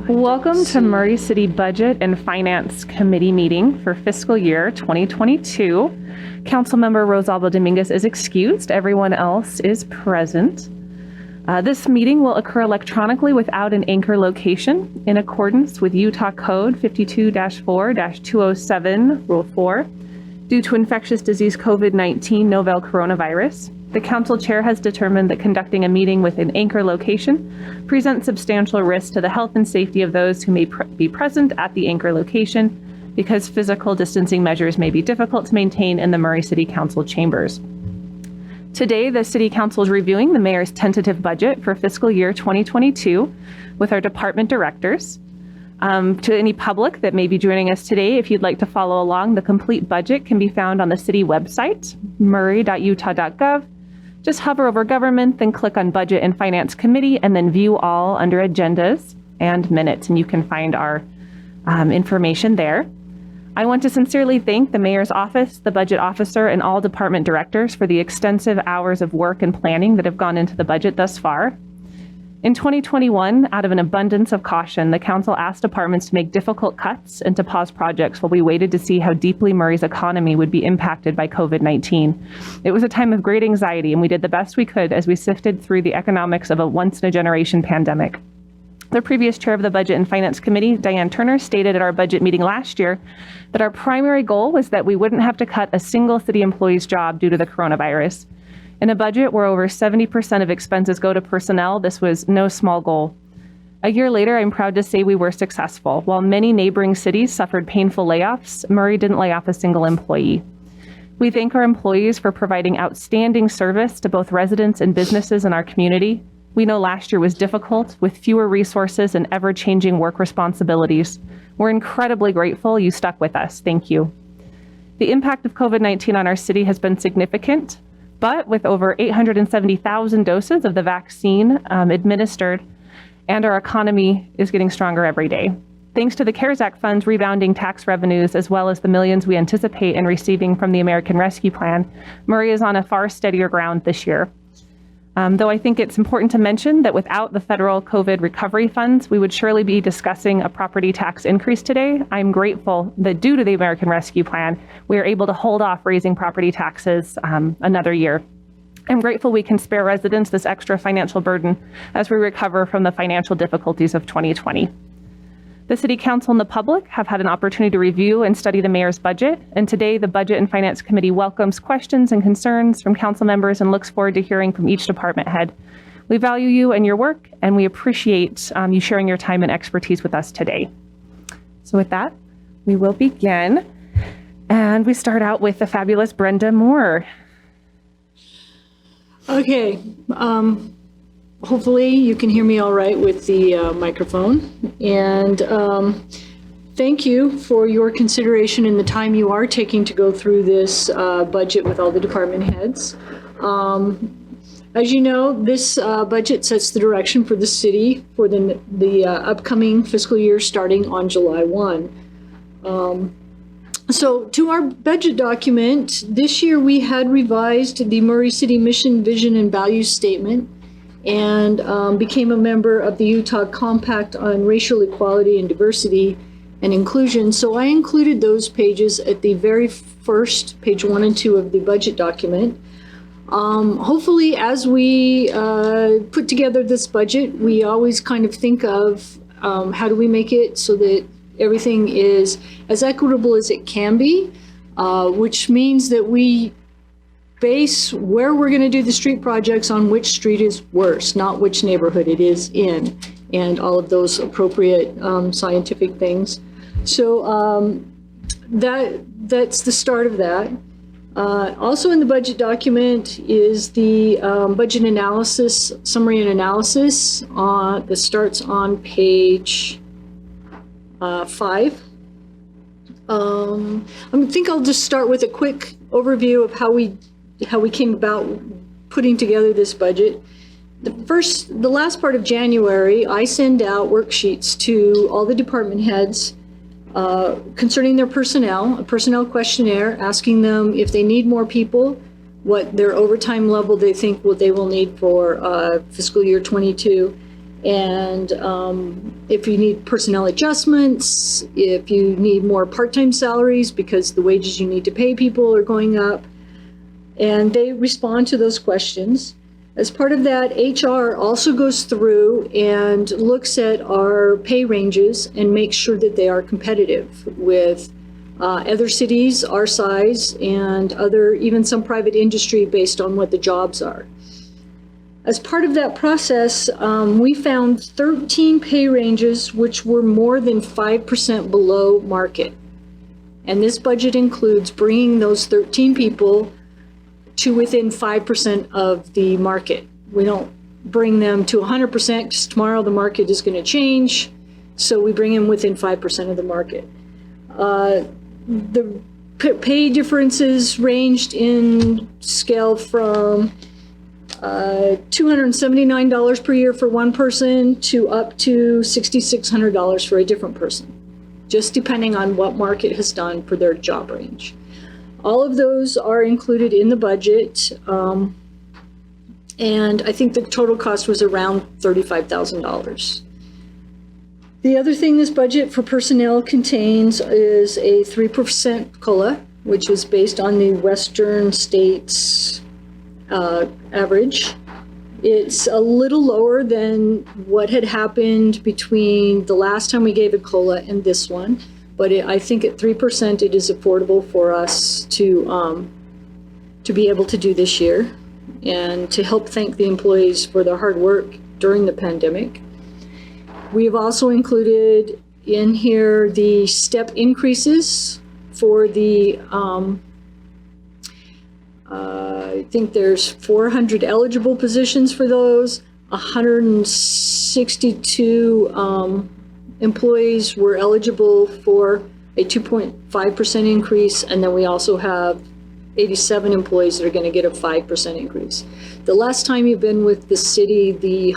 Welcome to Murray City Budget and Finance Committee meeting for fiscal year 2022. Councilmember Rosalba Dominguez is excused. Everyone else is present. This meeting will occur electronically without an anchor location in accordance with Utah Code 52-4-207, Rule 4. Due to infectious disease COVID-19 novel coronavirus, the council chair has determined that conducting a meeting with an anchor location presents substantial risk to the health and safety of those who may be present at the anchor location because physical distancing measures may be difficult to maintain in the Murray City Council chambers. Today, the City Council is reviewing the mayor's tentative budget for fiscal year 2022 with our department directors. To any public that may be joining us today, if you'd like to follow along, the complete budget can be found on the city website, murray.utah.gov. Just hover over government, then click on Budget and Finance Committee, and then view all under agendas and minutes, and you can find our information there. I want to sincerely thank the mayor's office, the budget officer, and all department directors for the extensive hours of work and planning that have gone into the budget thus far. In 2021, out of an abundance of caution, the council asked departments to make difficult cuts and to pause projects while we waited to see how deeply Murray's economy would be impacted by COVID-19. It was a time of great anxiety, and we did the best we could as we sifted through the economics of a once-in-a-generation pandemic. The previous chair of the Budget and Finance Committee, Diane Turner, stated at our budget meeting last year that our primary goal was that we wouldn't have to cut a single city employee's job due to the coronavirus. In a budget where over 70% of expenses go to personnel, this was no small goal. A year later, I'm proud to say we were successful. While many neighboring cities suffered painful layoffs, Murray didn't lay off a single employee. We thank our employees for providing outstanding service to both residents and businesses in our community. We know last year was difficult with fewer resources and ever-changing work responsibilities. We're incredibly grateful you stuck with us. Thank you. The impact of COVID-19 on our city has been significant. But with over 870,000 doses of the vaccine administered, and our economy is getting stronger every day. Thanks to the CARES Act funds rebounding tax revenues, as well as the millions we anticipate in receiving from the American Rescue Plan, Murray is on a far steadier ground this year. Though I think it's important to mention that without the federal COVID recovery funds, we would surely be discussing a property tax increase today. I'm grateful that due to the American Rescue Plan, we are able to hold off raising property taxes another year. I'm grateful we can spare residents this extra financial burden as we recover from the financial difficulties of 2020. The City Council and the public have had an opportunity to review and study the mayor's budget, and today the Budget and Finance Committee welcomes questions and concerns from council members and looks forward to hearing from each department head. We value you and your work, and we appreciate you sharing your time and expertise with us today. So with that, we will begin, and we start out with the fabulous Brenda Moore. Okay. Hopefully you can hear me all right with the microphone. And thank you for your consideration and the time you are taking to go through this budget with all the department heads. As you know, this budget sets the direction for the city for the upcoming fiscal year starting on July 1. So to our budget document, this year we had revised the Murray City Mission, Vision, and Values Statement, and became a member of the Utah Compact on Racial Equality and Diversity and Inclusion. So I included those pages at the very first, page 1 and 2 of the budget document. Hopefully, as we put together this budget, we always kind of think of how do we make it so that everything is as equitable as it can be, which means that we base where we're going to do the street projects on which street is worse, not which neighborhood it is in, and all of those appropriate scientific things. So that's the start of that. Also in the budget document is the budget analysis, summary and analysis that starts on page 5. I think I'll just start with a quick overview of how we came about putting together this budget. The last part of January, I send out worksheets to all the department heads concerning their personnel, a personnel questionnaire asking them if they need more people, what their overtime level they think they will need for fiscal year 22, And if you need personnel adjustments, if you need more part-time salaries because the wages you need to pay people are going up, and they respond to those questions. As part of that, HR also goes through and looks at our pay ranges and makes sure that they are competitive with other cities our size and even some private industry based on what the jobs are. As part of that process, we found 13 pay ranges which were more than 5% below market. And this budget includes bringing those 13 people to within 5% of the market. We don't bring them to 100% because tomorrow the market is going to change. So we bring them within 5% of the market. The pay differences ranged in scale from $279 per year for one person to up to $6,600 for a different person, just depending on what market has done for their job range. All of those are included in the budget, and I think the total cost was around $35,000. The other thing this budget for personnel contains is a 3% COLA, which is based on the Western states average. It's a little lower than what had happened between the last time we gave a COLA and this one, but I think at 3% it is affordable for us to be able to do this year and to help thank the employees for their hard work during the pandemic. We have also included in here the step increases for the I think there's 400 eligible positions for those. 162 employees were eligible for a 2.5% increase, and then we also have 87 employees that are going to get a 5% increase. The less time you've been with the city, the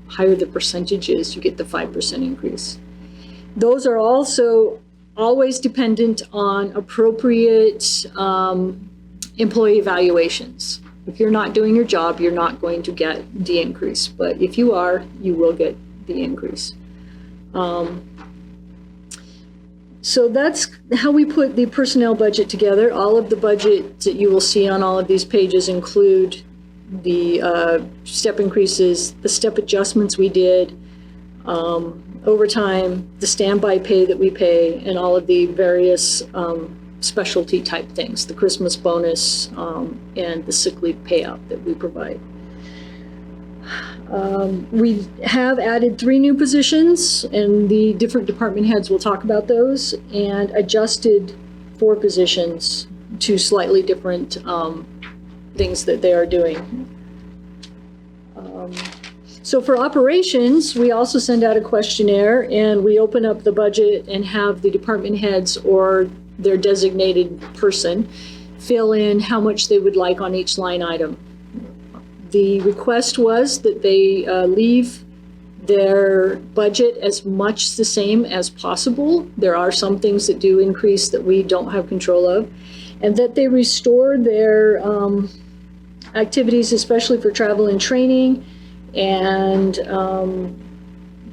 higher the percentage is, you get the 5% increase. Those are also always dependent on appropriate employee evaluations. If you're not doing your job, you're not going to get the increase. But if you are, you will get the increase. So that's how we put the personnel budget together. All of the budget that you will see on all of these pages include the step increases, the step adjustments we did, overtime, the standby pay that we pay, and all of the various specialty type things, the Christmas bonus, and the sick leave payout that we provide. We have added 3 new positions, and the different department heads will talk about those, and adjusted 4 positions to slightly different things that they are doing. So for operations, we also send out a questionnaire, and we open up the budget and have the department heads or their designated person fill in how much they would like on each line item. The request was that they leave their budget as much the same as possible. There are some things that do increase that we don't have control of, and that they restore their activities, especially for travel and training. And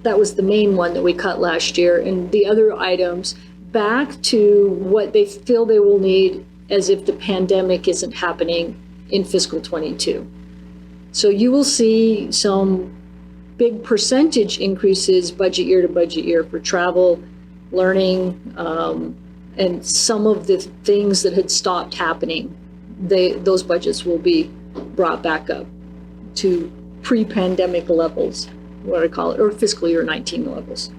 that was the main one that we cut last year, and the other items back to what they feel they will need as if the pandemic isn't happening in fiscal 22. So you will see some big percentage increases budget year to budget year for travel, learning, and some of the things that had stopped happening, those budgets will be brought back up to pre-pandemic levels, what I call it, or fiscal year 19 levels.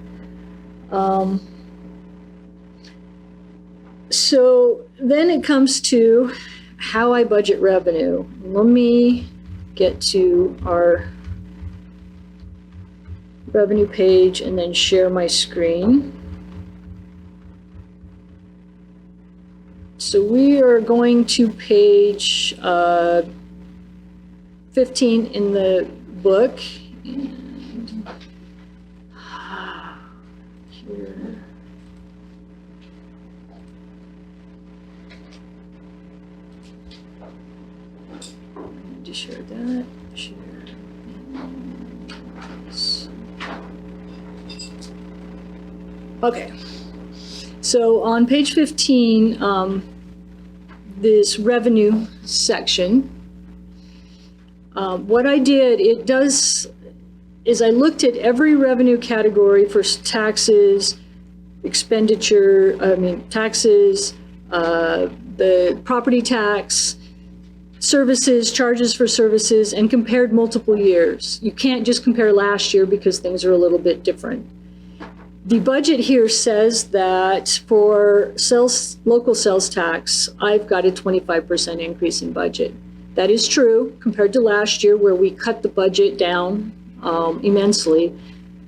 So then it comes to how I budget revenue. Let me get to our revenue page and then share my screen. So we are going to page 15 in the book. And here. Share that, share, Okay. So on page 15, this revenue section, what I did, is I looked at every revenue category for taxes, taxes, the property tax, services, charges for services, and compared multiple years. You can't just compare last year because things are a little bit different. The budget here says that for local sales tax, I've got a 25% increase in budget. That is true compared to last year where we cut the budget down immensely.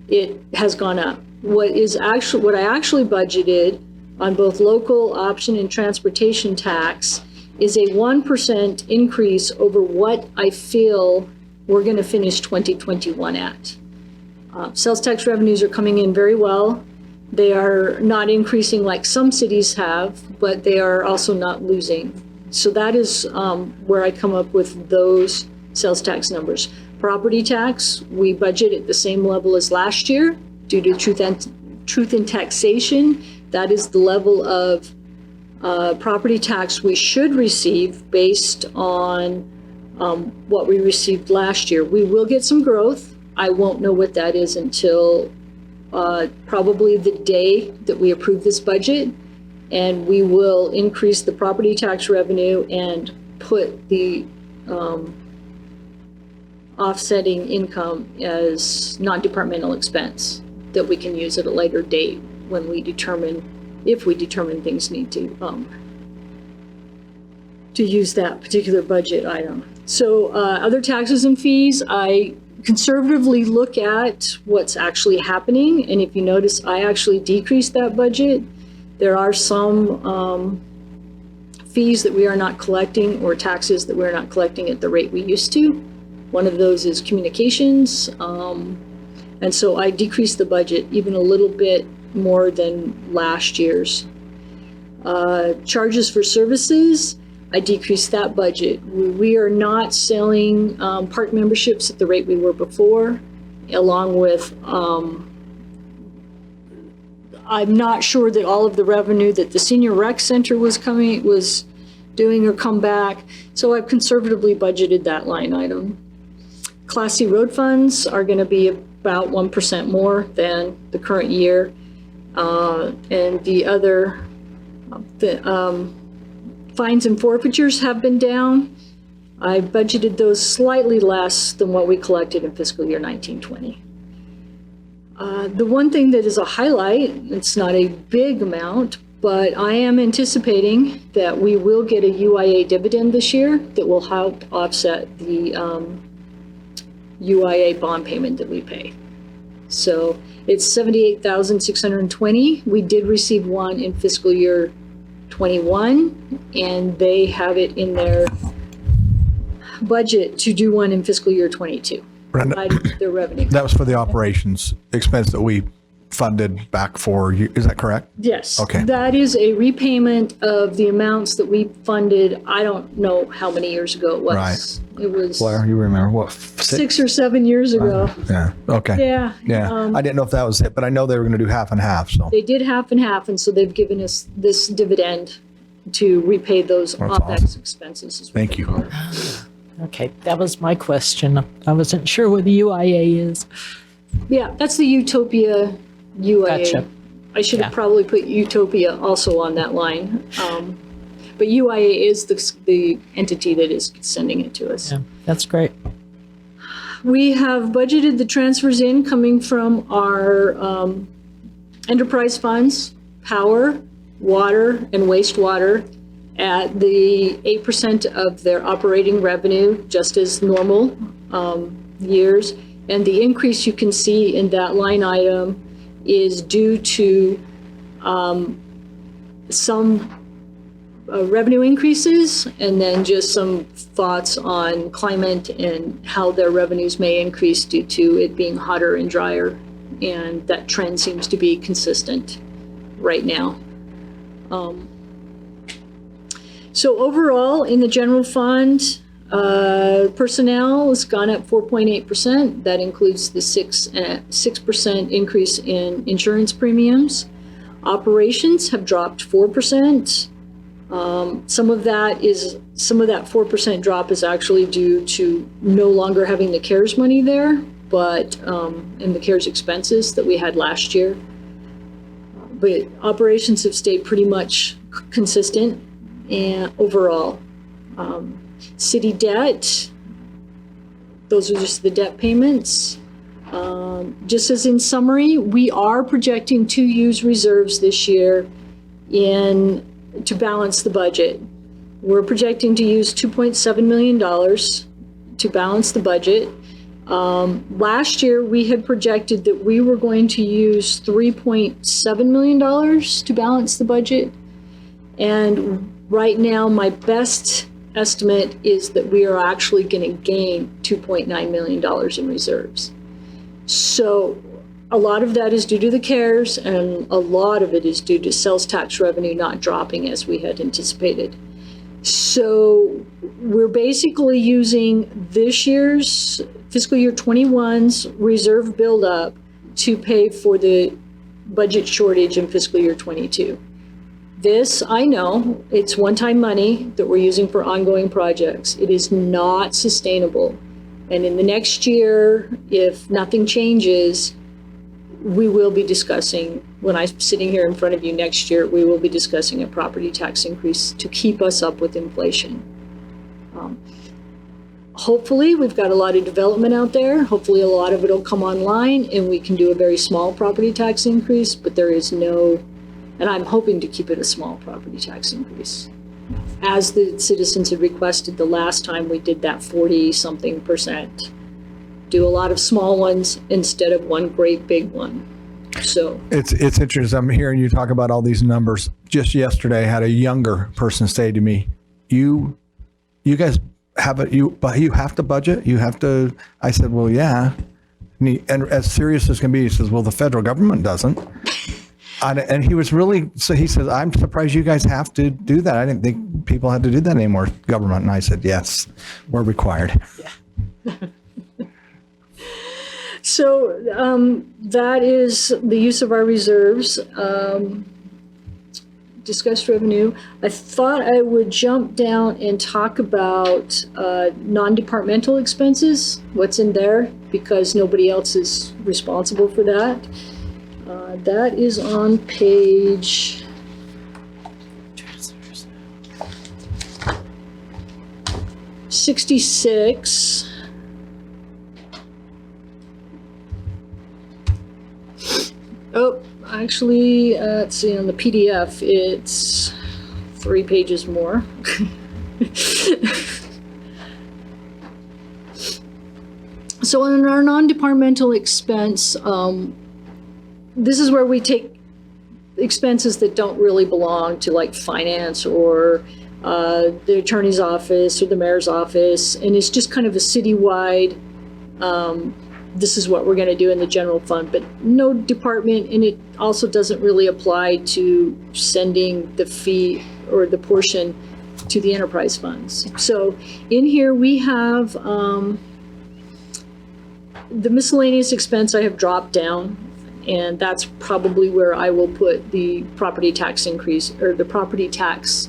It has gone up. What I actually budgeted on both local option and transportation tax is a 1% increase over what I feel we're going to finish 2021 at. Sales tax revenues are coming in very well. They are not increasing like some cities have, but they are also not losing. So that is where I come up with those sales tax numbers. Property tax, we budget at the same level as last year due to truth in taxation. That is the level of property tax we should receive based on what we received last year. We will get some growth. I won't know what that is until probably the day that we approve this budget, and we will increase the property tax revenue and put the offsetting income as non-departmental expense that we can use at a later date when we determine, if we determine things need to use that particular budget item. So other taxes and fees, I conservatively look at what's actually happening. And if you notice, I actually decreased that budget. There are some fees that we are not collecting or taxes that we're not collecting at the rate we used to. One of those is communications. And so I decreased the budget even a little bit more than last year's. Charges for services, I decreased that budget. We are not selling park memberships at the rate we were before, along with, I'm not sure that all of the revenue that the senior rec center was doing or come back. So I've conservatively budgeted that line item. Class C road funds are going to be about 1% more than the current year. And the other, fines and forfeitures have been down. I budgeted those slightly less than what we collected in fiscal year 1920. The one thing that is a highlight, it's not a big amount, but I am anticipating that we will get a UIA dividend this year that will help offset the UIA bond payment that we pay. So it's $78,620. We did receive one in fiscal year 21, and they have it in their budget to do one in fiscal year 22. Brenda, their revenue. that was for the operations expense that we funded back for you. Is that correct? Yes. Okay. That is a repayment of the amounts that we funded. I don't know how many years ago it was. Right. It was Blair, you remember what? 6 or 7 years ago. Yeah. Okay. Yeah. Yeah. I didn't know if that was it, but I know they were going to do half and half. So They did half and half, and so they've given us this dividend to repay those That's OpEx awesome. expenses. is what Thank they you. call it. Okay, that was my question. I wasn't sure what the UIA is. Yeah, that's the Utopia UIA. Gotcha. I should have Yeah. probably put Utopia also on that line. But UIA is the entity that is sending it to us. Yeah, that's great. We have budgeted the transfers in coming from our enterprise funds, power, water, and wastewater at the 8% of their operating revenue, just as normal years. And the increase you can see in that line item is due to some revenue increases, and then just some thoughts on climate and how their revenues may increase due to it being hotter and drier. And that trend seems to be consistent right now. So overall, in the general fund, personnel has gone up 4.8%. That includes the 6% increase in insurance premiums. Operations have dropped 4%. Some of that 4% drop is actually due to no longer having the CARES money there, but and the CARES expenses that we had last year. But operations have stayed pretty much consistent and overall. City debt, those are just the debt payments. Just as in summary, we are projecting to use reserves this year to balance the budget. We're projecting to use $2.7 million to balance the budget. Last year, we had projected that we were going to use $3.7 million to balance the budget. And right now, my best estimate is that we are actually going to gain $2.9 million in reserves. So a lot of that is due to the CARES, and a lot of it is due to sales tax revenue not dropping as we had anticipated. So we're basically using this year's fiscal year 21's reserve buildup to pay for the budget shortage in fiscal year 22. This, I know, it's one-time money that we're using for ongoing projects. It is not sustainable. And in the next year, if nothing changes, we will be discussing, when I'm sitting here in front of you next year, we will be discussing a property tax increase to keep us up with inflation. Hopefully, we've got a lot of development out there. Hopefully, a lot of it will come online and we can do a very small property tax increase, but there is no, and I'm hoping to keep it a small property tax increase, as the citizens had requested the last time we did that 40-something%. Do a lot of small ones instead of one great big one. So It's interesting. I'm hearing you talk about all these numbers. Just yesterday, I had a younger person say to me, "You guys have it. You have to budget. You have to." I said, "Well, yeah." And as serious as can be, he says, "Well, the federal government doesn't." And he was really, so he says, "I'm surprised you guys have to do that. I didn't think people had to do that anymore, government." And I said, "Yes, we're required." Yeah. So that is the use of our reserves. Discussed revenue. I thought I would jump down and talk about non-departmental expenses, what's in there, because nobody else is responsible for that. That is on page 66. Oh, actually, let's see, on the PDF, it's 3 pages more. So in our non-departmental expense, this is where we take expenses that don't really belong to like finance or the attorney's office or the mayor's office, and it's just kind of a citywide, this is what we're going to do in the general fund, but no department, and it also doesn't really apply to sending the fee or the portion to the enterprise funds. So in here we have the miscellaneous expense I have dropped down, and that's probably where I will put the property tax increase or the property tax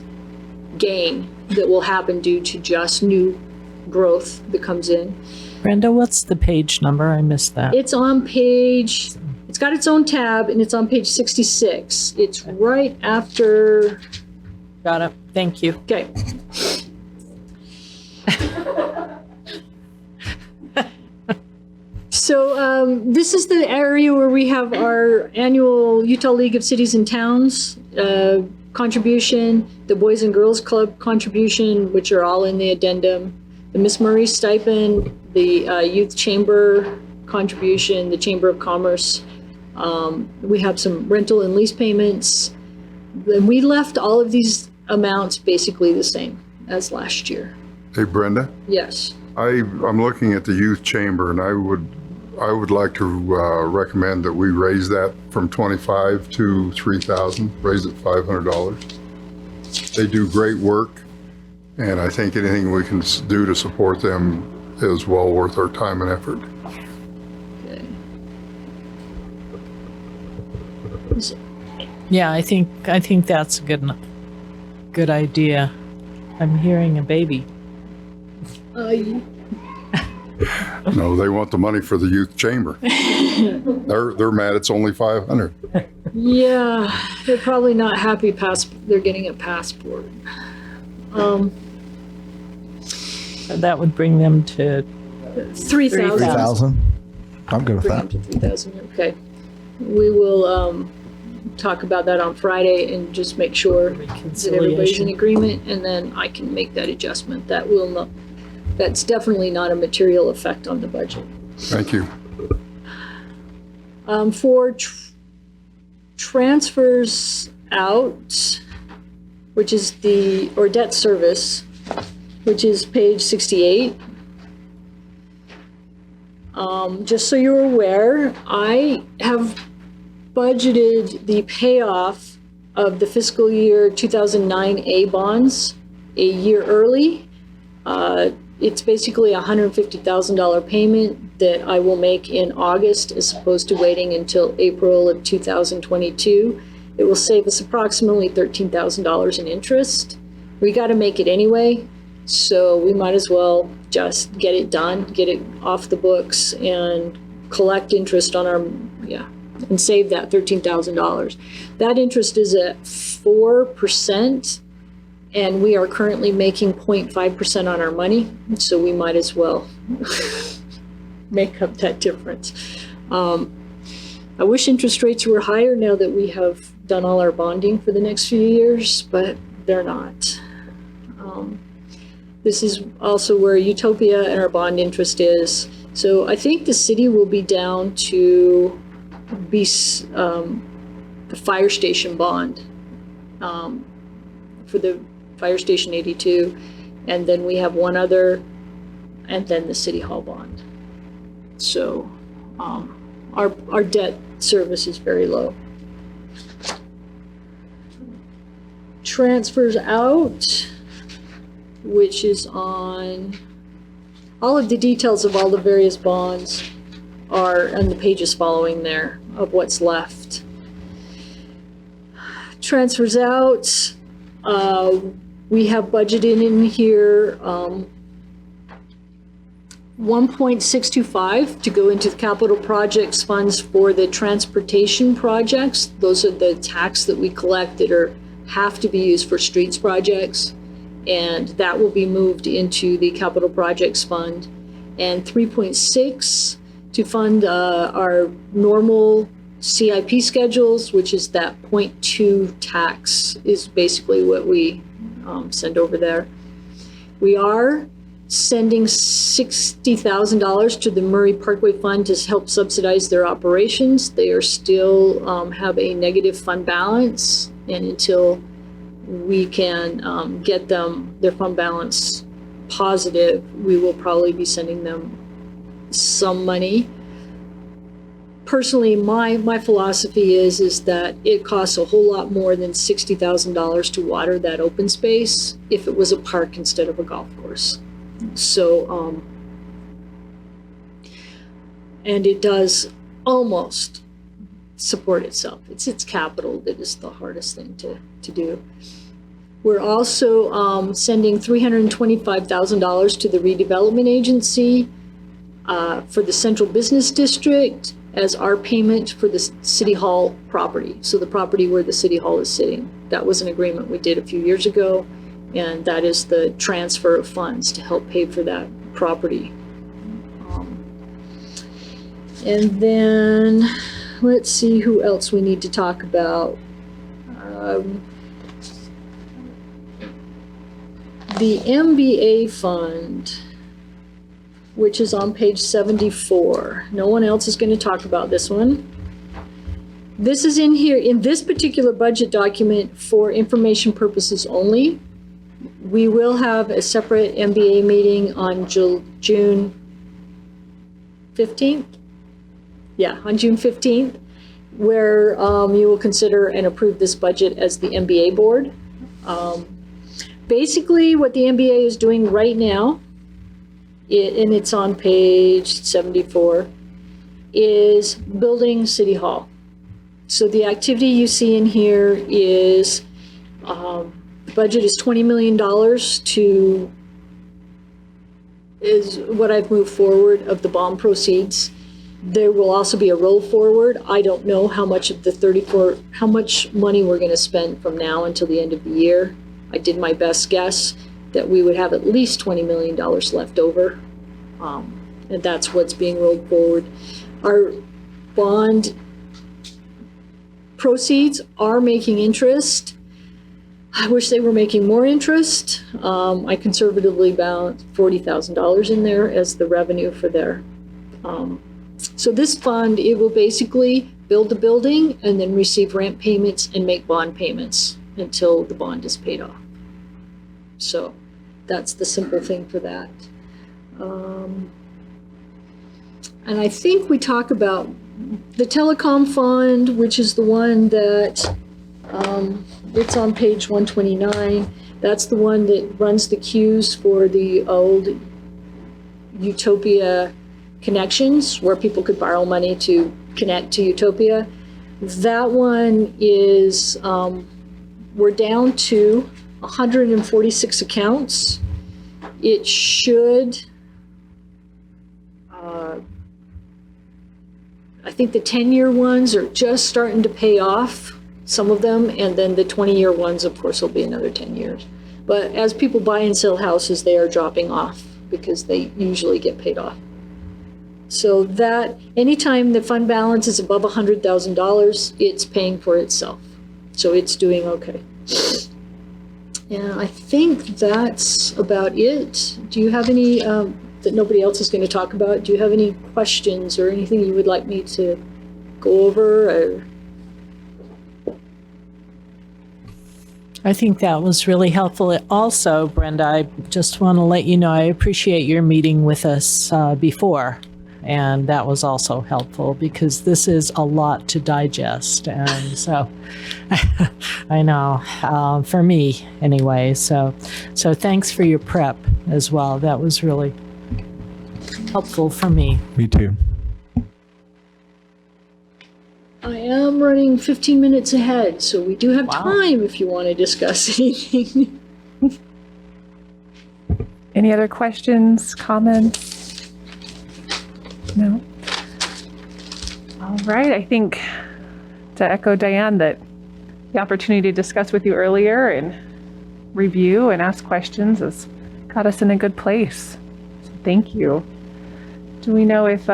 gain that will happen due to just new growth that comes in. Brenda, what's the page number? I missed that. It's on page, it's got its own tab, and it's on page 66. It's right after, Got it. Thank you. okay. So this is the area where we have our annual Utah League of Cities and Towns contribution, the Boys and Girls Club contribution, which are all in the addendum, the Miss Murray stipend, the Youth Chamber contribution, the Chamber of Commerce. We have some rental and lease payments. And we left all of these amounts basically the same as last year. Hey, Brenda, Yes. I'm looking at the youth chamber, and I would like to recommend that we raise that from $25 to $3,000, raise it $500. They do great work, and I think anything we can do to support them is well worth our time and effort. Okay. Yeah, I think that's a good idea. I'm hearing a baby. No, they want the money for the youth chamber. They're mad it's only 500. Yeah, they're probably not happy they're getting a passport. That would bring them to 3,000. 3,000. I'm good with Bring that. them to 3,000, okay. We will talk about that on Friday and just make sure that everybody's in reconciliation. agreement, and then I can make that adjustment. That's definitely not a material effect on the budget. Thank you. For transfers out, which is or debt service, which is page 68. Just so you're aware, I have budgeted the payoff of the fiscal year 2009 A bonds a year early. It's basically a $150,000 payment that I will make in August as opposed to waiting until April of 2022. It will save us approximately $13,000 in interest. We got to make it anyway, so we might as well just get it done, get it off the books, and collect interest on and save that $13,000. That interest is at 4%. And we are currently making 0.5% on our money, so we might as well make up that difference. I wish interest rates were higher now that we have done all our bonding for the next few years, but they're not. This is also where Utopia and our bond interest is. So I think the city will be down to the fire station bond for the Fire Station 82, and then we have one other, and then the City Hall bond. So our debt service is very low. Transfers out, which is on, all of the details of all the various bonds are on the pages following there of what's left. Transfers out, we have budgeted in here 1.625 to go into the capital projects funds for the transportation projects. Those are the tax that we collect that have to be used for streets projects, and that will be moved into the capital projects fund. And 3.6 to fund our normal CIP schedules, which is that 0.2 tax is basically what we send over there. We are sending $60,000 to the Murray Parkway Fund to help subsidize their operations. They are still have a negative fund balance, and until we can get their fund balance positive, we will probably be sending them some money. Personally, my philosophy is that it costs a whole lot more than $60,000 to water that open space if it was a park instead of a golf course. So, and it does almost support itself. It's its capital that is the hardest thing to do. We're also sending $325,000 to the redevelopment agency for the central business district as our payment for the city hall property. So the property where the city hall is sitting. That was an agreement we did a few years ago, and that is the transfer of funds to help pay for that property. And then let's see who else we need to talk about. The MBA Fund, which is on page 74. No one else is going to talk about this one. This is in here, in this particular budget document for information purposes only. We will have a separate MBA meeting on June 15th. Yeah, on June 15th, where you will consider and approve this budget as the MBA board. Basically, what the MBA is doing right now, and it's on page 74, is building City Hall. So the activity you see in here is, the budget is $20 million is what I've moved forward of the bond proceeds. There will also be a roll forward. I don't know how much of the how much money we're going to spend from now until the end of the year. I did my best guess that we would have at least $20 million left over. And that's what's being rolled forward. Our bond proceeds are making interest. I wish they were making more interest. I conservatively bound $40,000 in there as the revenue for their. So this fund, it will basically build the building and then receive rent payments and make bond payments until the bond is paid off. So that's the simple thing for that. And I think we talk about the Telecom Fund, which is the one that, it's on page 129. That's the one that runs the queues for the old Utopia connections, where people could borrow money to connect to Utopia. That one is, we're down to 146 accounts. It should, I think the 10-year ones are just starting to pay off, some of them, and then the 20-year ones, of course, will be another 10 years. But as people buy and sell houses, they are dropping off because they usually get paid off. So that, anytime the fund balance is above $100,000, it's paying for itself. So it's doing okay. And I think that's about it. Do you have any, that nobody else is going to talk about, do you have any questions or anything you would like me to go over? Or? I think that was really helpful. Also, Brenda, I just want to let you know I appreciate your meeting with us before. And that was also helpful because this is a lot to digest. And so I know, for me anyway. So thanks for your prep as well. That was really helpful for me. Me too. I am running 15 minutes ahead, so we do have Wow. time if you want to discuss anything. Any other questions, comments? No? All right, I think to echo Diane that the opportunity to discuss with you earlier and review and ask questions has got us in a good place. So thank you. Do we know if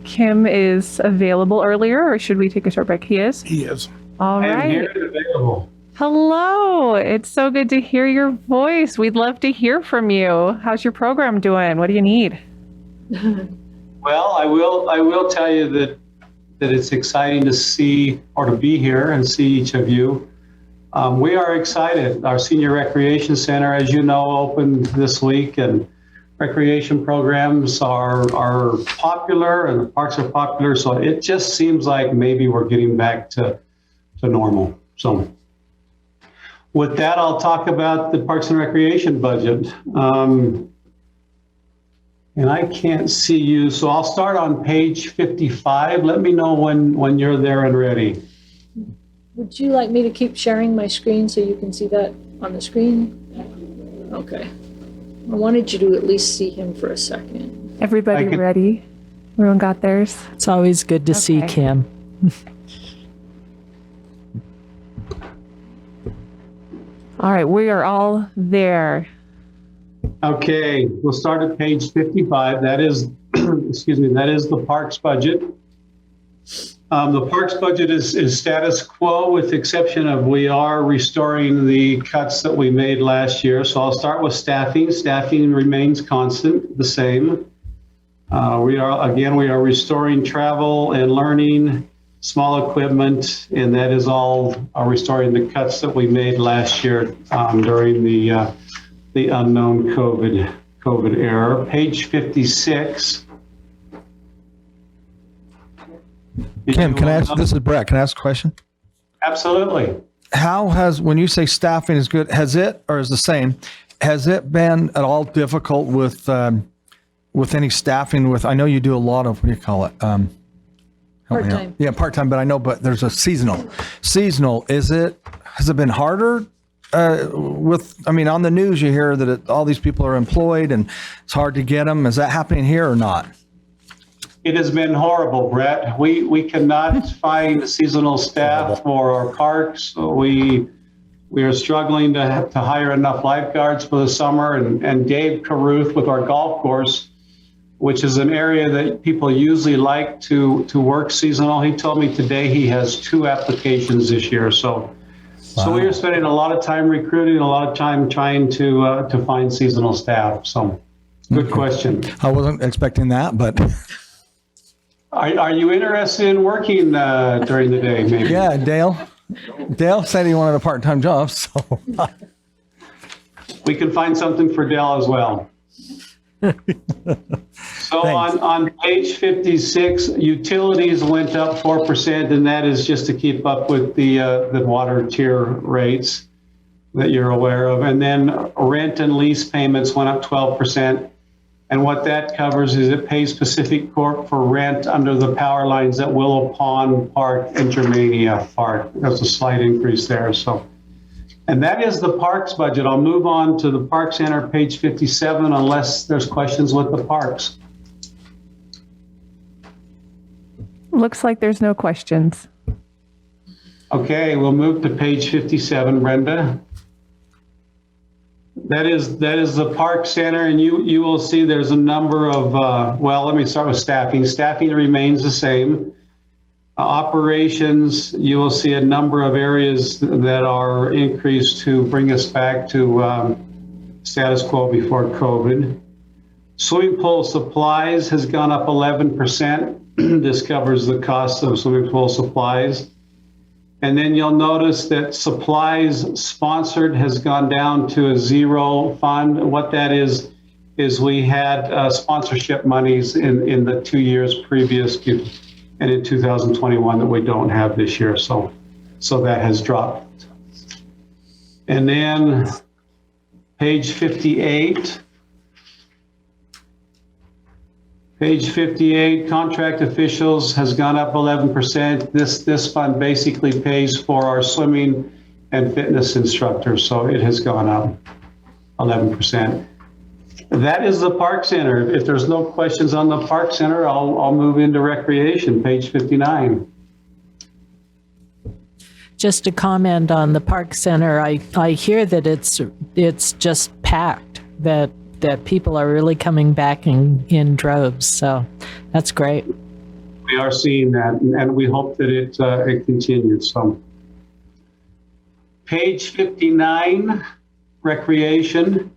Kim is available earlier, or should we take a short break? He is? He is. All I am right. here and available. Hello. It's so good to hear your voice. We'd love to hear from you. How's your program doing? What do you need? Well, I will tell you that it's exciting to see or to be here and see each of you. We are excited. Our Senior Recreation Center, as you know, opened this week, and recreation programs are popular and the parks are popular. So it just seems like maybe we're getting back to normal. So with that, I'll talk about the Parks and Recreation budget. And I can't see you, so I'll start on page 55. Let me know when you're there and ready. Would you like me to keep sharing my screen so you can see that on the screen? Okay. I wanted you to at least see him for a second. Everybody I can- ready? Everyone got theirs? It's always good to see Okay. Kim. All right, we are all there. Okay, we'll start at page 55. That is, excuse me, that is the parks budget. The parks budget is status quo with the exception of we are restoring the cuts that we made last year. So I'll start with staffing. Staffing remains constant, the same. We are restoring travel and learning, small equipment, and that is all restoring the cuts that we made last year during the unknown COVID era. Page 56. Kim, can I ask, this is Brett, can I ask a question? Absolutely. How has, when you say staffing is good, has it, or is the same, has it been at all difficult with any staffing with, I know you do a lot of, what do you call it? Help me out. Part-time. Yeah, part-time, but I know, but there's a seasonal. Seasonal, has it been harder on the news you hear that all these people are employed and it's hard to get them. Is that happening here or not? It has been horrible, Brett. We cannot find seasonal staff for our parks. We are struggling to hire enough lifeguards for the summer. And Dave Caruth with our golf course, which is an area that people usually like to work seasonal. He told me today he has 2 applications this year. So we are spending a lot of time recruiting, a lot of time trying to find seasonal staff. So good question. I wasn't expecting that, but Are you interested in working during the day, maybe? yeah, Dale said he wanted a part-time job, so. We can find something for Dell as well. So Thanks. on page 56, utilities went up 4%, and that is just to keep up with the water tier rates that you're aware of. And then rent and lease payments went up 12%. And what that covers is it pays Pacific Corp for rent under the power lines at Willow Pond Park and Germania Park. There's a slight increase there. And that is the parks budget. I'll move on to the Park Center, page 57, unless there's questions with the parks. Looks like there's no questions. Okay, we'll move to page 57, Brenda. That is the Park Center, and you will see there's a number of, let me start with staffing. Staffing remains the same. Operations, you will see a number of areas that are increased to bring us back to status quo before COVID. Swimming pool supplies has gone up 11%. This covers the cost of swimming pool supplies. And then you'll notice that supplies sponsored has gone down to a 0 fund. What that is we had sponsorship monies in the 2 years previous and in 2021 that we don't have this year. So that has dropped. And then page 58. Page 58, contract officials has gone up 11%. This fund basically pays for our swimming and fitness instructors, so it has gone up 11%. That is the Park Center. If there's no questions on the Park Center, I'll move into recreation, page 59. Just to comment on the Park Center, I hear that it's just packed, that people are really coming back in droves. So that's great. We are seeing that, and we hope that it continues. So, page 59, recreation.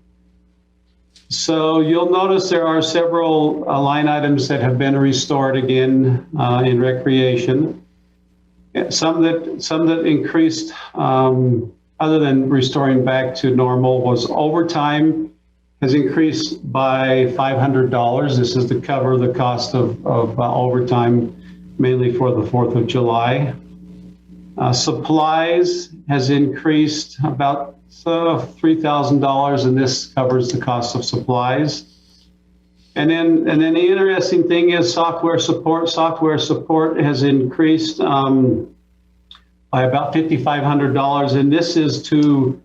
So you'll notice there are several line items that have been restored again in recreation. Some that increased, other than restoring back to normal, was overtime. Has increased by $500. This is to cover the cost of overtime, mainly for the 4th of July. Supplies has increased about $3,000, and this covers the cost of supplies. And then the interesting thing is software support. Software support has increased by about $5,500, and this is to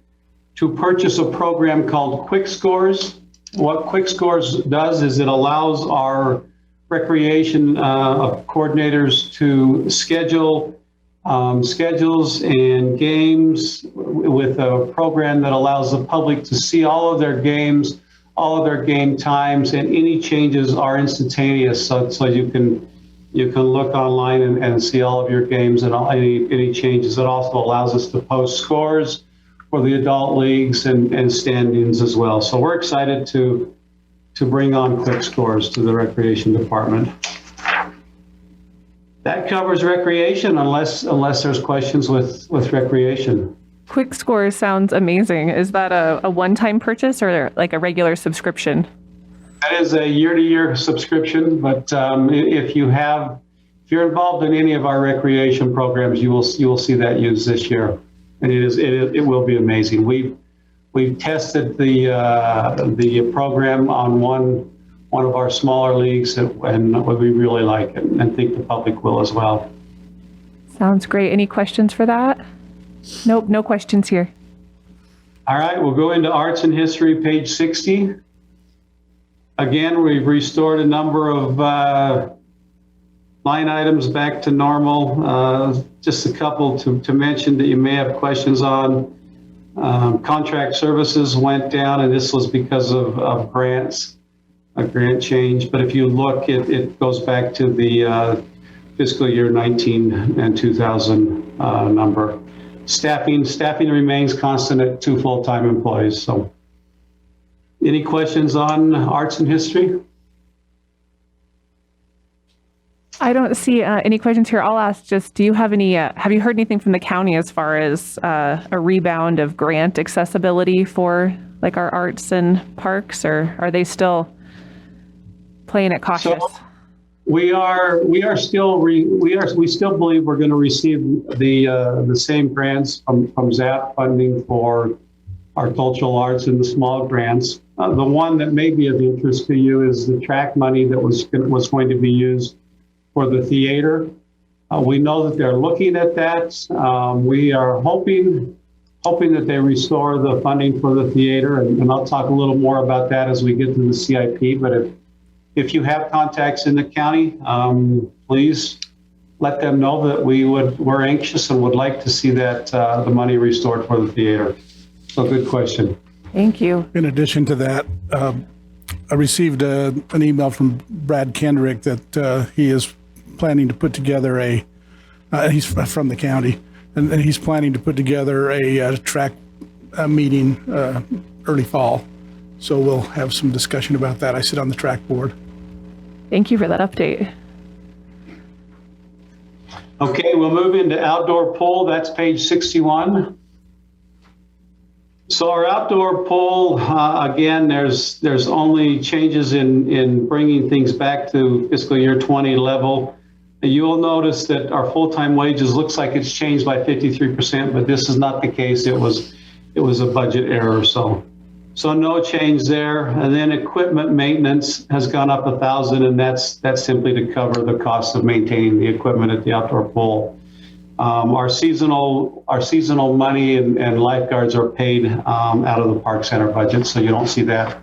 purchase a program called Quick Scores. What Quick Scores does is it allows our recreation coordinators to schedule schedules and games with a program that allows the public to see all of their games, all of their game times, and any changes are instantaneous. So you can look online and see all of your games and any changes. It also allows us to post scores for the adult leagues and standings as well. So we're excited to bring on Quick Scores to the recreation department. That covers recreation, unless there's questions with recreation. Quick Scores sounds amazing. Is that a one-time purchase or like a regular subscription? That is a year-to-year subscription, but if you're involved in any of our recreation programs, you will see that used this year. And it will be amazing. We've tested the program on one one of our smaller leagues, and we really like it and think the public will as well. Sounds great. Any questions for that? Nope, no questions here. All right, we'll go into arts and history, page 60. Again, we've restored a number of line items back to normal. Just a couple to mention that you may have questions on. Contract services went down, and this was because of grants, a grant change. But if you look, it goes back to the fiscal year 19 and 2000 number. Staffing remains constant at 2 full-time employees. So any questions on arts and history? I don't see any questions here. I'll ask just, do you have any, have you heard anything from the county as far as a rebound of grant accessibility for like our arts and parks, or are they still playing it cautious? So we still believe we're going to receive the same grants from ZAP funding for our cultural arts and the small grants. The one that may be of interest to you is the track money that was going to be used for the theater. We know that they're looking at that. We are hoping that they restore the funding for the theater, and I'll talk a little more about that as we get to the CIP. But if you have contacts in the county, please let them know that we're anxious and would like to see that the money restored for the theater. So good question. Thank you. In addition to that, I received an email from Brad Kendrick that he is planning to put together he's from the county, and he's planning to put together a track meeting early fall. So we'll have some discussion about that. I sit on the track board. Thank you for that update. Okay, we'll move into outdoor pool. That's page 61. So our outdoor pool, again, there's only changes in bringing things back to fiscal year 20 level. You'll notice that our full-time wages looks like it's changed by 53%, but this is not the case. It was a budget error, so no change there. And then equipment maintenance has gone up 1,000, and that's simply to cover the cost of maintaining the equipment at the outdoor pool. Our seasonal money and lifeguards are paid out of the park center budget, so you don't see that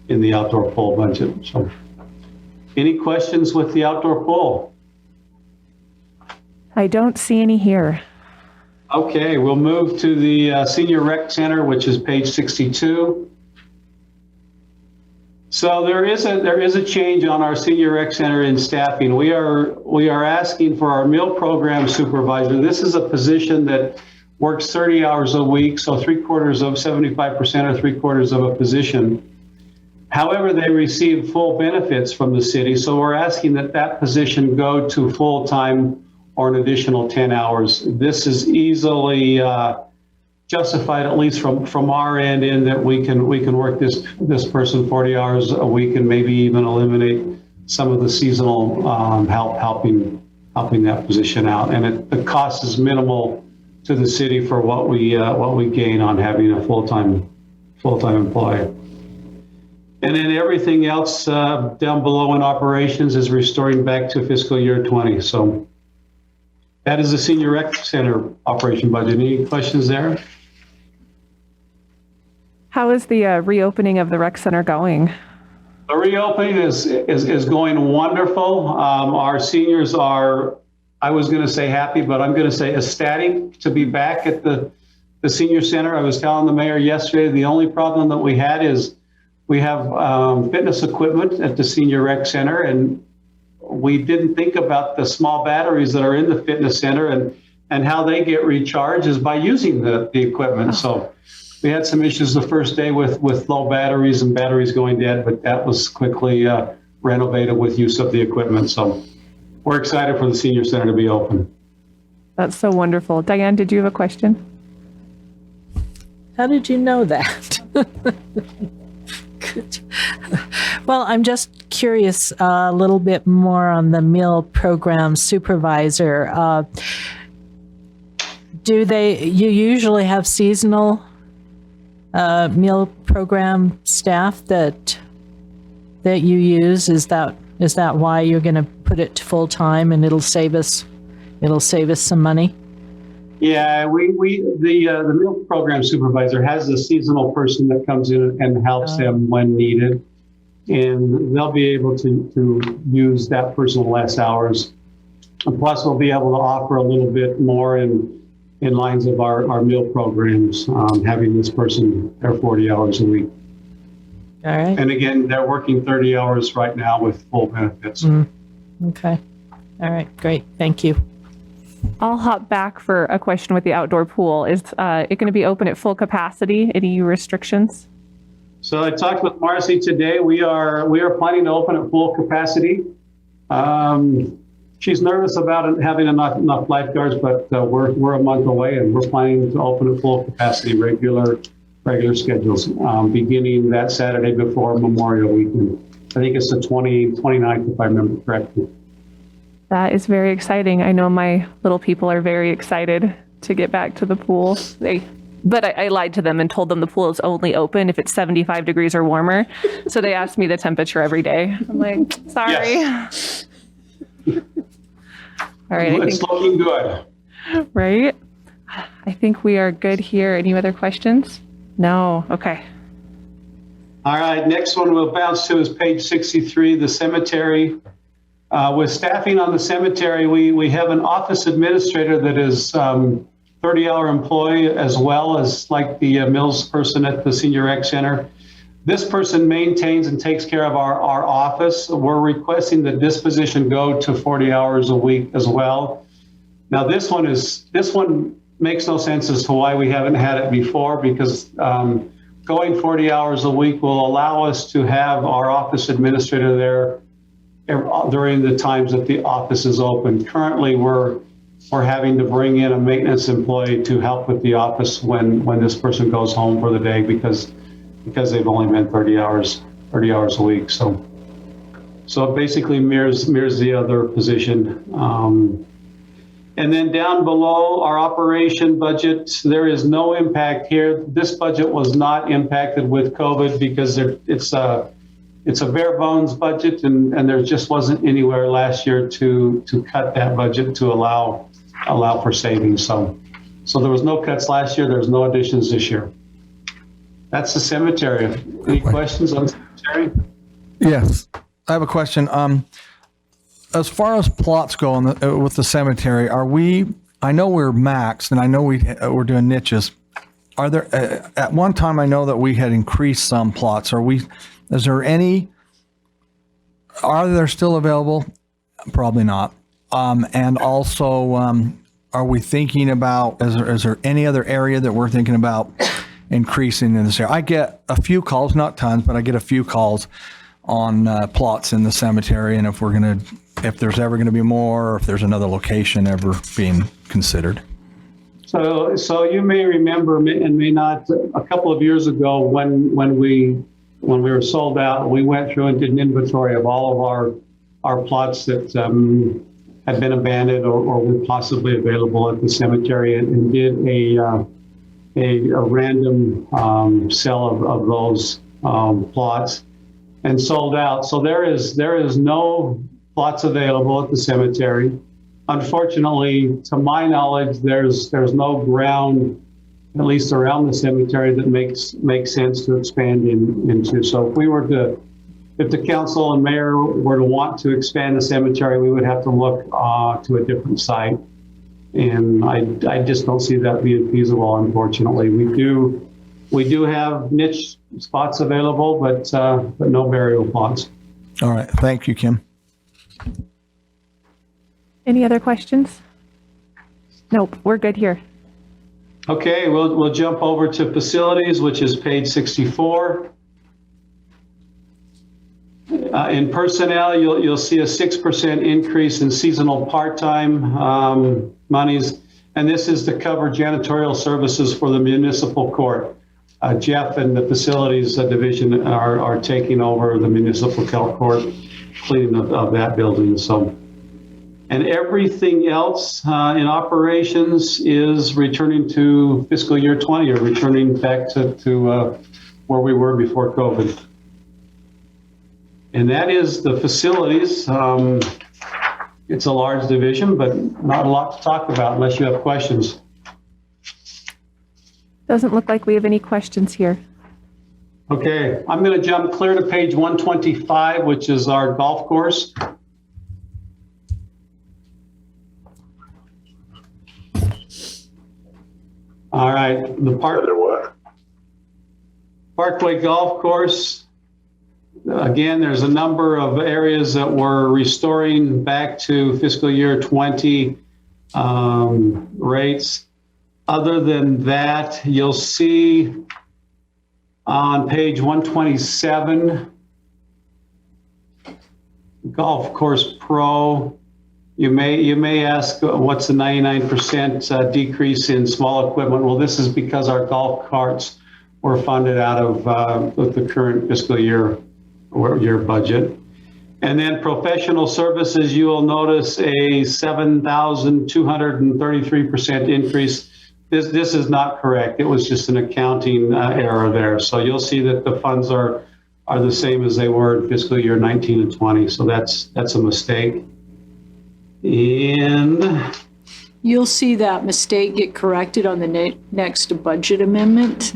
in the outdoor pool budget. So, any questions with the outdoor pool? I don't see any here. Okay, we'll move to the senior rec center, which is page 62. So there is a change on our senior rec center in staffing. We are asking for our meal program supervisor. This is a position that works 30 hours a week, so 3/4 of 75% or 3/4 of a position. However, they receive full benefits from the city, so we're asking that position go to full-time or an additional 10 hours. This is easily justified, at least from our end, in that we can work this person 40 hours a week and maybe even eliminate some of the seasonal helping that position out. And the cost is minimal to the city for what we gain on having a full-time employee. And then everything else down below in operations is restoring back to fiscal year 20. So that is the senior rec center operation budget. Any questions there? How is the reopening of the rec center going? The reopening is going wonderful. Our seniors are, I was going to say happy, but I'm going to say ecstatic to be back at the senior center. I was telling the mayor yesterday, the only problem that we had is we have fitness equipment at the senior rec center, and we didn't think about the small batteries that are in the fitness center and how they get recharged is by using the equipment. So we had some issues the first day with low batteries and batteries going dead, but that was quickly renovated with use of the equipment. So we're excited for the senior center to be open. That's so wonderful. Diane, did you have a question? How did you know that? Good. Well, I'm just curious a little bit more on the meal program supervisor. You usually have seasonal meal program staff that that you use? Is that why you're going to put it to full time and it'll save us some money? Yeah, the meal program supervisor has a seasonal person that comes in and helps them when needed. And they'll be able to use that person less hours. And plus, we'll be able to offer a little bit more in lines of our meal programs, having this person there 40 hours a week. All right. And again, they're working 30 hours right now with full benefits. Okay. All right. Great. Thank you. I'll hop back for a question with the outdoor pool. Is it going to be open at full capacity? Any restrictions? So I talked with Marcy today. We are planning to open at full capacity. She's nervous about having enough lifeguards, but we're a month away, and we're planning to open at full capacity, regular schedules, beginning that Saturday before Memorial Weekend. I think it's the 29th, if I remember correctly. That is very exciting. I know my little people are very excited to get back to the pool. But I lied to them and told them the pool is only open if it's 75 degrees or warmer. So they asked me the temperature every day. I'm like, sorry. Yes. All right. It's looking good. Right? I think we are good here. Any other questions? No. Okay. All right, next one we'll bounce to is page 63, the cemetery. With staffing on the cemetery, we have an office administrator that is 30-hour employee, as well as like the mills person at the Senior Rec Center. This person maintains and takes care of our office. We're requesting that this position go to 40 hours a week as well. Now this one makes no sense as to why we haven't had it before, because going 40 hours a week will allow us to have our office administrator there during the times that the office is open. Currently, we're having to bring in a maintenance employee to help with the office when this person goes home for the day, because they've only been 30 hours a week. So it basically mirrors the other position. And then down below, our operation budget, there is no impact here. This budget was not impacted with COVID because it's a bare bones budget, and there just wasn't anywhere last year to cut that budget to allow for savings. So there was no cuts last year. There's no additions this year. That's the cemetery. Any questions on the cemetery? Yes, I have a question. As far as plots go with the cemetery, I know we're maxed, and I know we're doing niches. Are there, at one time I know that we had increased some plots. Are there still available? Probably not. And also, are we thinking about, is there any other area that we're thinking about increasing in this area? I get a few calls, not tons, but I get a few calls on plots in the cemetery, and if there's ever going to be more, or if there's another location ever being considered. So you may remember, and may not, a couple of years ago when we were sold out, we went through and did an inventory of all of our plots that had been abandoned or were possibly available at the cemetery, and did a random sale of those plots and sold out. So there is no plots available at the cemetery. Unfortunately, to my knowledge, there's no ground, at least around the cemetery, that makes sense to expand into. So if the council and mayor were to want to expand the cemetery, we would have to look to a different site. And I just don't see that being feasible, unfortunately. We do have niche spots available, but no burial plots. All right. Thank you, Kim. Any other questions? Nope, we're good here. Okay, we'll jump over to facilities, which is page 64. In personnel, you'll see a 6% increase in seasonal part-time monies, and this is to cover janitorial services for the municipal court. Jeff and the facilities division are taking over the municipal court cleaning of that building. So, and everything else in operations is returning to fiscal year 20, or returning back to where we were before COVID. And that is the facilities. It's a large division, but not a lot to talk about unless you have questions. Doesn't look like we have any questions here. Okay, I'm going to jump clear to page 125, which is our golf course. All right, the Parkway Golf Course. Again, there's a number of areas that we're restoring back to fiscal year 20 rates. Other than that, you'll see on page 127, Golf Course Pro. You may ask, what's the 99% decrease in small equipment? Well, this is because our golf carts were funded out of the current fiscal year budget. And then professional services, you will notice a 7,233% increase. This is not correct. It was just an accounting error there. So you'll see that the funds are the same as they were in fiscal year 19 and 20. So that's a mistake. And You'll see that mistake get corrected on the next budget amendment.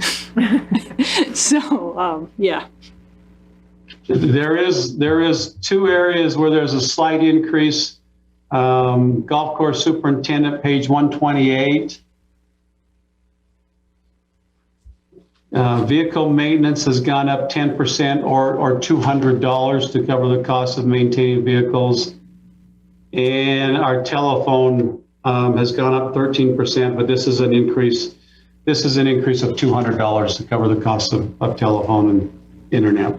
So, yeah. there is two areas where there's a slight increase. Golf course superintendent, page 128. Vehicle maintenance has gone up 10% or $200 to cover the cost of maintaining vehicles. And our telephone has gone up 13%, but this is an increase. This is an increase of $200 to cover the cost of telephone and internet.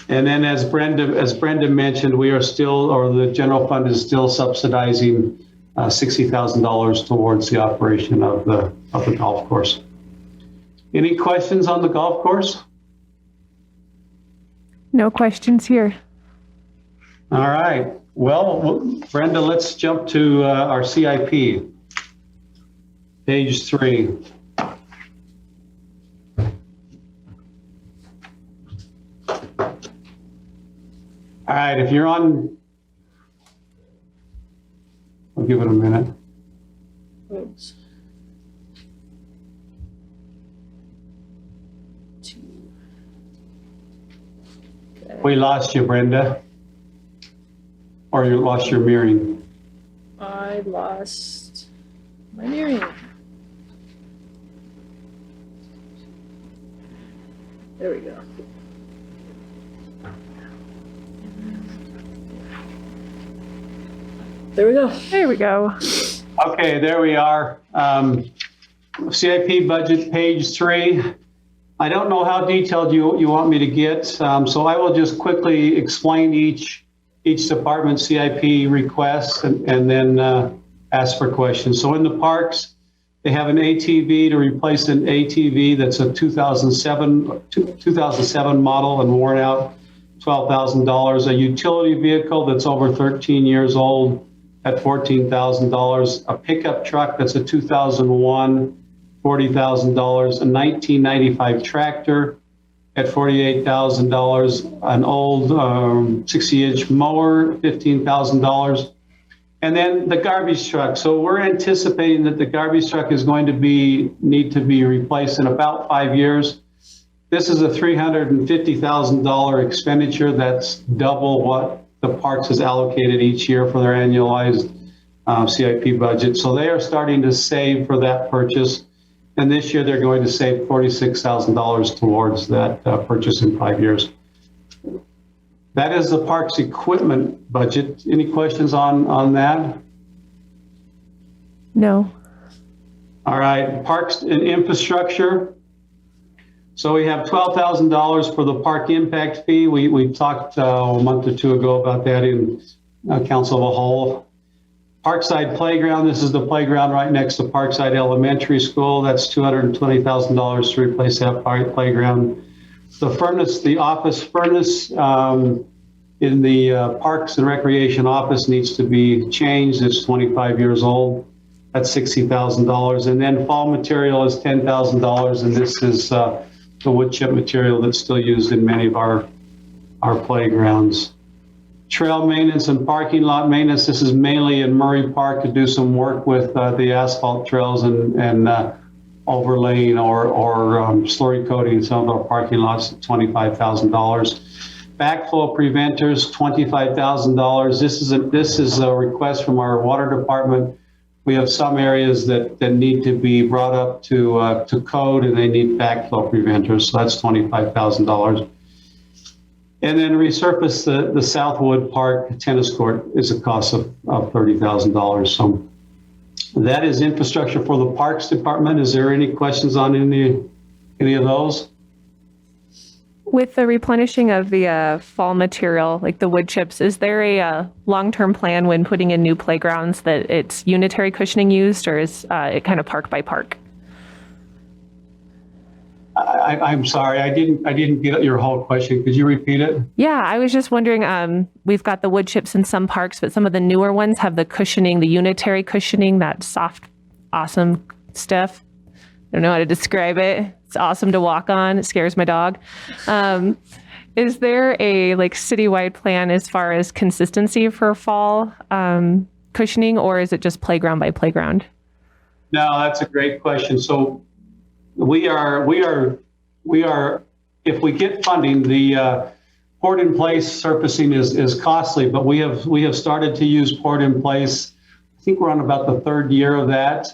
And then as Brenda mentioned, we are still, or the general fund is still subsidizing $60,000 towards the operation of the golf course. Any questions on the golf course? No questions here. All right. Well, Brenda, let's jump to our CIP, page 3. All right, if you're on, I'll give it a minute. Oops. We lost you, Brenda. Or you lost your mirroring. I lost my mirroring. There we go. There we go. There we go. Okay, there we are. CIP budget, page 3. I don't know how detailed you want me to get, so I will just quickly explain each department CIP request and then ask for questions. So in the parks, they have an ATV to replace an ATV that's a 2007 model and worn out, $12,000. A utility vehicle that's over 13 years old at $14,000. A pickup truck that's a 2001, $40,000. A 1995 tractor at $48,000, an old 60-inch mower, $15,000, and then the garbage truck. So we're anticipating that the garbage truck is going to need to be replaced in about 5 years. This is a $350,000 expenditure. That's double what the parks has allocated each year for their annualized CIP budget. So they are starting to save for that purchase. And this year, they're going to save $46,000 towards that purchase in 5 years. That is the parks equipment budget. Any questions on that? No. All right, parks and infrastructure. So we have $12,000 for the park impact fee. We talked a month or two ago about that in Council of a Whole. Parkside Playground, this is the playground right next to Parkside Elementary School. That's $220,000 to replace that playground. The furnace, the office furnace in the Parks and Recreation office needs to be changed. It's 25 years old. That's $60,000. And then fall material is $10,000. And this is wood chip material that's still used in many of our playgrounds. Trail maintenance and parking lot maintenance. This is mainly in Murray Park to do some work with the asphalt trails and overlaying or slurry coating some of our parking lots at $25,000. Backflow preventers, $25,000. This is a request from our water department. We have some areas that need to be brought up to code, and they need backflow preventers, so that's $25,000. And then resurface the Southwood Park tennis court is a cost of $30,000. So that is infrastructure for the Parks Department. Is there any questions on any of those? With the replenishing of the fall material, like the wood chips, is there a long-term plan when putting in new playgrounds that it's unitary cushioning used, or is it kind of park by park? I'm sorry, I didn't get your whole question. Could you repeat it? Yeah, I was just wondering, we've got the wood chips in some parks, but some of the newer ones have the cushioning, the unitary cushioning, that soft, awesome stuff. I don't know how to describe it. It's awesome to walk on. It scares my dog. Is there a citywide plan as far as consistency for fall cushioning, or is it just playground by playground? No, that's a great question. So we are, if we get funding, the poured in place surfacing is costly, but we have started to use poured in place. I think we're on about the third year of that.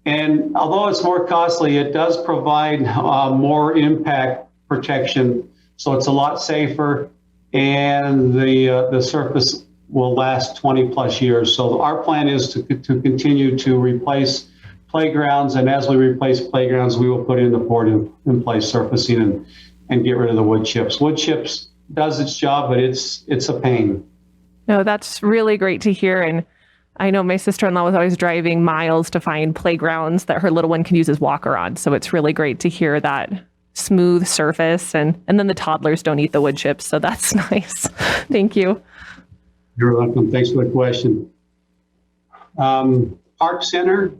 And although it's more costly, it does provide more impact protection. So it's a lot safer, and the surface will last 20 plus years. So our plan is to continue to replace playgrounds, and as we replace playgrounds, we will put in the poured in place surfacing and get rid of the wood chips. Wood chips does its job, but it's a pain. No, that's really great to hear. And I know my sister-in-law was always driving miles to find playgrounds that her little one can use as walker on. So it's really great to hear that smooth surface, and then the toddlers don't eat the wood chips. So that's nice. Thank you. You're welcome. Thanks for the question. Park Center.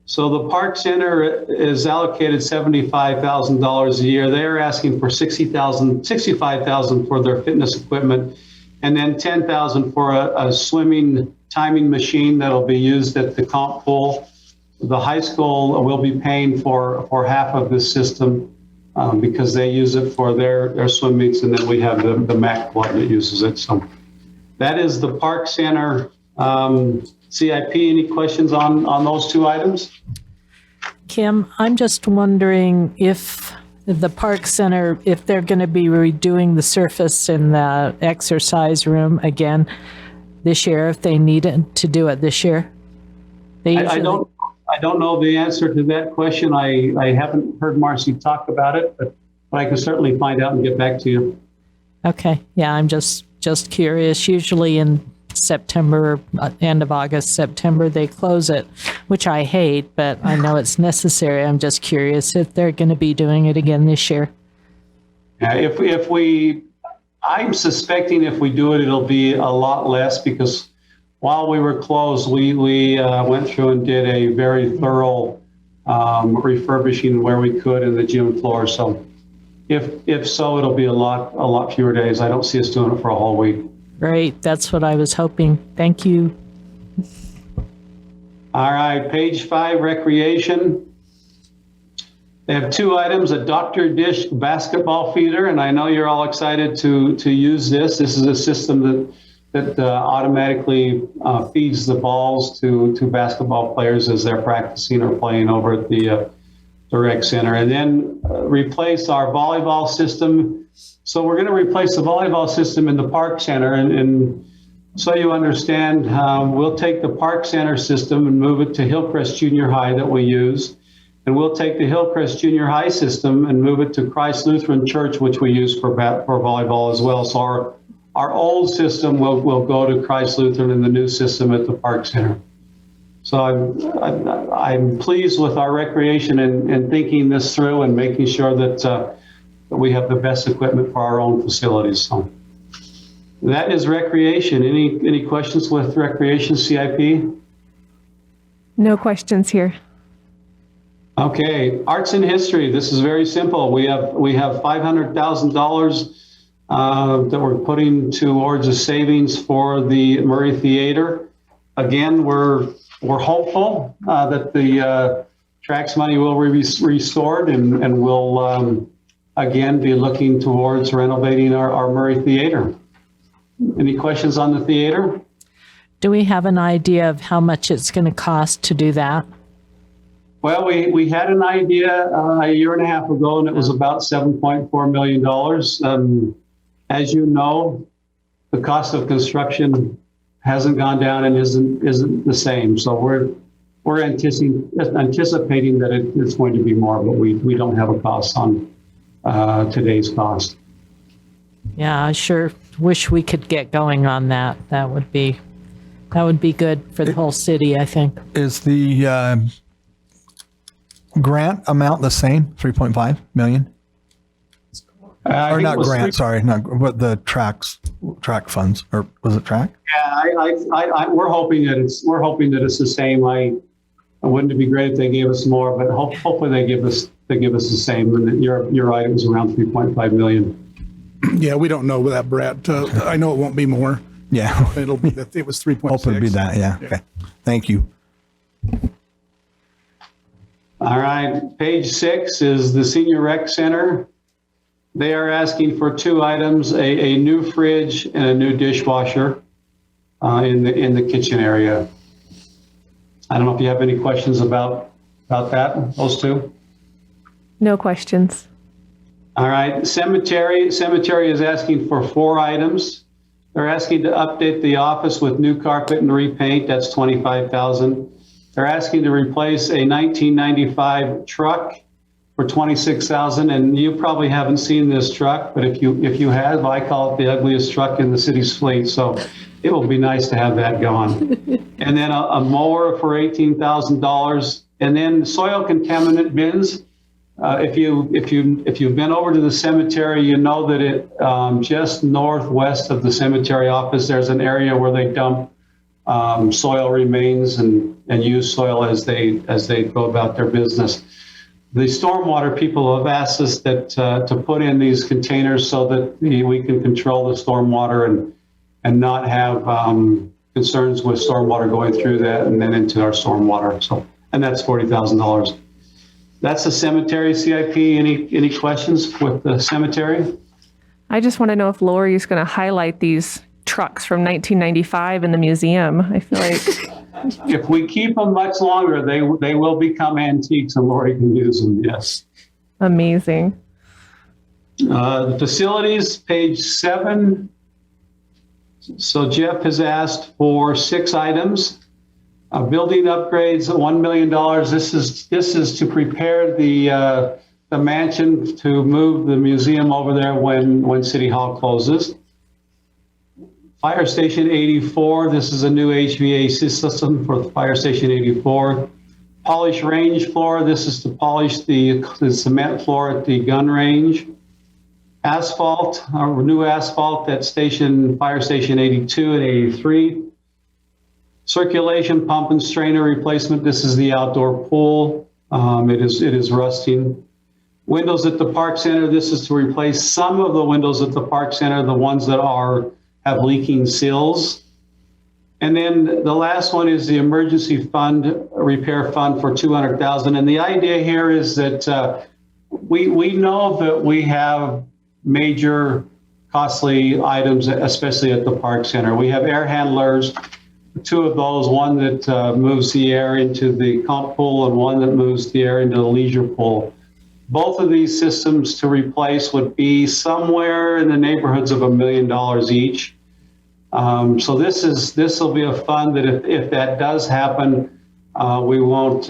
So the Park Center is allocated $75,000 a year. They're asking for $65,000 for their fitness equipment, and then $10,000 for a swimming timing machine that'll be used at the comp pool. The high school will be paying for half of this system because they use it for their swim meets, and then we have the MAC club that uses it. So that is the Park Center. CIP, any questions on those two items? Kim, I'm just wondering if the Park Center, if they're going to be redoing the surface in the exercise room again this year, if they needed to do it this year. I don't know the answer to that question. I haven't heard Marcy talk about it, but I can certainly find out and get back to you. Okay. Yeah, I'm just curious. Usually in September, end of August, September, they close it, which I hate, but I know it's necessary. I'm just curious if they're going to be doing it again this year. Yeah, I'm suspecting if we do it, it'll be a lot less, because while we were closed, we went through and did a very thorough refurbishing where we could in the gym floor. So if so, it'll be a lot fewer days. I don't see us doing it for a whole week. Great. That's what I was hoping. Thank you. All right, page 5, recreation. They have two items, a Dr. Dish basketball feeder, and I know you're all excited to use this. This is a system that automatically feeds the balls to basketball players as they're practicing or playing over at the rec center. And then replace our volleyball system. So we're going to replace the volleyball system in the Park Center, and so you understand, we'll take the Park Center system and move it to Hillcrest Junior High that we use, and we'll take the Hillcrest Junior High system and move it to Christ Lutheran Church, which we use for volleyball as well. So our old system will go to Christ Lutheran, and the new system at the Park Center. So I'm pleased with our recreation and thinking this through and making sure that we have the best equipment for our own facilities. So that is recreation. Any questions with recreation, CIP? No questions here. Okay, arts and history. This is very simple. We have $500,000 that we're putting towards a savings for the Murray Theater. Again, we're hopeful that the tracks money will be restored, and we'll again be looking towards renovating our Murray Theater. Any questions on the theater? Do we have an idea of how much it's going to cost to do that? Well, we had an idea a year and a half ago, and it was about $7.4 million. As you know, the cost of construction hasn't gone down and isn't the same. So we're anticipating that it's going to be more, but we don't have a cost on today's cost. Yeah, I sure wish we could get going on that. That would be good for the whole city, I think. Is the grant amount the same, 3.5 million? Or not grant, sorry, not what the track funds, or was it track? Yeah, we're hoping that it's the same. Wouldn't it be great if they gave us more? But hopefully they give us the same. And you're right, it was around 3.5 million. Yeah, we don't know with that, Brett. I know it won't be more. Yeah. It'll be that it was 3.6. Hope it'd be that, yeah. Okay. Thank you. All right, page 6 is the Senior Rec Center. They are asking for 2 items, a new fridge and a new dishwasher in the kitchen area. I don't know if you have any questions about that, those 2. No questions. All right, cemetery is asking for 4 items. They're asking to update the office with new carpet and repaint. That's $25,000. They're asking to replace a 1995 truck for $26,000. And you probably haven't seen this truck, but if you have, I call it the ugliest truck in the city's fleet. So it will be nice to have that going. And then a mower for $18,000. And then soil contaminant bins. If you've been over to the cemetery, you know that it just northwest of the cemetery office, there's an area where they dump soil remains and use soil as they go about their business. The stormwater people have asked us that to put in these containers so that we can control the stormwater and not have concerns with stormwater going through that and then into our stormwater. So, and that's $40,000. That's the cemetery CIP. Any questions with the cemetery? I just want to know if Lori's going to highlight these trucks from 1995 in the museum. I feel like if we keep them much longer, they will become antiques and Lori can use them, yes. Amazing. The facilities, page 7. So Jeff has asked for 6 items. Building upgrades, $1 million. This is to prepare the mansion to move the museum over there when City Hall closes. Fire Station 84. This is a new HVAC system for the Fire Station 84. Polish range floor. This is to polish the cement floor at the gun range. Asphalt, new asphalt at Fire Station 82 and 83. Circulation pump and strainer replacement. This is the outdoor pool. It is rusting. Windows at the Park Center. This is to replace some of the windows at the Park Center, the ones that have leaking sills. And then the last one is the emergency fund, repair fund for $200,000. And the idea here is that we know that we have major costly items, especially at the Park Center. We have air handlers. 2 of those, one that moves the air into the comp pool and one that moves the air into the leisure pool. Both of these systems to replace would be somewhere in the neighborhoods of $1 million each. So this will be a fund that if that does happen, we won't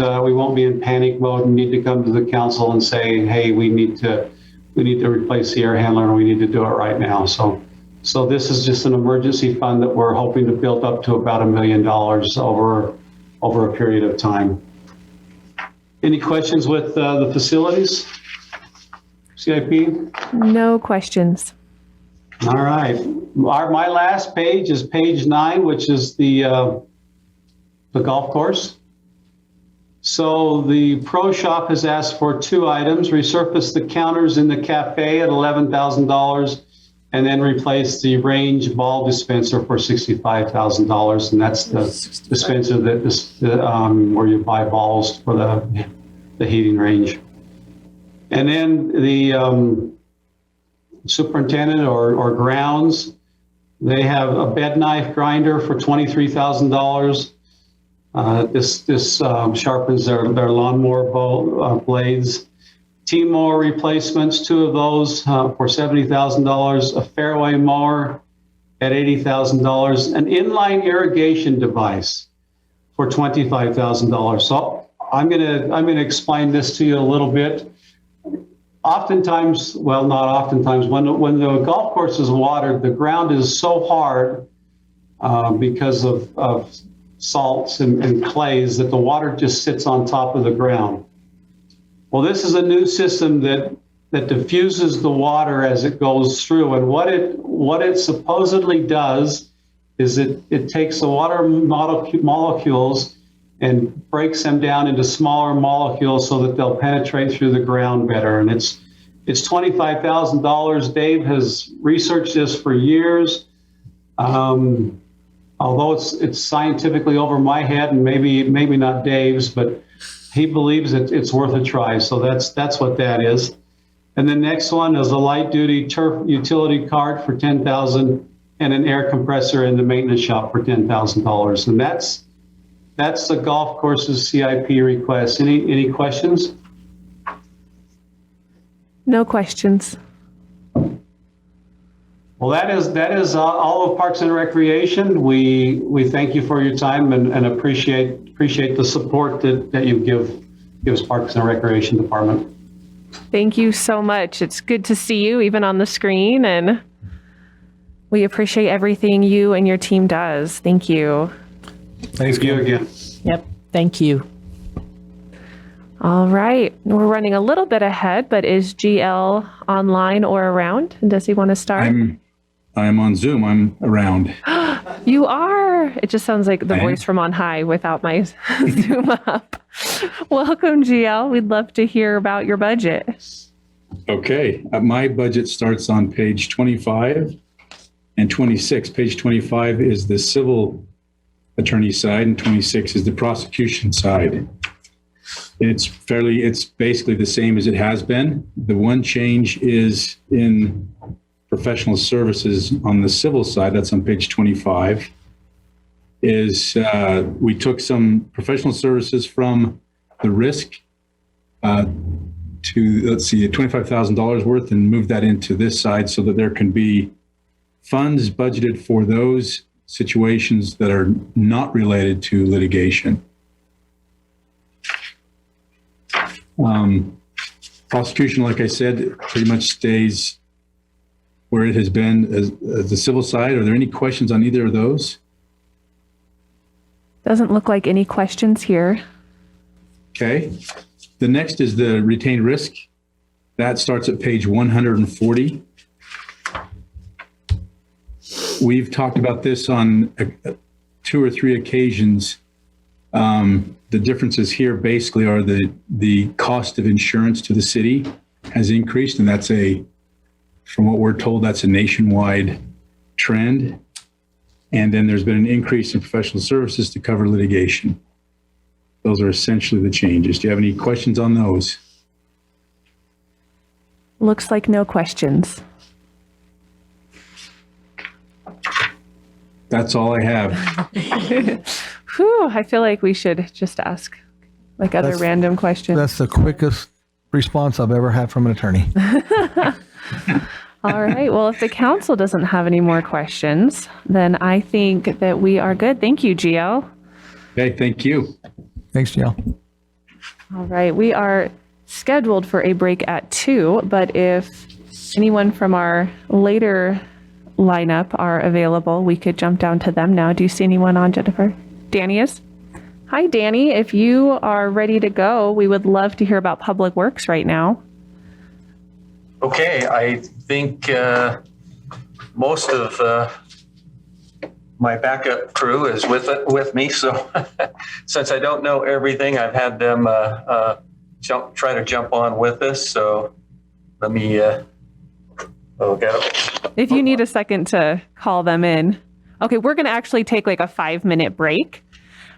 be in panic mode and need to come to the council and say, hey, we need to replace the air handler and we need to do it right now. So this is just an emergency fund that we're hoping to build up to about $1 million over a period of time. Any questions with the facilities? CIP? No questions. All right. My last page is page 9, which is the golf course. So the pro shop has asked for 2 items: resurface the counters in the cafe at $11,000, and then replace the range ball dispenser for $65,000. And that's the dispenser where you buy balls for the heating range. And then the superintendent or grounds, they have a bed knife grinder for $23,000. This sharpens their lawnmower blades. T-mower replacements, 2 of those for $70,000. A fairway mower at $80,000. An inline irrigation device for $25,000. So I'm gonna explain this to you a little bit. Oftentimes, well, not oftentimes, when the golf course is watered, the ground is so hard because of salts and clays that the water just sits on top of the ground. Well, this is a new system that diffuses the water as it goes through. And what it supposedly does is it takes the water molecules and breaks them down into smaller molecules so that they'll penetrate through the ground better. And it's $25,000. Dave has researched this for years. Although it's scientifically over my head and maybe not Dave's, but he believes it's worth a try. So that's what that is. And the next one is a light duty turf utility cart for $10,000 and an air compressor in the maintenance shop for $10,000. And that's the golf course's CIP request. Any questions? No questions. Well, that is all of Parks and Recreation. We thank you for your time and appreciate the support that you gives Parks and Recreation Department. Thank you so much. It's good to see you even on the screen, and we appreciate everything you and your team does. Thank you. Thank you again. Yep. Thank you. All right. We're running a little bit ahead, but is GL online or around? And does he want to start? I'm on Zoom. I'm around. You are. It just sounds like the I am. voice from on high without my Zoom up. Welcome, GL. We'd love to hear about your budget. Okay. My budget starts on page 25 and 26. Page 25 is the civil attorney side and 26 is the prosecution side. It's basically the same as it has been. The one change is in professional services on the civil side. That's on page 25. We took some professional services from the risk to, $25,000 worth and moved that into this side so that there can be funds budgeted for those situations that are not related to litigation. Prosecution, like I said, pretty much stays where it has been as the civil side. Are there any questions on either of those? Doesn't look like any questions here. Okay. The next is the retained risk. That starts at page 140. We've talked about this on 2 or 3 occasions. The differences here basically are the cost of insurance to the city has increased, and from what we're told, that's a nationwide trend. And then there's been an increase in professional services to cover litigation. Those are essentially the changes. Do you have any questions on those? Looks like no questions. That's all I have. Whew, I feel like we should just ask like other random questions. That's the quickest response I've ever had from an attorney. All right. Well, if the council doesn't have any more questions, then I think that we are good. Thank you, GL. Okay, thank you. Thanks, Jill. All right. We are scheduled for a break at 2, but if anyone from our later lineup are available, we could jump down to them now. Do you see anyone on, Jennifer? Danny is? Hi, Danny. If you are ready to go, we would love to hear about Public Works right now. Okay, I think most of my backup crew is with me. So since I don't know everything, I've had them try to jump on with us. So let me. If you need a second to call them in. Okay, we're going to actually take like a 5-minute break.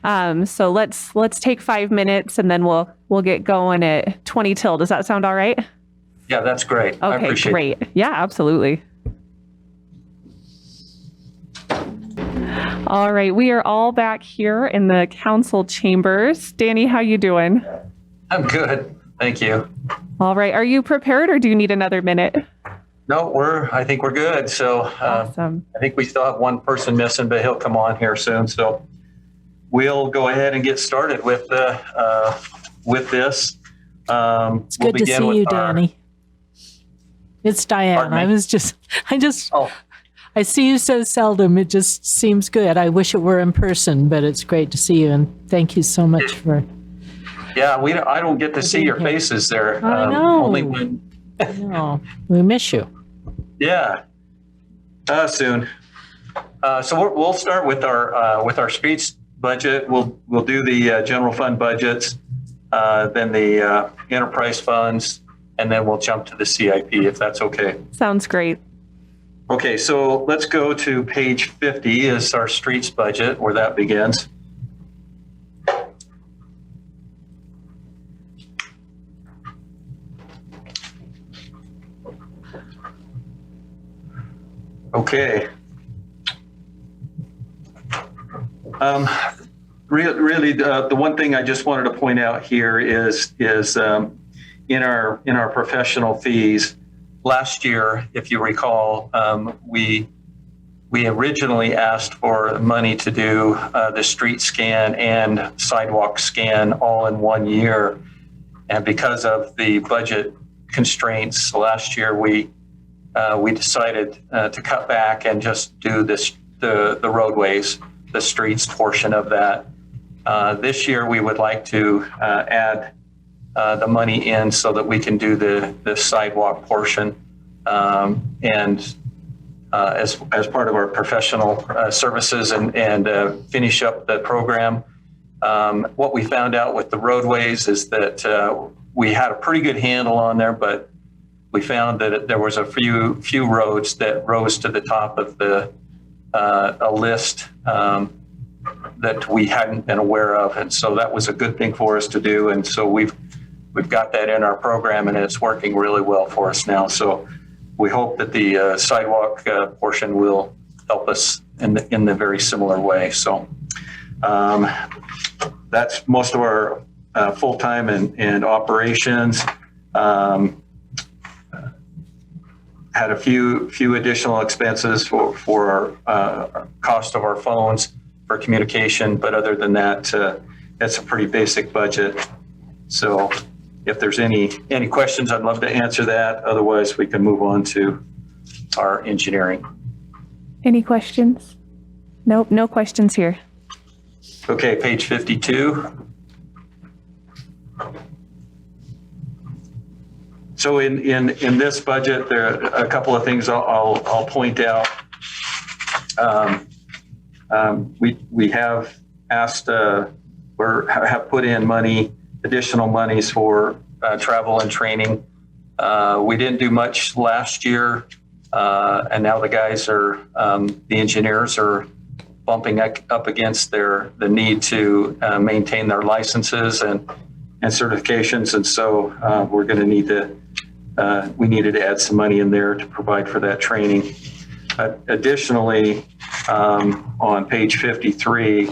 So let's take 5 minutes and then we'll get going at 20 till. Does that sound all right? Yeah, that's great. I Okay, appreciate great. Yeah, absolutely. All right, we are all back here in the council chambers. Danny, how you doing? I'm good. Thank you. All right, are you prepared or do you need another minute? No, I think we're good. So Awesome. I think we still have one person missing, but he'll come on here soon. So we'll go ahead and get started with this. It's good to see you, Danny. It's Diane. I see you so seldom. It just seems good. I wish it were in person, but it's great to see you. And thank you so much for. Yeah, I don't get to see your faces there. I know. Only when. No, we miss you. Yeah. Soon. So we'll start with our streets budget. We'll do the general fund budgets, then the enterprise funds, and then we'll jump to the CIP if that's okay. Sounds great. Okay, so let's go to page 50 is our streets budget, where that begins. Okay. Really, the one thing I just wanted to point out here is in our professional fees. Last year, if you recall, we originally asked for money to do the street scan and sidewalk scan all in 1 year, and because of the budget constraints last year, we decided to cut back and just do the roadways, the streets portion of that. This year, we would like to add the money in so that we can do the sidewalk portion. And as part of our professional services and finish up the program. What we found out with the roadways is that we had a pretty good handle on there, but we found that there was a few roads that rose to the top of a list that we hadn't been aware of, and so that was a good thing for us to do. And so we've got that in our program, and it's working really well for us now. So we hope that the sidewalk portion will help us in the very similar way. So that's most of our full-time and operations. Had a few additional expenses for our cost of our phones for communication, but other than that, it's a pretty basic budget. So if there's any questions, I'd love to answer that. Otherwise, we can move on to our engineering. Any questions? Nope, no questions here. Okay, page 52. So in this budget, there are a couple of things I'll point out. We have asked or have put in additional monies for travel and training. We didn't do much last year, and now the guys the engineers are bumping up against the need to maintain their licenses and certifications, and so we're going to need to. We needed to add some money in there to provide for that training. Additionally, on page 53,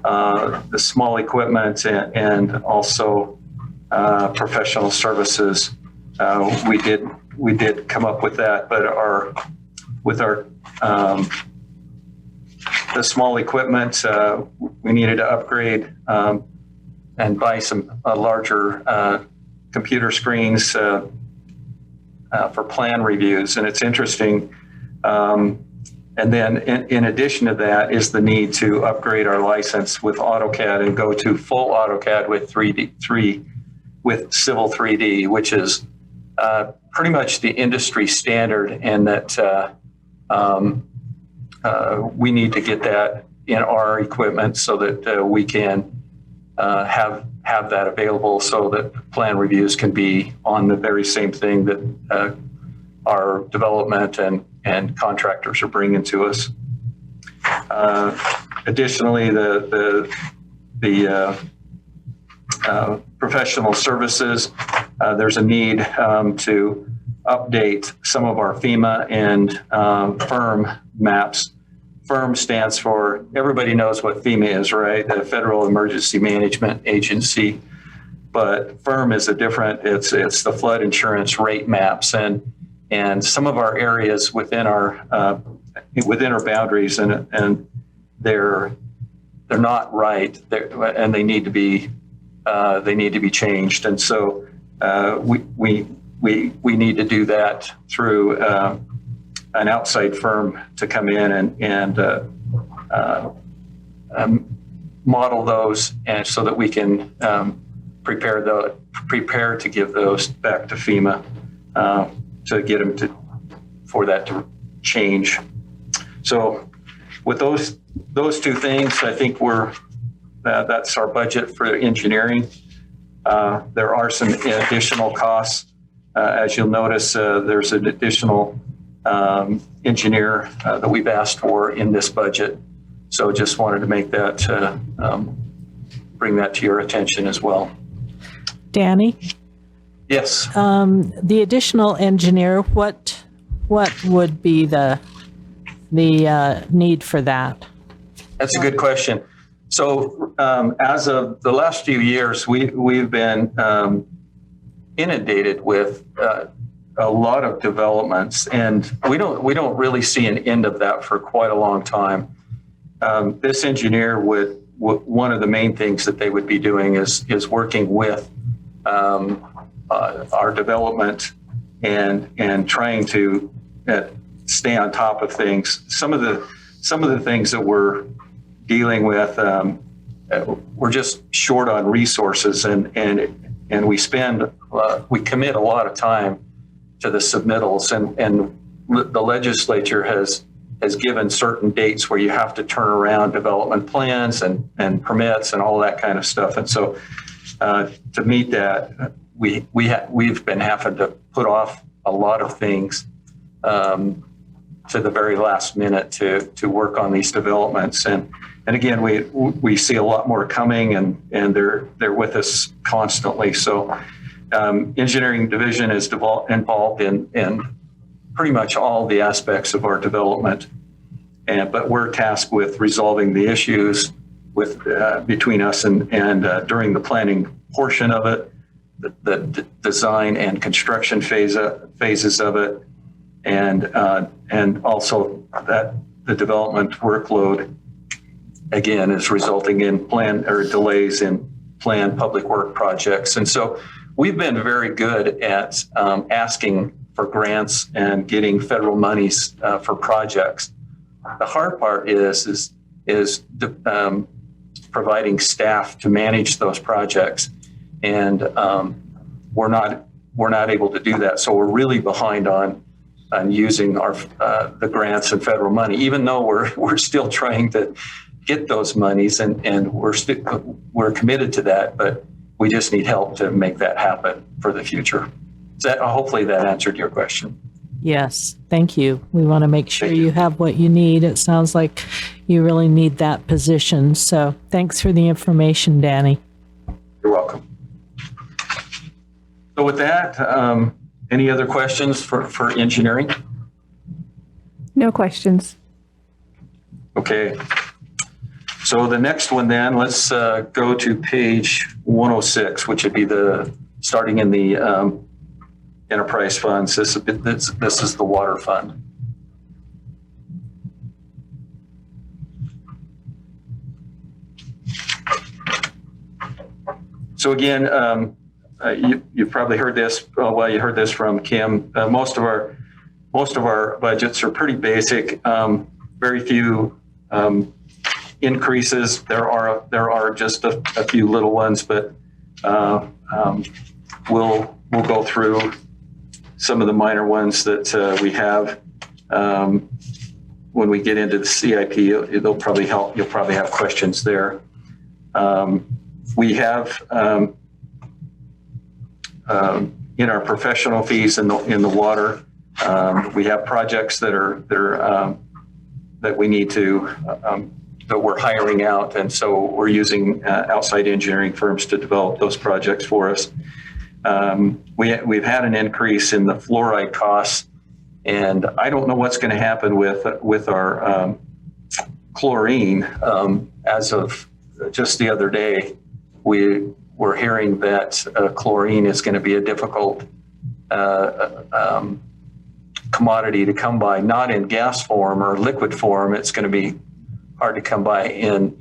the small equipment and also professional services, we did come up with that, but the small equipment, we needed to upgrade and buy some larger computer screens for plan reviews. And it's interesting. And then in addition to that is the need to upgrade our license with AutoCAD and go to full AutoCAD with Civil 3D, which is pretty much the industry standard, and that we need to get that in our equipment so that we can have that available so that plan reviews can be on the very same thing that our development and contractors are bringing to us. Additionally, the professional services, there's a need to update some of our FEMA and FIRM maps. FIRM stands for, everybody knows what FEMA is, right? The Federal Emergency Management Agency. But FIRM is a different, it's the flood insurance rate maps, and some of our areas within our boundaries, and they're not right, and they need to be changed. And so we need to do that through an outside firm to come in and model those, and so that we can prepare to give those back to FEMA to get them for that to change. So with those two things, I think that's our budget for engineering. There are some additional costs. As you'll notice, there's an additional engineer that we've asked for in this budget. So just wanted to make that, bring that to your attention as well. Danny, Yes. the additional engineer, what would be the need for that? That's a good question. So as of the last few years, we've been inundated with a lot of developments, and we don't really see an end of that for quite a long time. This engineer one of the main things that they would be doing is working with our development and trying to stay on top of things. Some of the things that we're dealing with, we're just short on resources, and we commit a lot of time to the submittals, and the legislature has given certain dates where you have to turn around development plans and permits and all that kind of stuff. And so to meet that, we've been having to put off a lot of things to the very last minute to work on these developments. And again, we see a lot more coming, and they're with us constantly. So engineering division is involved in pretty much all the aspects of our development, but we're tasked with resolving the issues between us and during the planning portion of it, the design and construction phases of it, and also that the development workload again is resulting in delays in planned public work projects. And so we've been very good at asking for grants and getting federal monies for projects. The hard part is providing staff to manage those projects, and we're not able to do that. So we're really behind on using the grants and federal money, even though we're still trying to get those monies, and we're committed to that, but we just need help to make that happen for the future. Hopefully that answered your question. Yes, thank you. We want to make sure you have what you need. It sounds like you really need that position. So thanks for the information, Danny. You're welcome. So with that, any other questions for engineering? No questions. Okay. So the next one then, let's go to page 106, which would be starting in the enterprise funds. This is the water fund. So again, you've probably heard this. Well, you heard this from Kim. Most of our budgets are pretty basic. Very few increases. There are just a few little ones, but we'll go through some of the minor ones that we have. when we get into the CIP, they'll probably help. You'll probably have questions there. We have in our professional fees in the water, we have projects that we need to that we're hiring out, and so we're using outside engineering firms to develop those projects for us. We've had an increase in the fluoride costs, and I don't know what's going to happen with our chlorine. As of just the other day, we're hearing that chlorine is going to be a difficult commodity to come by, not in gas form or liquid form. It's going to be hard to come by in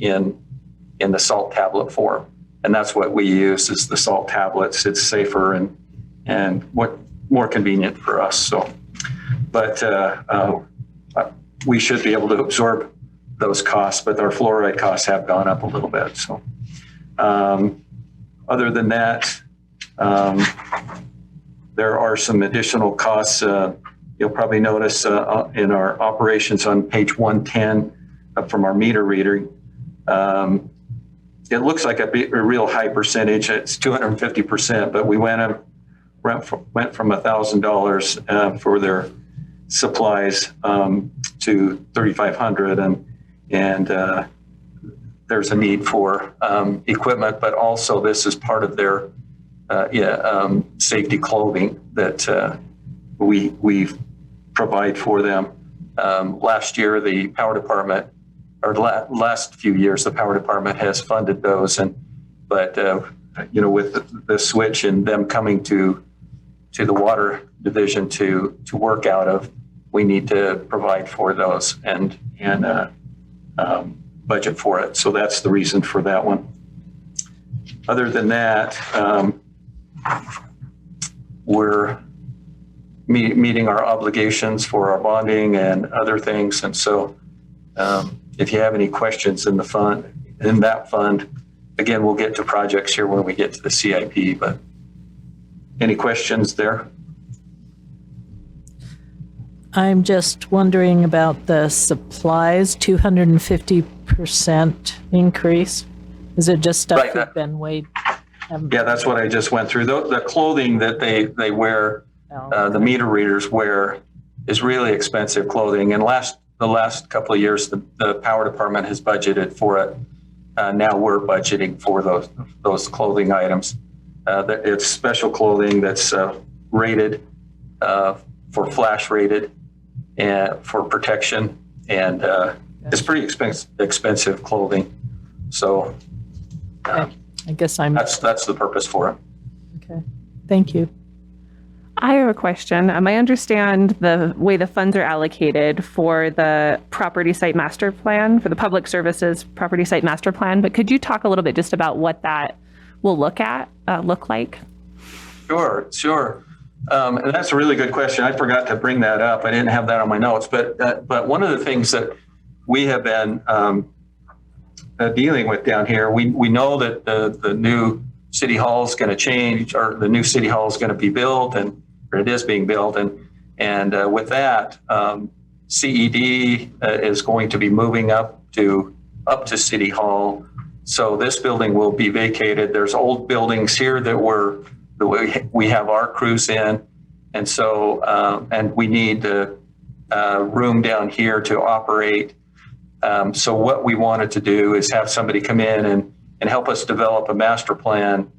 the salt tablet form. And that's what we use, is the salt tablets. It's safer and what more convenient for us. So, but we should be able to absorb those costs, but our fluoride costs have gone up a little bit. So, other than that, there are some additional costs. You'll probably notice in our operations on page 110 from our meter reading. It looks like a real high percentage. It's 250%, but we went from $1,000 for their supplies to $3,500, and there's a need for equipment, but also this is part of their safety clothing that we provide for them. Last year, the power department, or last few years, the power department has funded those, but with the switch and them coming to the water division to work out of, we need to provide for those and budget for it. So that's the reason for that one. Other than that, we're meeting our obligations for our bonding and other things. And so if you have any questions in that fund, again, we'll get to projects here when we get to the CIP, but any questions there? I'm just wondering about the supplies, 250% increase. Is it just stuff Right. you've been weighed? Yeah, that's what I just went through. The clothing that they wear, the meter readers wear, is really expensive clothing. And the last couple of years, the power department has budgeted for it. Now we're budgeting for those clothing items. It's special clothing that's rated for flash rated and for protection, and it's pretty expensive clothing. So I guess that's the purpose for it. okay. Thank you. I have a question. I understand the way the funds are allocated for the property site master plan, for the public services property site master plan, but could you talk a little bit just about what that will look like? Sure. And that's a really good question. I forgot to bring that up. I didn't have that on my notes, but one of the things that we have been dealing with down here, we know that the new city hall is going to change, or the new city hall is going to be built, or it is being built, and with that, CED is going to be moving up to city hall. So this building will be vacated. There's old buildings here that we have our crews in, and so and we need room down here to operate. So what we wanted to do is have somebody come in and help us develop a master plan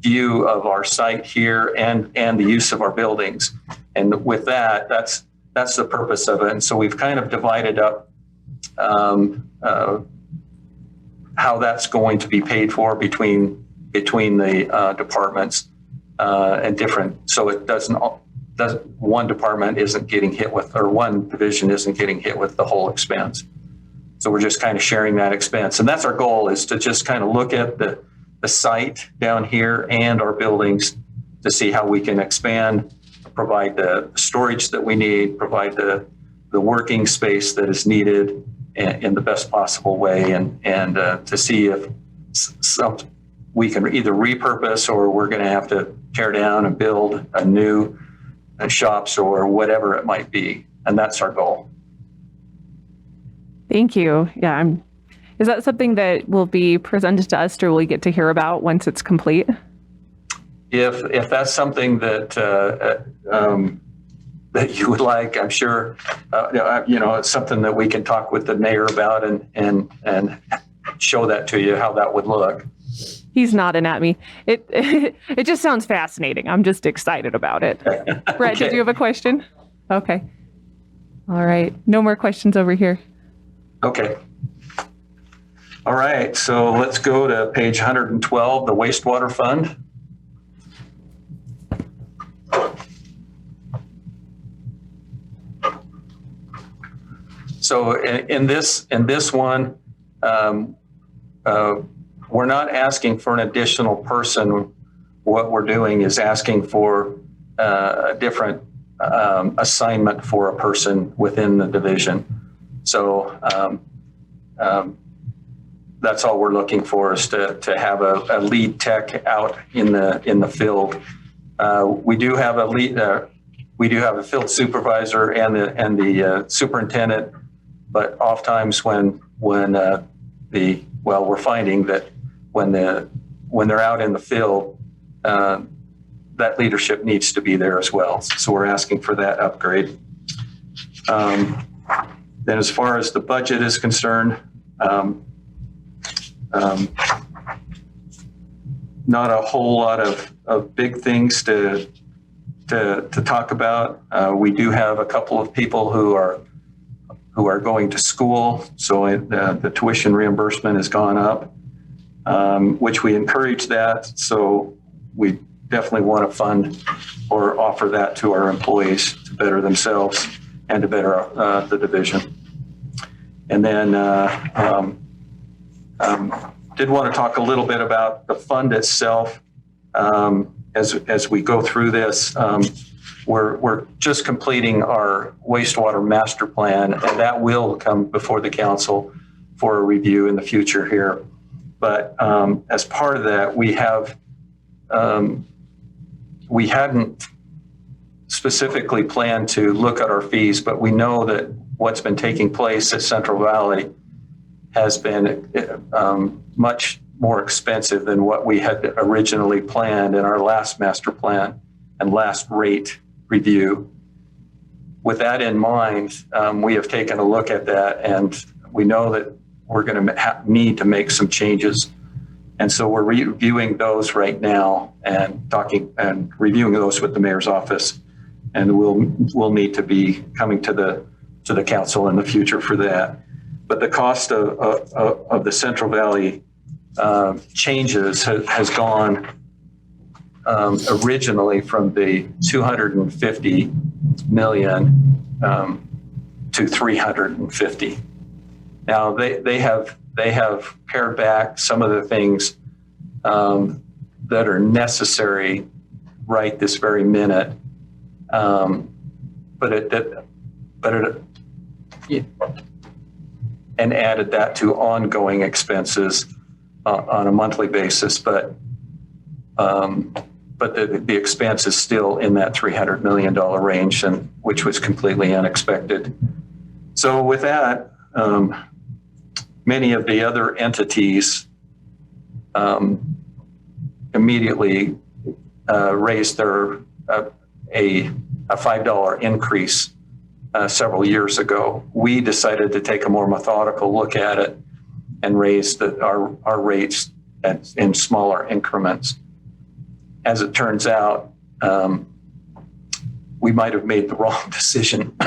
view of our site here and the use of our buildings. And with that, that's the purpose of it. And so we've kind of divided up how that's going to be paid for between the departments and different. So it doesn't one department isn't getting hit with, or one division isn't getting hit with the whole expense. So we're just kind of sharing that expense. And that's our goal, is to just kind of look at the site down here and our buildings to see how we can expand, provide the storage that we need, provide the working space that is needed in the best possible way, and to see if we can either repurpose, or we're going to have to tear down and build a new shops or whatever it might be. And that's our goal. Thank you. Yeah, is that something that will be presented to us or will we get to hear about once it's complete? If that's something that that you would like, I'm sure it's something that we can talk with the mayor about and show that to you how that would look. He's nodding at me. It just sounds fascinating. I'm just excited about it. Brett, did you have a question? Okay. All right. No more questions over here. Okay. All right. So let's go to page 112, the Wastewater Fund. So in this one, we're not asking for an additional person. What we're doing is asking for a different assignment for a person within the division. So that's all we're looking for, is to have a lead tech out in the field. We do have a lead. We do have a field supervisor and the superintendent, but oftentimes when we're finding that when they're out in the field, that leadership needs to be there as well. So we're asking for that upgrade. Then as far as the budget is concerned, not a whole lot of big things to talk about. We do have a couple of people who are going to school, so the tuition reimbursement has gone up, which we encourage that. So we definitely want to fund or offer that to our employees to better themselves and to better the division. And then did want to talk a little bit about the fund itself. As we go through this, we're just completing our wastewater master plan, and that will come before the council for a review in the future here. But as part of that, we hadn't specifically planned to look at our fees, but we know that what's been taking place at Central Valley has been much more expensive than what we had originally planned in our last master plan and last rate review. With that in mind, we have taken a look at that, and we know that we're going to need to make some changes. And so we're reviewing those right now and reviewing those with the mayor's office. And we'll need to be coming to the council in the future for that. But the cost of the Central Valley changes has gone originally from the 250 million to 350. Now they have pared back some of the things that are necessary right this very minute, and added that to ongoing expenses on a monthly basis, but the expense is still in that $300 million range, and which was completely unexpected. So with that, many of the other entities immediately raised their a $5 increase several years ago. We decided to take a more methodical look at it and raise our rates in smaller increments. As it turns out, we might have made the wrong decision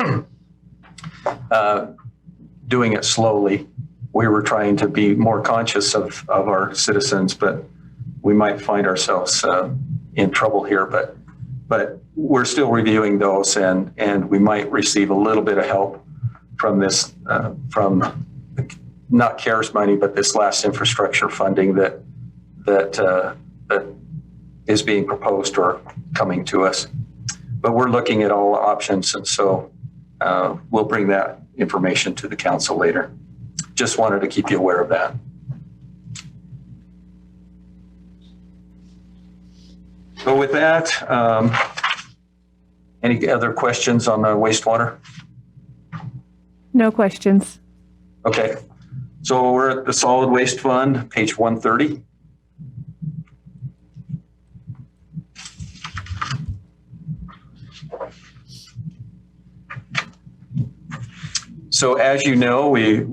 doing it slowly. We were trying to be more conscious of our citizens, but we might find ourselves in trouble here. But we're still reviewing those, and we might receive a little bit of help from this, from not CARES money, but this last infrastructure funding that is being proposed or coming to us. But we're looking at all options, and so we'll bring that information to the council later. Just wanted to keep you aware of that. So with that, any other questions on the wastewater? No questions. Okay, so we're at the Solid Waste Fund, page 130. So as you know, we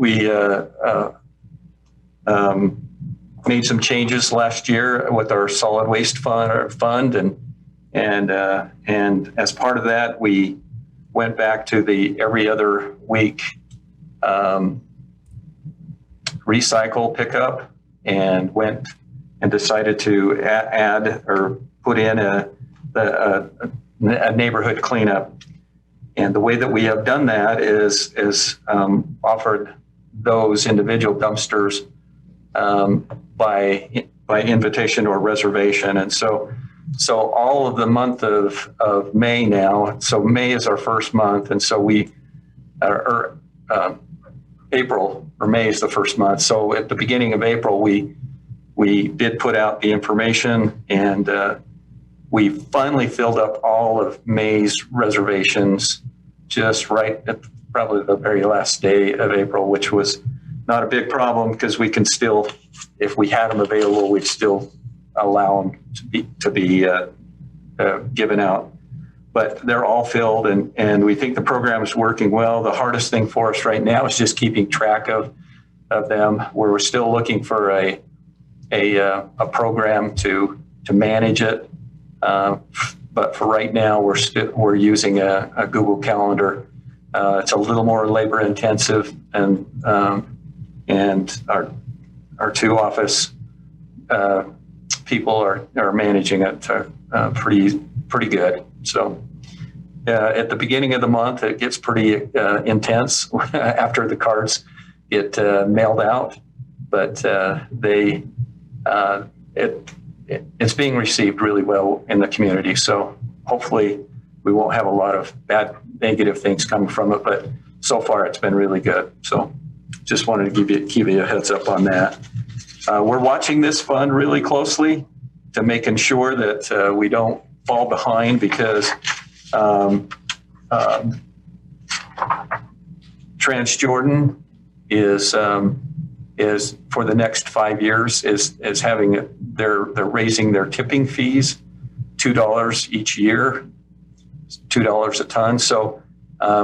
made some changes last year with our solid waste fund, and as part of that, we went back to the every other week recycle pickup, and went and decided to add or put in a neighborhood cleanup. And the way that we have done that is offered those individual dumpsters by invitation or reservation. And so all of the month of May now, so May is our first month, and so April or May is the first month. So at the beginning of April, we did put out the information, and we finally filled up all of May's reservations just right at probably the very last day of April, which was not a big problem because we can still, if we had them available, we'd still allow them to be given out. But they're all filled, and we think the program is working well. The hardest thing for us right now is just keeping track of them. We're still looking for a program to manage it. But for right now, we're using a Google Calendar. It's a little more labor intensive, and our two office people are managing it pretty good. So at the beginning of the month, it gets pretty intense after the cards get mailed out, but it's being received really well in the community. So hopefully we won't have a lot of bad negative things coming from it, but so far it's been really good. So just wanted to give you a heads up on that. We're watching this fund really closely to making sure that we don't fall behind, because Transjordan is for the next 5 years is having they're raising their tipping fees $2 each year, $2 a ton. So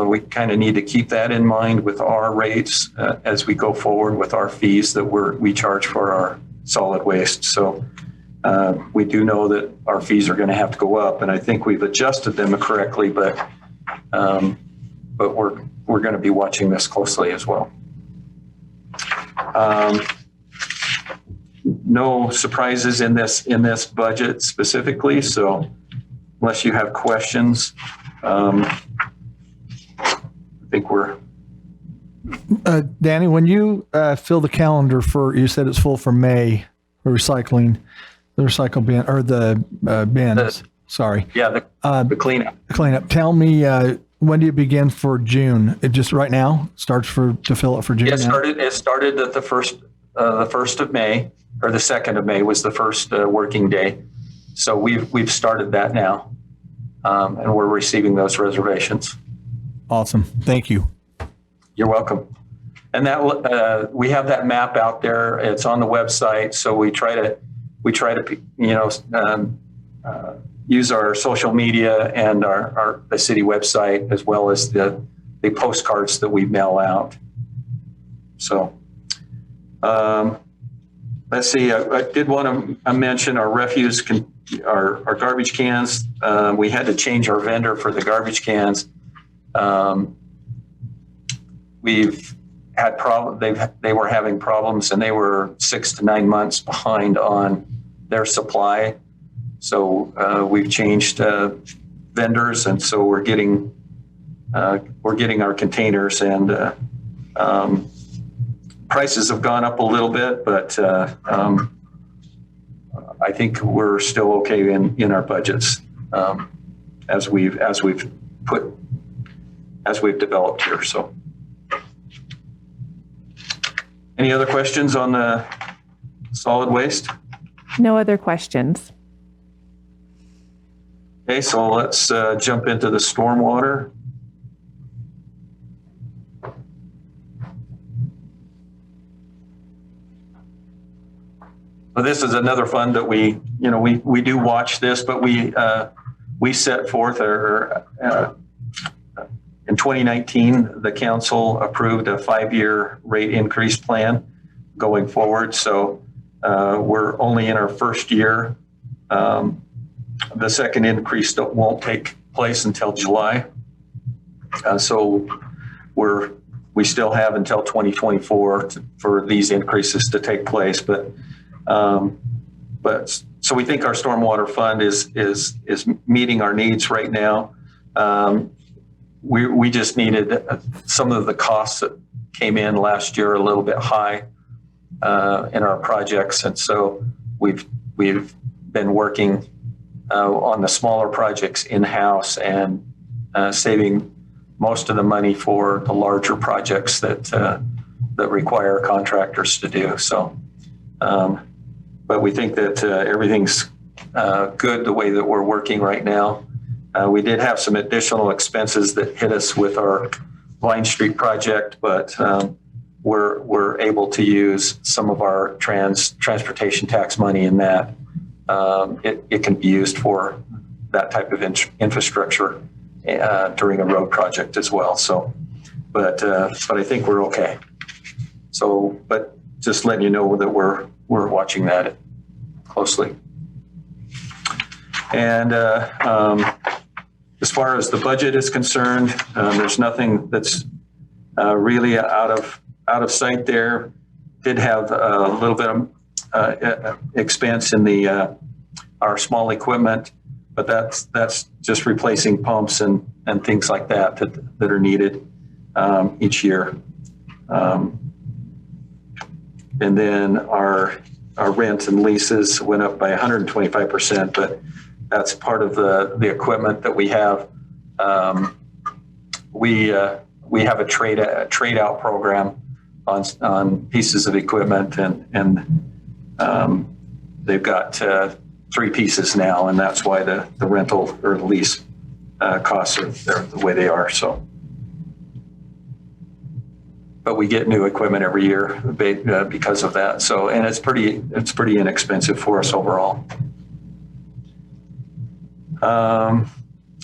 we kind of need to keep that in mind with our rates as we go forward with our fees that we charge for our solid waste. So we do know that our fees are going to have to go up, and I think we've adjusted them correctly, but we're going to be watching this closely as well. No surprises in this budget specifically. So unless you have questions, I think we're. Danny, when you fill the calendar you said it's full for May for recycling, the recycle bin or the bins. Sorry. Yeah, the cleanup. Cleanup. Tell me, when do you begin for June? It just right now starts to fill it for June. It started at the first of May, or the 2nd of May was the first working day. So we've started that now, and we're receiving those reservations. Awesome. Thank you. You're welcome. And that we have that map out there. It's on the website. So we try to use our social media and the city website, as well as the postcards that we mail out. So let's see. I did want to mention our refuse, our garbage cans. We had to change our vendor for the garbage cans. We've had they were having problems, and they were 6 to 9 months behind on their supply. So we've changed vendors, and so we're getting our containers, and prices have gone up a little bit, but I think we're still okay in our budgets as we've developed here. So, any other questions on the solid waste? No other questions. Okay, so let's jump into the stormwater. but this is another fund that we do watch this, but we set forth in 2019, the council approved a 5-year rate increase plan going forward. So we're only in our first year. The second increase won't take place until July. So we still have until 2024 for these increases to take place. But so we think our stormwater fund is meeting our needs right now. We just needed some of the costs that came in last year a little bit high in our projects, and so we've been working on the smaller projects in-house and saving most of the money for the larger projects that require contractors to do. So, but we think that everything's good the way that we're working right now. We did have some additional expenses that hit us with our Vine Street project, but we're able to use some of our transportation tax money in that. It can be used for that type of infrastructure during a road project as well. So, but I think we're okay. So, but just letting you know that we're watching that closely. And as far as the budget is concerned, there's nothing that's really out of sight there. Did have a little bit of expense in our small equipment, but that's just replacing pumps and things like that are needed each year. And then our rent and leases went up by 125%, but that's part of the equipment that we have. We have a trade out program on pieces of equipment, and they've got 3 pieces now, and that's why the rental or the lease costs are the way they are. So, but we get new equipment every year because of that. So, and it's pretty inexpensive for us overall. I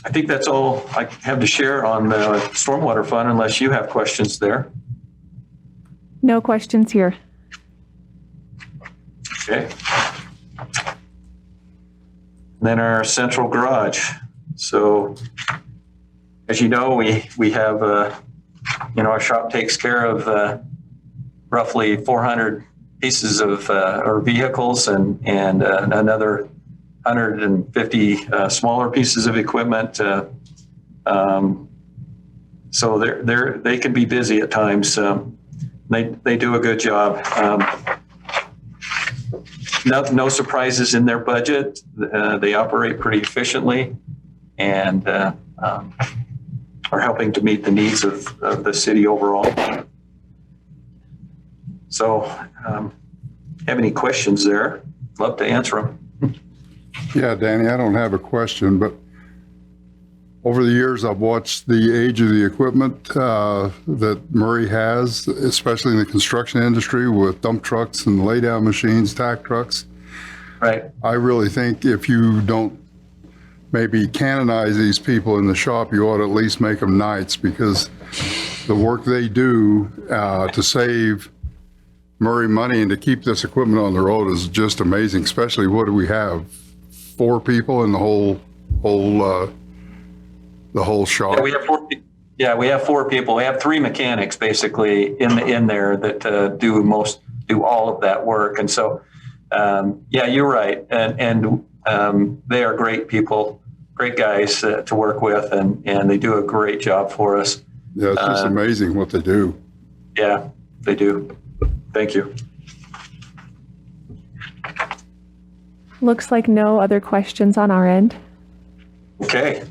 think that's all I have to share on the Stormwater Fund, unless you have questions there. No questions here. Okay. Then our central garage. So, as you know, we have our shop takes care of roughly 400 pieces of or vehicles and another 150 smaller pieces of equipment. So they can be busy at times. They do a good job. No surprises in their budget. They operate pretty efficiently and are helping to meet the needs of the city overall. So, have any questions there? Love to answer them. Yeah, Danny, I don't have a question, but over the years, I've watched the age of the equipment that Murray has, especially in the construction industry with dump trucks and laydown machines, tack trucks. Right. I really think if you don't maybe canonize these people in the shop, you ought to at least make them knights, because the work they do to save Murray money and to keep this equipment on the road is just amazing. Especially, what do we have? 4 people in the whole shop. Yeah, we have 4. Yeah, we have 4 people. We have 3 mechanics basically in there that do all of that work. And so, yeah, you're right. And they are great people, great guys to work with, and they do a great job for us. Yeah, it's just amazing what they do. Yeah, they do. Thank you. Looks like no other questions on our end. Okay.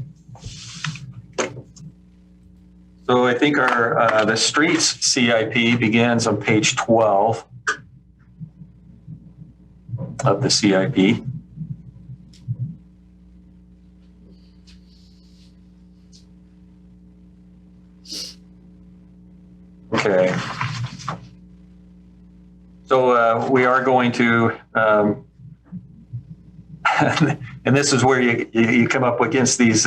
So I think our the streets CIP begins on page 12 of the CIP. Okay. So we are going to, and this is where you come up against these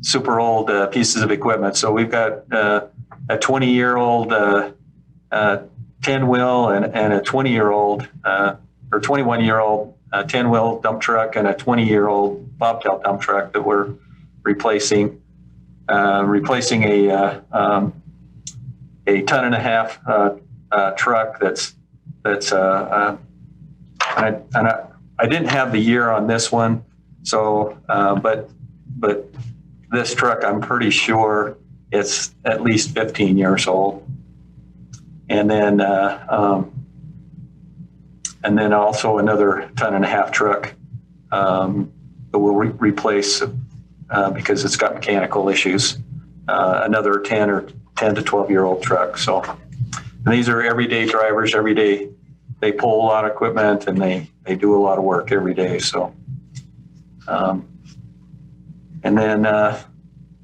super old pieces of equipment. So we've got a 20-year-old 10-wheel and a 20-year-old or 21-year-old 10-wheel dump truck and a 20-year-old bobtail dump truck that we're replacing. Replacing a 1.5 ton truck that's I didn't have the year on this one, so but this truck I'm pretty sure it's at least 15 years old, and then also another 1.5 ton truck that we'll replace because it's got mechanical issues. Another 10 to 12-year-old truck. So, and these are everyday drivers. Every day they pull a lot of equipment and they do a lot of work every day. So, and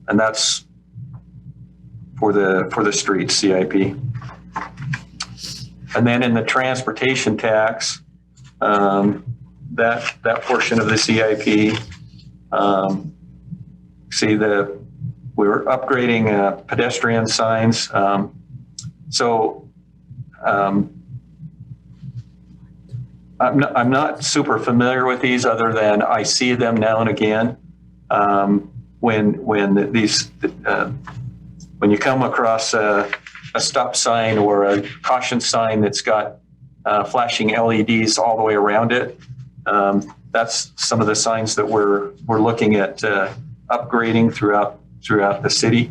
that's for the street CIP. And then in the transportation tax, that portion of the CIP, see we're upgrading pedestrian signs. I'm not super familiar with these other than I see them now and again. When you come across a stop sign or a caution sign that's got flashing LEDs all the way around it, that's some of the signs that we're looking at upgrading throughout the city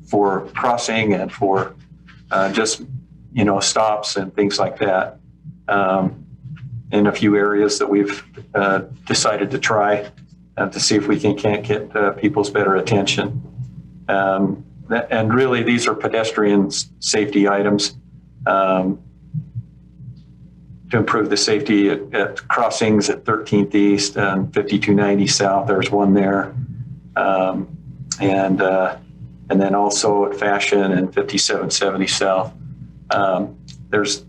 for crossing and for just stops and things like that. In a few areas that we've decided to try to see if we can't get people's better attention. And really, these are pedestrian safety items to improve the safety at crossings at 13th East and 5290 South. There's one there, and then also at Fashion and 5770 South. There's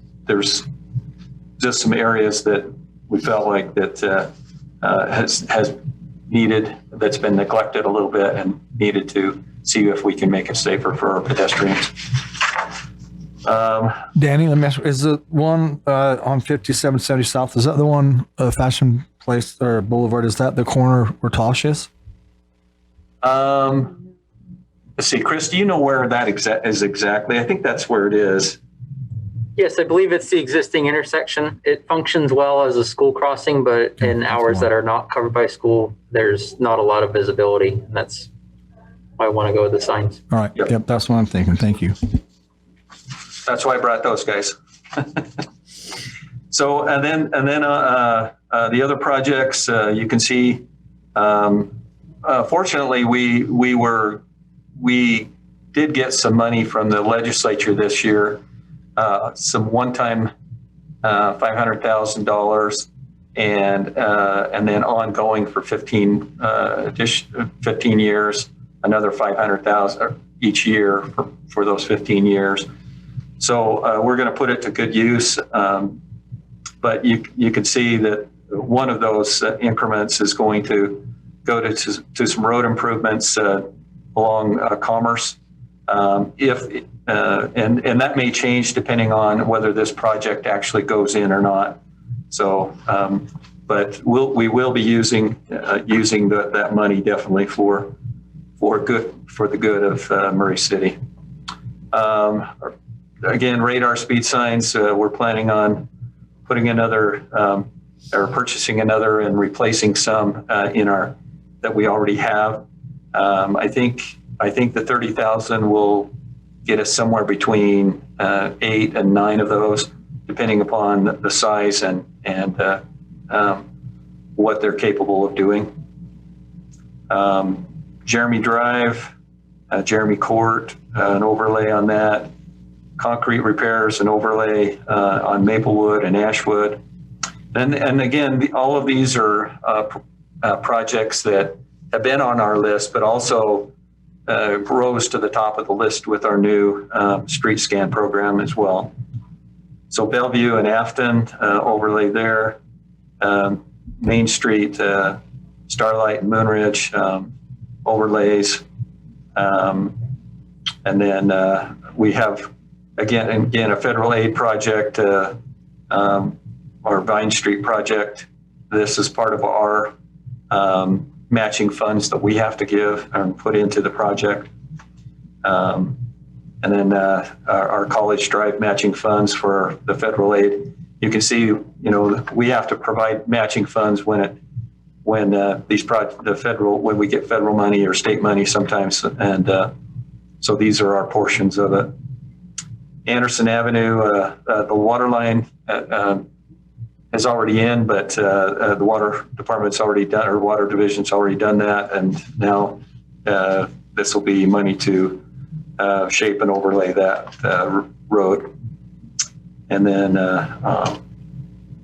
just some areas that we felt like that has needed, that's been neglected a little bit and needed to see if we can make it safer for our pedestrians. Danny, let me ask you, is the one on 5770 South, is that the one Fashion Place or Boulevard? Is that the corner where Tosh is? Let's see, Chris, do you know where that is exactly? I think that's where it is. Yes, I believe it's the existing intersection. It functions well as a school crossing, but in hours that are not covered by school, there's not a lot of visibility. And that's why I want to go with the signs. All right. Yep. That's what I'm thinking. Thank you. That's why I brought those guys. So, and then the other projects, you can see, fortunately, we did get some money from the legislature this year. Some one-time $500,000 and then ongoing for 15 years, another $500,000 each year for those 15 years. So we're going to put it to good use. But you can see that one of those increments is going to go to some road improvements along Commerce. And that may change depending on whether this project actually goes in or not. So, but we will be using that money definitely for the good of Murray City. Again, radar speed signs. We're planning on putting another or purchasing another and replacing some that we already have. I think the 30,000 will get us somewhere between 8 and 9 of those, depending upon the size and what they're capable of doing. Jeremy Drive, Jeremy Court, an overlay on that. Concrete repairs and overlay on Maplewood and Ashwood. And again, all of these are projects that have been on our list, but also rose to the top of the list with our new street scan program as well. So Bellevue and Afton overlay there. Main Street, Starlight and Moonridge overlays. And then we have, again, a federal aid project, our Vine Street project. This is part of our matching funds that we have to give and put into the project. And then our College Drive matching funds for the federal aid. You can see, we have to provide matching funds when we get federal money or state money sometimes, and so these are our portions of it. Anderson Avenue, the water line is already in, but the water department's already done, or water division's already done that, and now this will be money to shape and overlay that road. And then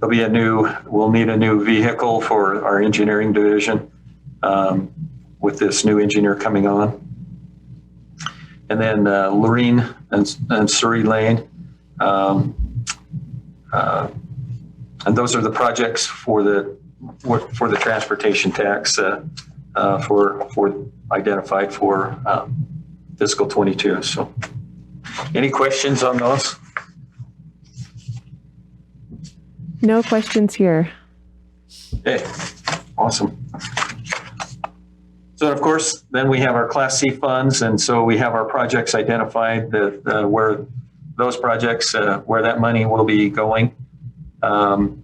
we'll need a new vehicle for our engineering division with this new engineer coming on. And then Lorene and Surrey Lane. And those are the projects for the transportation tax for identified for fiscal 22. So any questions on those? No questions here. Okay, awesome. So of course, then we have our Class C funds, and so we have our projects identified that where those projects, where that money will be going. Of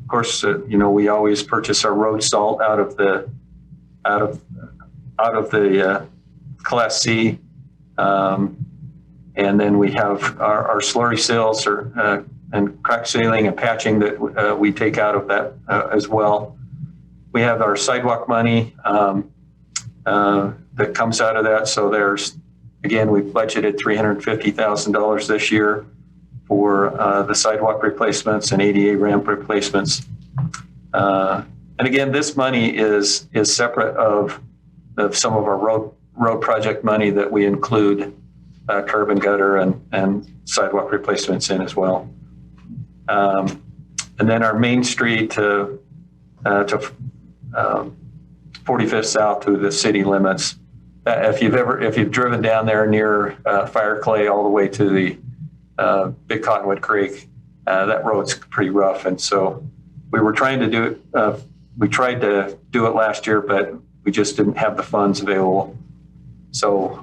course, we always purchase our road salt out of the Class C, and then we have our slurry seals and crack sealing and patching that we take out of that as well. We have our sidewalk money that comes out of that. So again, we've budgeted $350,000 this year for the sidewalk replacements and ADA ramp replacements. And again, this money is separate of some of our road project money that we include curb and gutter and sidewalk replacements in as well. And then our Main Street to 45th South to the city limits. If you've driven down there near Fire Clay all the way to the Big Cottonwood Creek, that road's pretty rough. And so we were trying to do it. We tried to do it last year, but we just didn't have the funds available. So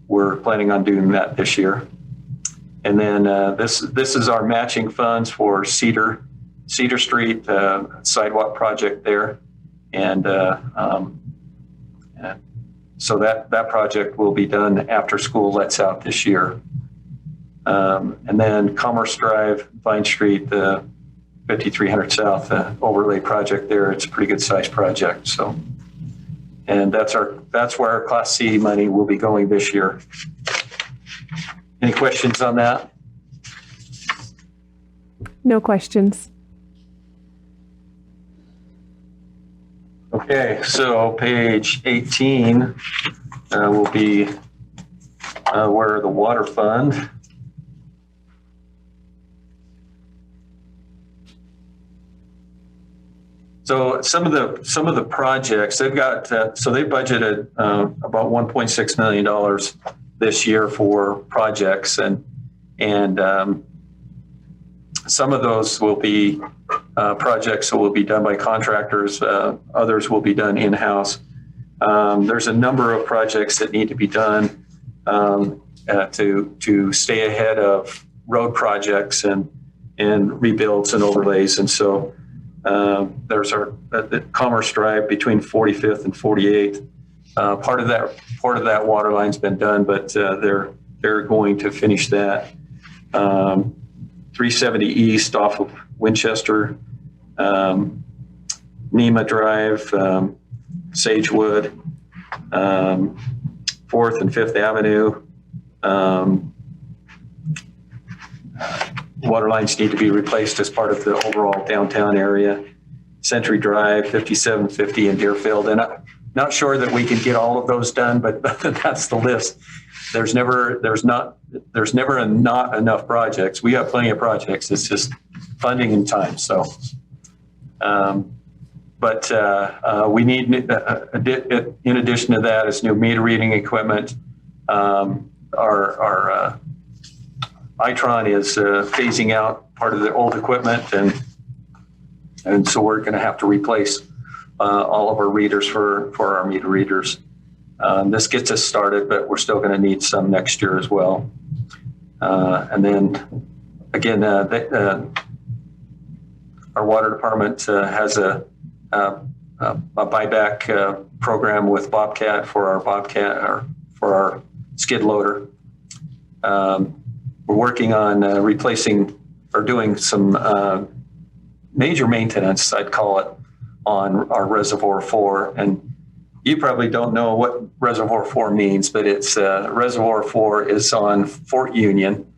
we're planning on doing that this year. And then this is our matching funds for Cedar Street sidewalk project there. And so that project will be done after school lets out this year. And then Commerce Drive, Vine Street, 5300 South overlay project there. It's a pretty good sized project. So, and that's where our Class C money will be going this year. Any questions on that? No questions. Okay, so page 18 will be where the water fund. So some of the projects they've got, so they budgeted about $1.6 million this year for projects, and some of those will be projects that will be done by contractors. Others will be done in-house. There's a number of projects that need to be done to stay ahead of road projects and rebuilds and overlays. And so there's our Commerce Drive between 45th and 48th. Part of that water line's been done, but they're going to finish that. 370 East off of Winchester, Nema Drive, Sagewood, 4th and 5th Avenue. Water lines need to be replaced as part of the overall downtown area. Century Drive, 5750 in Deerfield. And I'm not sure that we can get all of those done, but that's the list. There's never not enough projects. We have plenty of projects. It's just funding and time. So, we need, in addition to that, is new meter reading equipment. Our Itron is phasing out part of the old equipment, and so we're going to have to replace all of our readers for our meter readers. This gets us started, but we're still going to need some next year as well. And then again, our water department has a buyback program with Bobcat for our skid loader. We're working on replacing or doing some major maintenance, I'd call it, on our Reservoir 4. And you probably don't know what Reservoir 4 means, but it's Reservoir 4 is on Fort Union,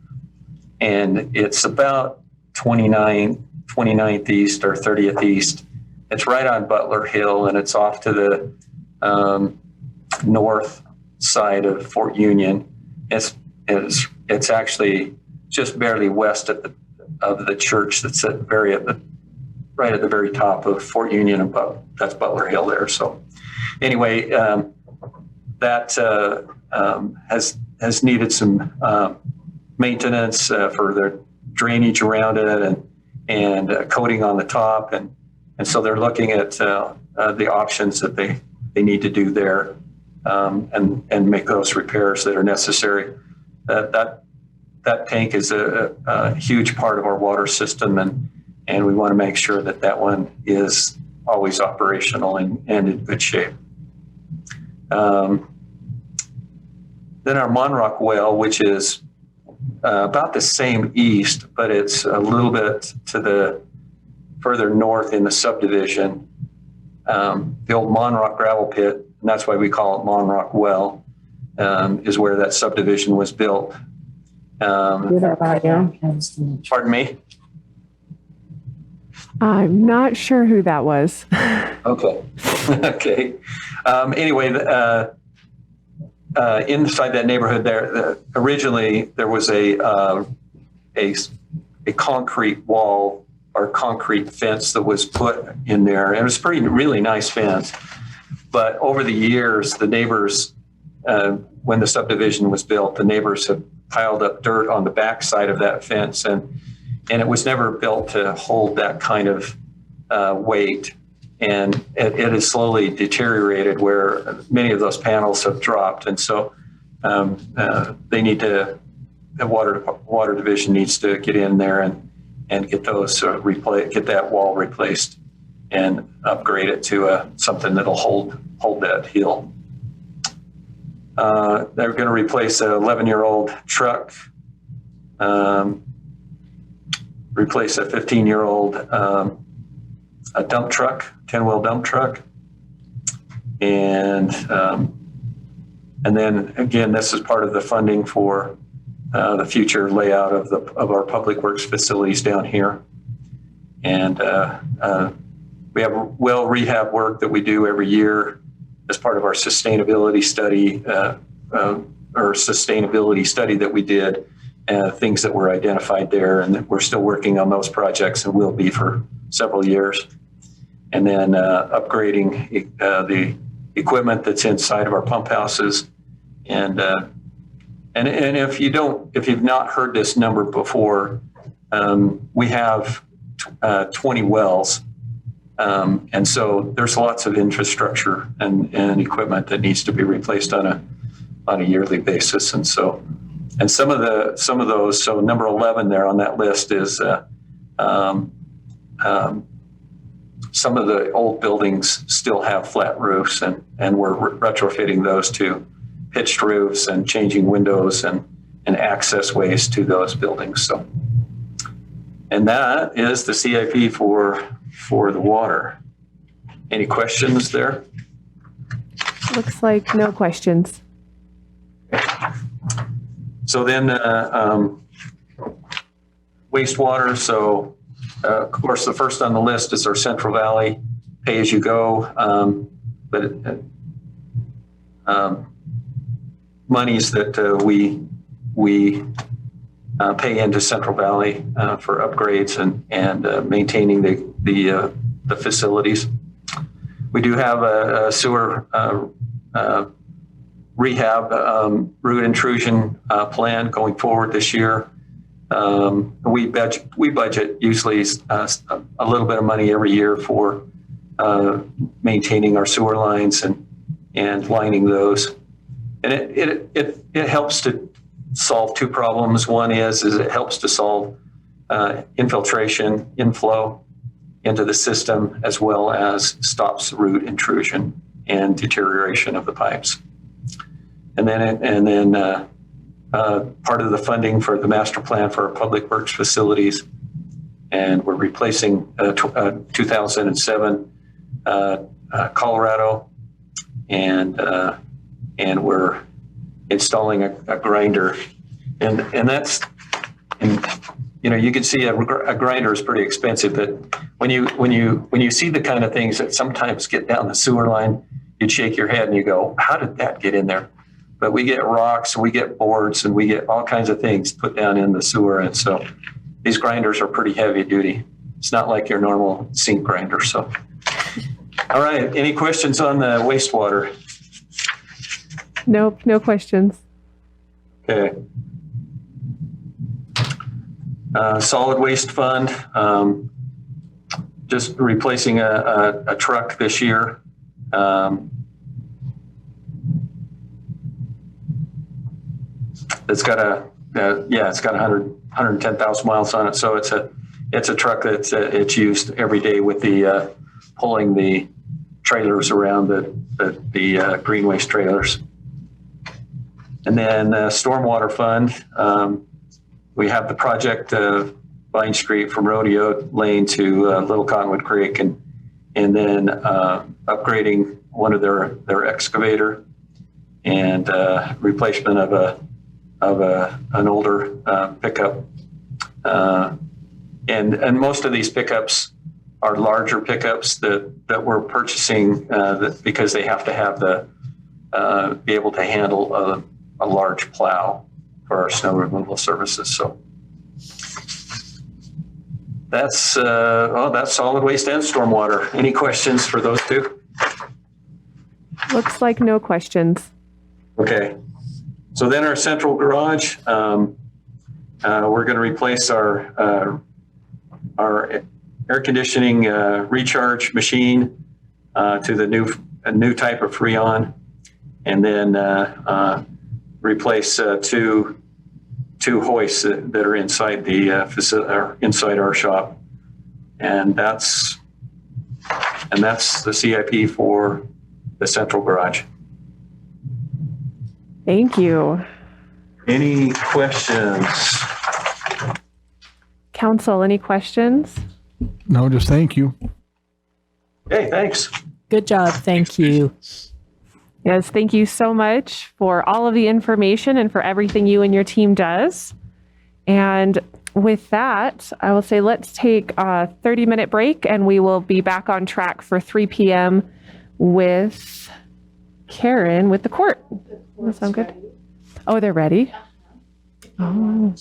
and it's about 29th East or 30th East. It's right on Butler Hill, and it's off to the north side of Fort Union. It's actually just barely west of the church that's right at the very top of Fort Union, and that's Butler Hill there. So anyway, that has needed some maintenance for their drainage around it and coating on the top, and so they're looking at the options that they need to do there and make those repairs that are necessary. That tank is a huge part of our water system, and we want to make sure that one is always operational and in good shape. Then our Monrock well, which is about the same east, but it's a little bit to the further north in the subdivision. The old Monrock gravel pit, and that's why we call it Monrock Well, is where that subdivision was built. Pardon me? I'm not sure who that was. Okay. Okay. Anyway, inside that neighborhood there, originally there was a concrete wall or concrete fence that was put in there. And it was really nice fence. But over the years, the neighbors, when the subdivision was built, the neighbors have piled up dirt on the back side of that fence, and it was never built to hold that kind of weight. And it has slowly deteriorated where many of those panels have dropped. And so they need to, the water division needs to get in there and get those get that wall replaced and upgrade it to something that'll hold that hill. They're going to replace an 11-year-old truck, replace a 15-year-old a dump truck, 10-wheel dump truck, and then again, this is part of the funding for the future layout of our public works facilities down here, and we have well rehab work that we do every year as part of our sustainability study that we did, things that were identified there, and that we're still working on those projects and will be for several years. And then upgrading the equipment that's inside of our pump houses. And if you've not heard this number before, we have 20 wells. And so there's lots of infrastructure and equipment that needs to be replaced on a yearly basis. And so, and some of those, so number 11 there on that list is some of the old buildings still have flat roofs, and we're retrofitting those to pitched roofs and changing windows and access ways to those buildings. So, and that is the CIP for the water. Any questions there? Looks like no questions. So then wastewater. So of course, the first on the list is our Central Valley pay-as-you-go, monies that we pay into Central Valley for upgrades and maintaining the facilities. We do have a sewer rehab root intrusion plan going forward this year. We budget usually a little bit of money every year for maintaining our sewer lines and lining those. And it helps to solve two problems. One is it helps to solve infiltration, inflow into the system, as well as stops root intrusion and deterioration of the pipes. And then part of the funding for the master plan for our public works facilities, and we're replacing 2007 Colorado, and we're installing a grinder, and that's, and you can see a grinder is pretty expensive, but when you see the kind of things that sometimes get down the sewer line, you'd shake your head and you go, how did that get in there? But we get rocks and we get boards and we get all kinds of things put down in the sewer, and so these grinders are pretty heavy duty. It's not like your normal sink grinder. So, all right, any questions on the wastewater? Nope, no questions. Okay. Solid waste fund, just replacing a truck this year. It's got it's got 110,000 miles on it. So it's a truck that's it's used every day with the pulling the trailers around the green waste trailers. And then Stormwater Fund, we have the project Vine Street from Rodeo Lane to Little Cottonwood Creek, and then upgrading one of their excavator and replacement of an older pickup. And most of these pickups are larger pickups that we're purchasing because they have to have be able to handle a large plow for our snow removal services. So that's solid waste and stormwater. Any questions for those two? Looks like no questions. Okay. So then our central garage, we're going to replace our air conditioning recharge machine to the new type of Freon, and then replace two hoists that are inside the facility, or inside our shop, and that's the CIP for the central garage. Thank you. Any questions? Council, any questions? No, just thank you. Hey, thanks. Good job. Thank you. Yes, thank you so much for all of the information and for everything you and your team does. And with that, I will say let's take a 30-minute break and we will be back on track for 3 p.m. with Karen with the court. Does that sound good? Oh, they're ready? Oh.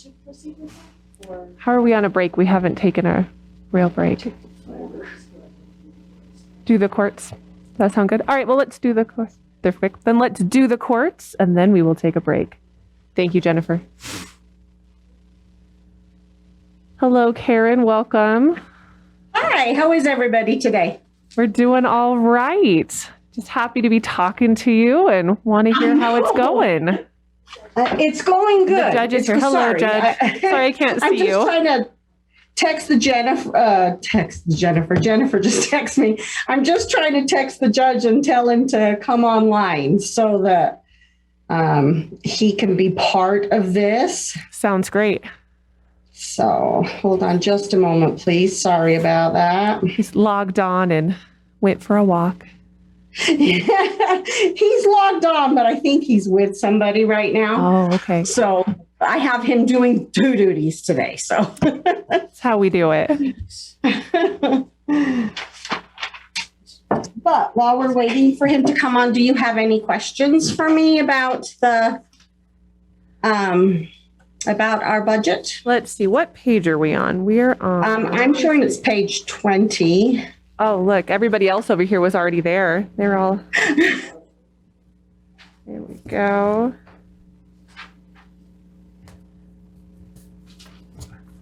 How are we on a break? We haven't taken a real break. Do the courts. Does that sound good? All right, well, let's do the courts. Perfect. Then let's do the courts and then we will take a break. Thank you, Jennifer. Hello, Karen. Welcome. Hi, how is everybody today? We're doing all right. Just happy to be talking to you and want to hear how it's going. It's going good. The judge is here. Hello, sorry. Judge. Sorry, I can't see you. I'm just trying to text the Jennifer. Jennifer just text me. I'm just trying to text the judge and tell him to come online so that he can be part of this. Sounds great. So hold on just a moment, please. Sorry about that. He's logged on and went for a walk. He's logged on, but I think he's with somebody right now. Oh, okay. So I have him doing 2 duties today. So That's how we do it. But while we're waiting for him to come on, do you have any questions for me about about our budget? Let's see, what page are we on? We're on. I'm showing it's page 20. Oh, look, everybody else over here was already there. They're all. There we go.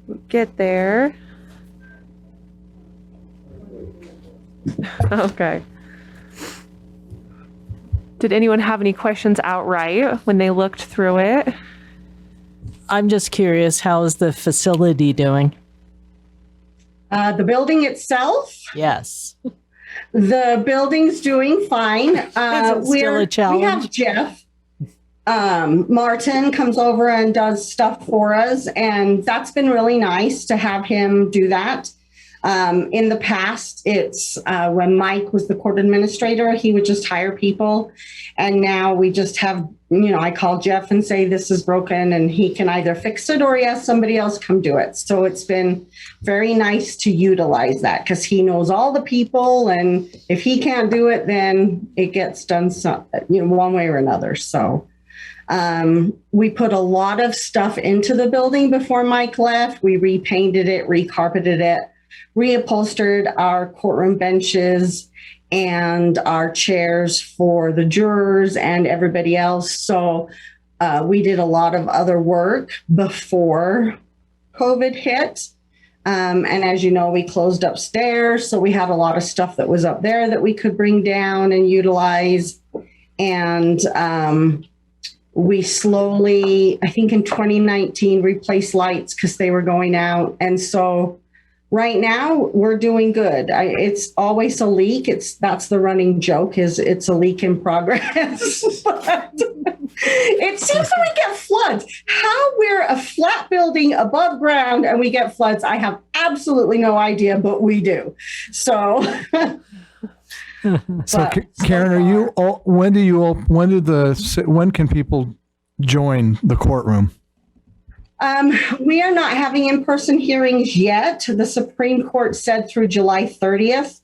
We'll get there. Okay. Did anyone have any questions outright when they looked through it? I'm just curious, how is the facility doing? The building itself, Yes. the building's doing fine. Is it still a challenge? We have Jeff. Martin comes over and does stuff for us, and that's been really nice to have him do that. In the past, it's when Mike was the court administrator, he would just hire people. And now we just have, I call Jeff and say, this is broken, and he can either fix it or he has somebody else come do it. So it's been very nice to utilize that because he knows all the people. And if he can't do it, then it gets done one way or another. So we put a lot of stuff into the building before Mike left. We repainted it, recarpeted it, reupholstered our courtroom benches and our chairs for the jurors and everybody else. So we did a lot of other work before COVID hit. And as you know, we closed upstairs. So we had a lot of stuff that was up there that we could bring down and utilize. And we slowly, I think in 2019, replaced lights because they were going out. And so right now we're doing good. It's always a leak. That's the running joke is it's a leak in progress. But it seems that we get floods. How we're a flat building above ground and we get floods, I have absolutely no idea, but we do. So. So Karen, are you? When can people join the courtroom? We are not having in-person hearings yet. The Supreme Court said through July 30th,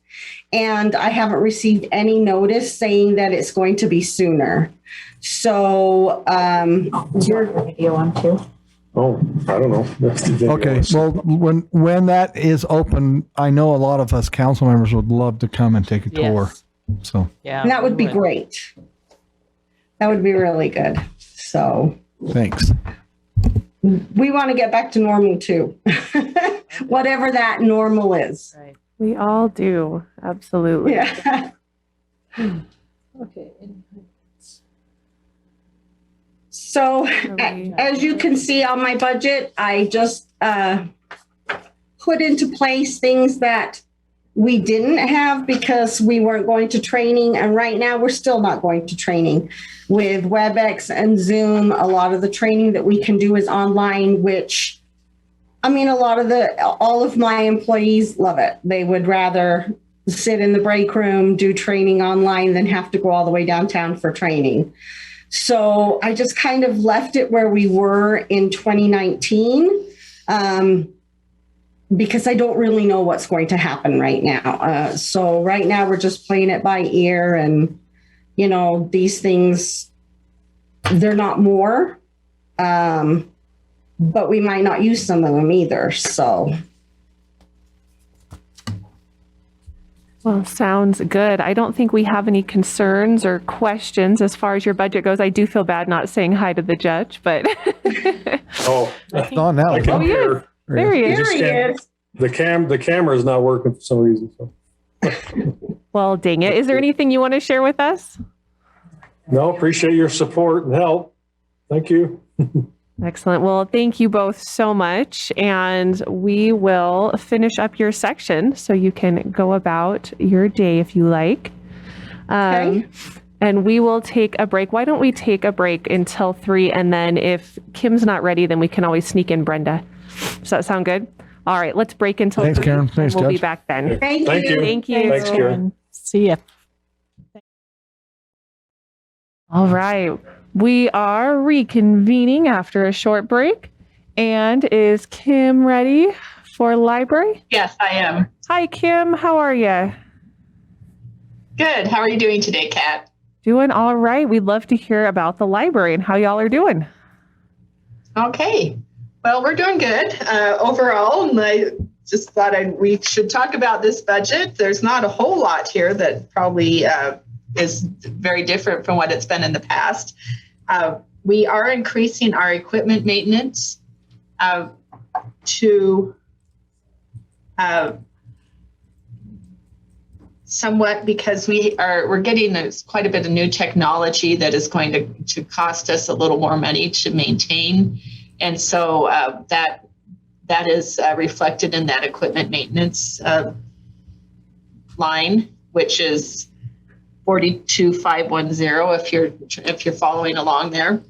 and I haven't received any notice saying that it's going to be sooner. So your video on too. Oh, I don't know. Okay. Well, when that is open, I know a lot of us council members would love to come and take a tour. So Yeah. And that would be great. That would be really good. So thanks. we want to get back to normal too. Whatever that normal is. Right. We all do. Absolutely. Yeah. Okay. So as you can see on my budget, I just put into place things that we didn't have because we weren't going to training. And right now we're still not going to training with WebEx and Zoom. A lot of the training that we can do is online, which I mean, all of my employees love it. They would rather sit in the break room, do training online than have to go all the way downtown for training. So I just kind of left it where we were in 2019 because I don't really know what's going to happen right now. So right now we're just playing it by ear and, these things, they're not more, but we might not use some of them either. So. Well, sounds good. I don't think we have any concerns or questions as far as your budget goes. I do feel bad not saying hi to the judge, but. Oh, It's on now. I can hear. There he is. There he is. The camera is not working for some reason. So. Well, dang it. Is there anything you want to share with us? No, appreciate your support and help. Thank you. Excellent. Well, thank you both so much. And we will finish up your section so you can go about your day if you like. Okay. And we will take a break. Why don't we take a break until 3? And then if Kim's not ready, then we can always sneak in Brenda. Does that sound good? All right, let's break until 3. Thanks, Karen. Thanks, We'll be Judge. back then. Thank you. Thank you. Thank you. Thanks, Karen. See ya. All right. We are reconvening after a short break. And is Kim ready for library? Yes, I am. Hi, Kim. How are you? Good. How are you doing today, Kat? Doing all right. We'd love to hear about the library and how y'all are doing. Okay. Well, we're doing good overall. And I just thought we should talk about this budget. There's not a whole lot here that probably is very different from what it's been in the past. We are increasing our equipment maintenance to somewhat because we're getting quite a bit of new technology that is going to cost us a little more money to maintain, and so that is reflected in that equipment maintenance line, which is 42,510 if you're following along there.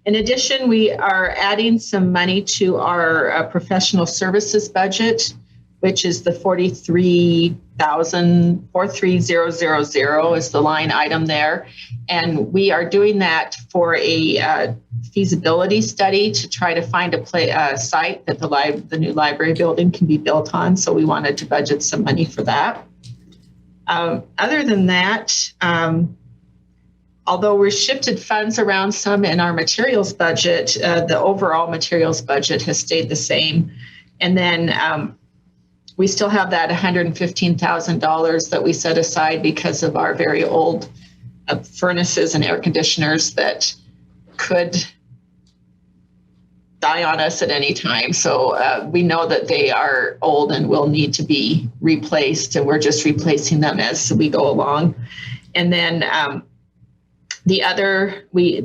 In addition, we are adding some money to our professional services budget, which is the 43,000 is the line item there. And we are doing that for a feasibility study to try to find a site that the new library building can be built on. So we wanted to budget some money for that. Other than that, although we've shifted funds around some in our materials budget, the overall materials budget has stayed the same. And then we still have that $115,000 that we set aside because of our very old furnaces and air conditioners that could die on us at any time. So we know that they are old and will need to be replaced, and we're just replacing them as we go along. And then the other, we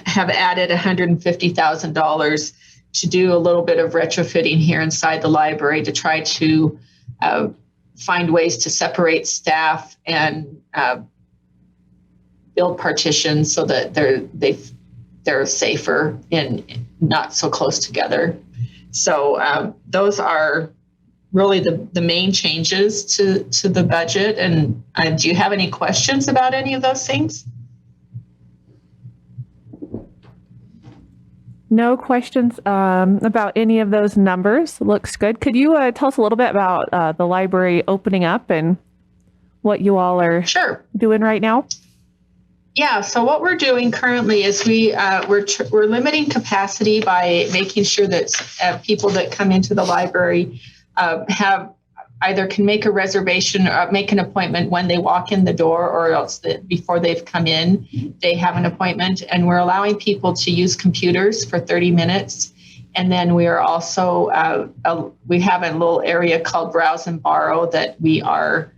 have added $150,000 to do a little bit of retrofitting here inside the library to try to find ways to separate staff and build partitions so that they're safer and not so close together. So those are really the main changes to the budget. And do you have any questions about any of those things? No questions about any of those numbers. Looks good. Could you tell us a little bit about the library opening up and what you all are doing right now? Yeah, so what we're doing currently is we're limiting capacity by making sure that people that come into the library have either can make a reservation or make an appointment when they walk in the door, or else before they've come in, they have an appointment. And we're allowing people to use computers for 30 minutes. And then we are also, we have a little area called Browse and Borrow that we are,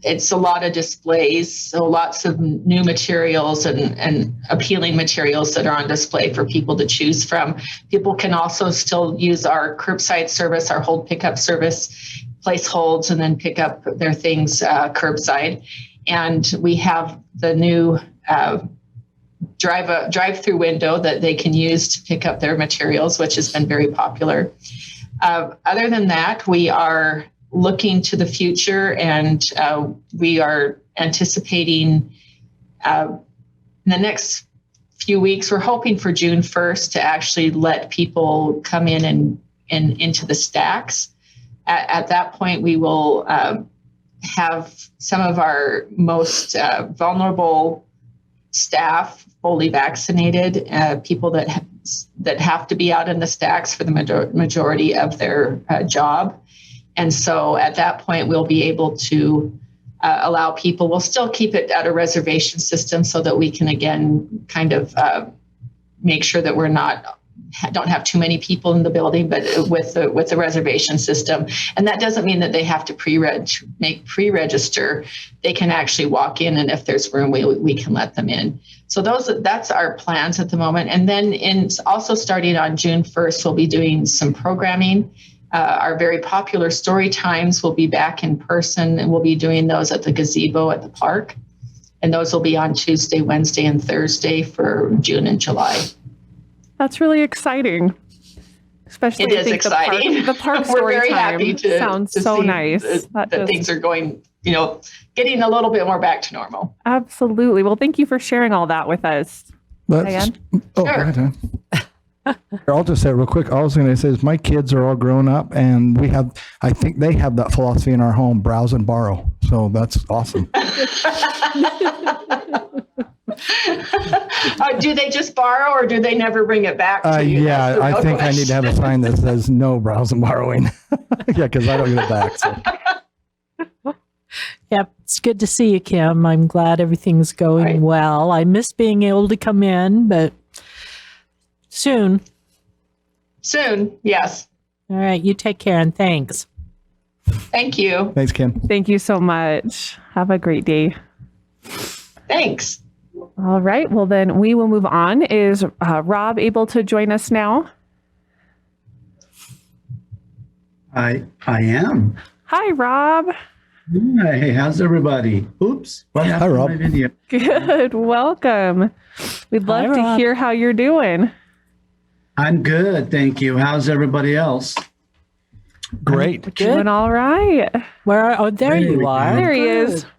it's a lot of displays, so lots of new materials and appealing materials that are on display for people to choose from. People can also still use our curbside service, our hold pickup service, place holds and then pick up their things curbside. And we have the new drive-through window that they can use to pick up their materials, which has been very popular. Other than that, we are looking to the future, and we are anticipating in the next few weeks, we're hoping for June 1st to actually let people come in and into the stacks. At that point, we will have some of our most vulnerable staff fully vaccinated, people that have to be out in the stacks for the majority of their job. And so at that point, we'll be able to allow people, we'll still keep it at a reservation system so that we can, again, kind of make sure that don't have too many people in the building, but with the reservation system. And that doesn't mean that they have to pre-register. They can actually walk in, and if there's room, we can let them in. So that's our plans at the moment. And then also starting on June 1st, we'll be doing some programming. Our very popular story times will be back in person, and we'll be doing those at the gazebo at the park. And those will be on Tuesday, Wednesday, and Thursday for June and July. That's really exciting. Especially It I is think exciting. The park We're story very time happy to sounds to so see nice. that things are going, getting a little bit more back to normal. Absolutely. Well, thank you for sharing all that with us. Diane? Go Sure. ahead, Diane. I'll just say real quick, all I was going to say is my kids are all grown up and I think they have that philosophy in our home, browse and borrow. So that's awesome. Do they just borrow or do they never bring it back to you? Yeah, That's the I real think I need to have a question. sign that says no browse and borrowing. Yeah, because I don't get it back. So. Yep, it's good to see you, Kim. I'm glad everything's going Right. well. I miss being able to come in, but soon. Soon, yes. All right, you take care and thanks. Thank you. Thanks, Kim. Thank you so much. Have a great day. Thanks. All right. Well, then we will move on. Is Rob able to join us now? I am. Hi, Rob. Hey, how's everybody? Oops. What happened Rob. to my video? Good. Welcome. We'd love Hi, to Rob. hear how you're doing. I'm good, thank you. How's everybody else? Great. Doing all right. Where? Oh, there There you we are. go. There he is. Good.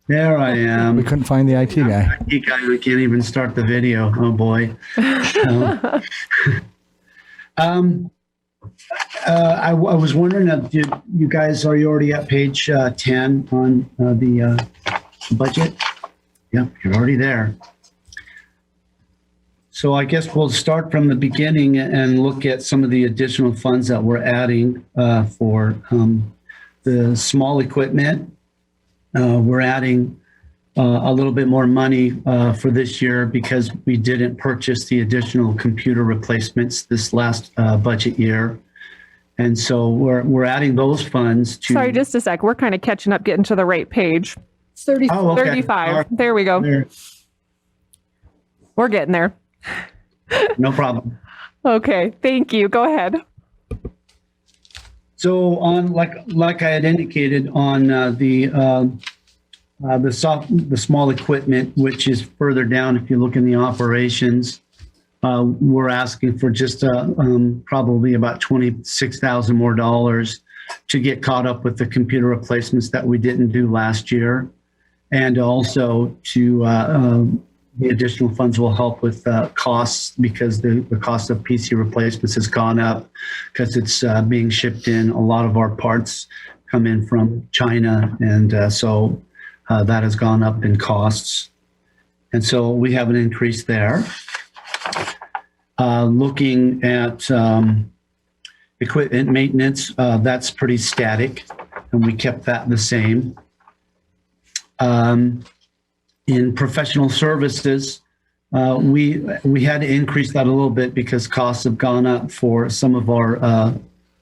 There I We am. couldn't find the IT guy. IT guy who can't even start the video. Oh boy. I was wondering, you guys, are you already at page 10 on the budget? Yep, you're already there. So I guess we'll start from the beginning and look at some of the additional funds that we're adding for the small equipment. We're adding a little bit more money for this year because we didn't purchase the additional computer replacements this last budget year. And so we're adding those funds to. Sorry, just a sec. We're kind of catching up, getting to the right page. 30. Oh, okay. 35. There we go. There. We're getting there. No problem. Okay. Thank you. Go ahead. So on, like I had indicated on the small equipment, which is further down, if you look in the operations, we're asking for just probably about $26,000 more to get caught up with the computer replacements that we didn't do last year, and also to the additional funds will help with costs because the cost of PC replacements has gone up because it's being shipped in. A lot of our parts come in from China, and so that has gone up in costs. And so we have an increase there. Looking at equipment maintenance, that's pretty static, and we kept that the same. In professional services, we had to increase that a little bit because costs have gone up for some of our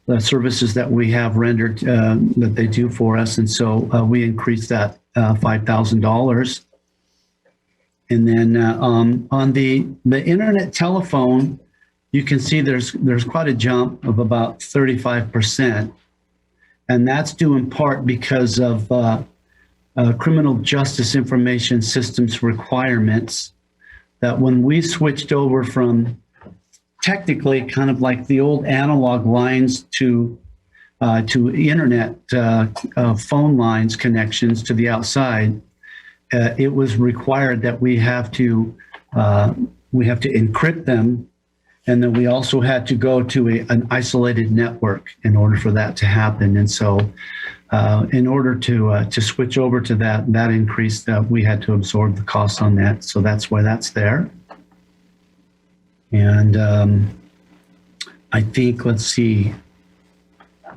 the services that we have rendered that they do for us, and so we increased that $5,000. And then on the internet telephone, you can see there's quite a jump of about 35%, and that's due in part because of criminal justice information systems requirements. That when we switched over from technically kind of like the old analog lines to internet phone lines connections to the outside, it was required that we have to encrypt them, and then we also had to go to an isolated network in order for that to happen. And so, in order to switch over to that increase, we had to absorb the cost on that. So that's why that's there. And I think, let's see,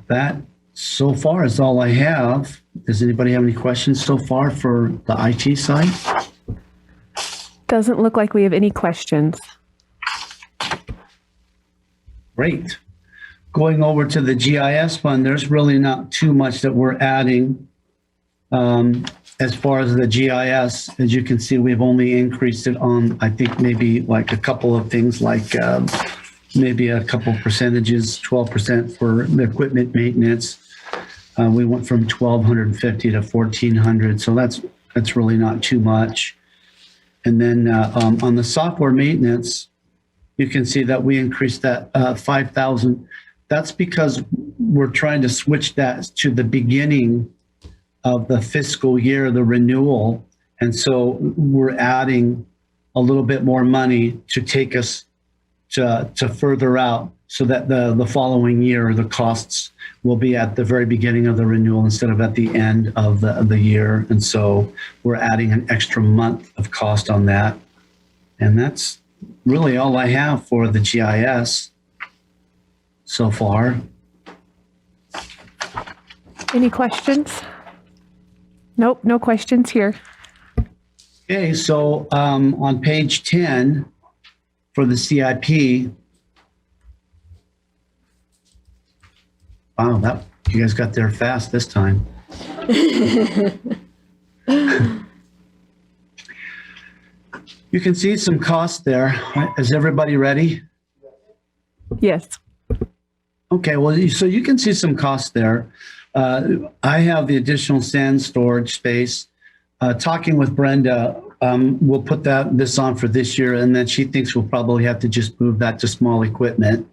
that so far is all I have. Does anybody have any questions so far for the IT side? Doesn't look like we have any questions. Great. Going over to the GIS fund, there's really not too much that we're adding. As far as the GIS, as you can see, we've only increased it on, I think, maybe like a couple of things, like maybe a couple percentages, 12% for the equipment maintenance. We went from 1,250 to 1,400, so that's really not too much. And then on the software maintenance, you can see that we increased that 5,000. That's because we're trying to switch that to the beginning of the fiscal year, the renewal. And so we're adding a little bit more money to take us to further out, so that the following year, the costs will be at the very beginning of the renewal instead of at the end of the year. And so we're adding an extra month of cost on that. And that's really all I have for the GIS so far. Any questions? Nope, no questions here. Okay, so on page 10 for the CIP, wow, that you guys got there fast this time. You can see some costs there. Is everybody ready? Yes. Okay, well, so you can see some costs there. I have the additional sand storage space. Talking with Brenda, we'll put this on for this year, and then she thinks we'll probably have to just move that to small equipment.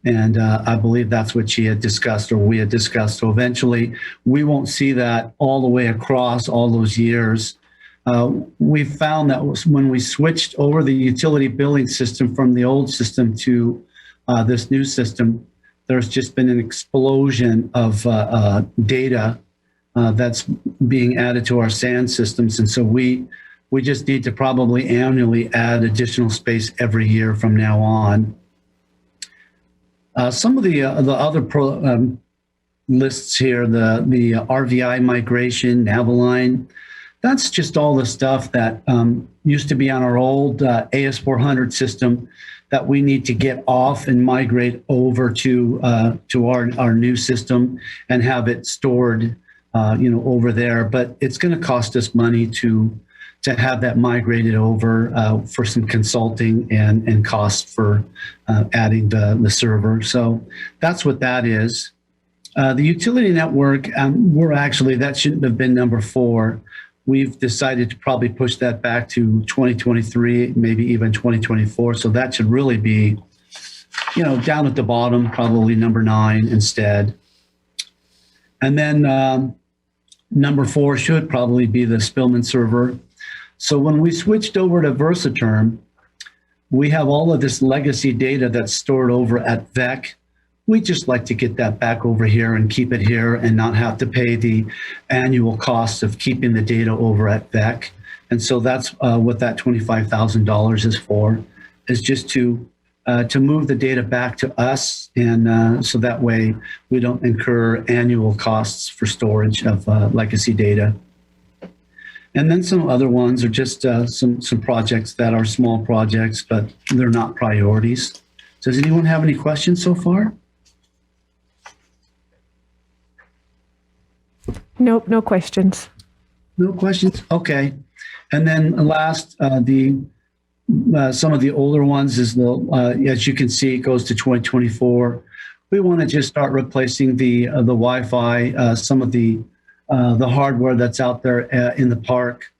And I believe that's what she had discussed, or we had discussed. So eventually, we won't see that all the way across all those years. We found that when we switched over the utility billing system from the old system to this new system, there's just been an explosion of data that's being added to our SAN systems. And so we just need to probably annually add additional space every year from now on. Some of the other lists here, the RVI migration, Navaline, that's just all the stuff that used to be on our old AS400 system that we need to get off and migrate over to our new system and have it stored, over there. But it's going to cost us money to have that migrated over for some consulting and costs for adding the server. So that's what that is. The utility network, that shouldn't have been number 4. We've decided to probably push that back to 2023, maybe even 2024. So that should really be, down at the bottom, probably number 9 instead. And then number 4 should probably be the Spillman server. So when we switched over to Versaterm, we have all of this legacy data that's stored over at VEC. We just like to get that back over here and keep it here and not have to pay the annual cost of keeping the data over at VEC. And so that's what that $25,000 is for, is just to move the data back to us. And so that way we don't incur annual costs for storage of legacy data. And then some other ones are just some projects that are small projects, but they're not priorities. Does anyone have any questions so far? Nope, no questions. No questions? Okay. And then last, some of the older ones is as you can see, it goes to 2024. We want to just start replacing the Wi-Fi, some of the hardware that's out there in the park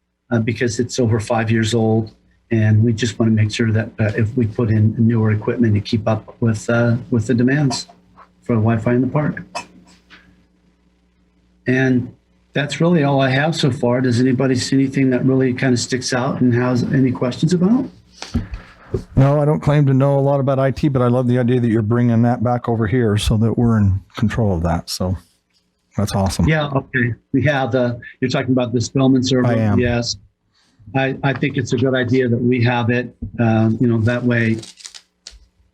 because it's over 5 years old. And we just want to make sure that if we put in newer equipment to keep up with the demands for Wi-Fi in the park. And that's really all I have so far. Does anybody see anything that really kind of sticks out and has any questions about? No, I don't claim to know a lot about IT, but I love the idea that you're bringing that back over here so that we're in control of that. So that's awesome. Yeah. Okay. You're talking about the Spillman server. I am. Yes. I think it's a good idea that we have it, that way.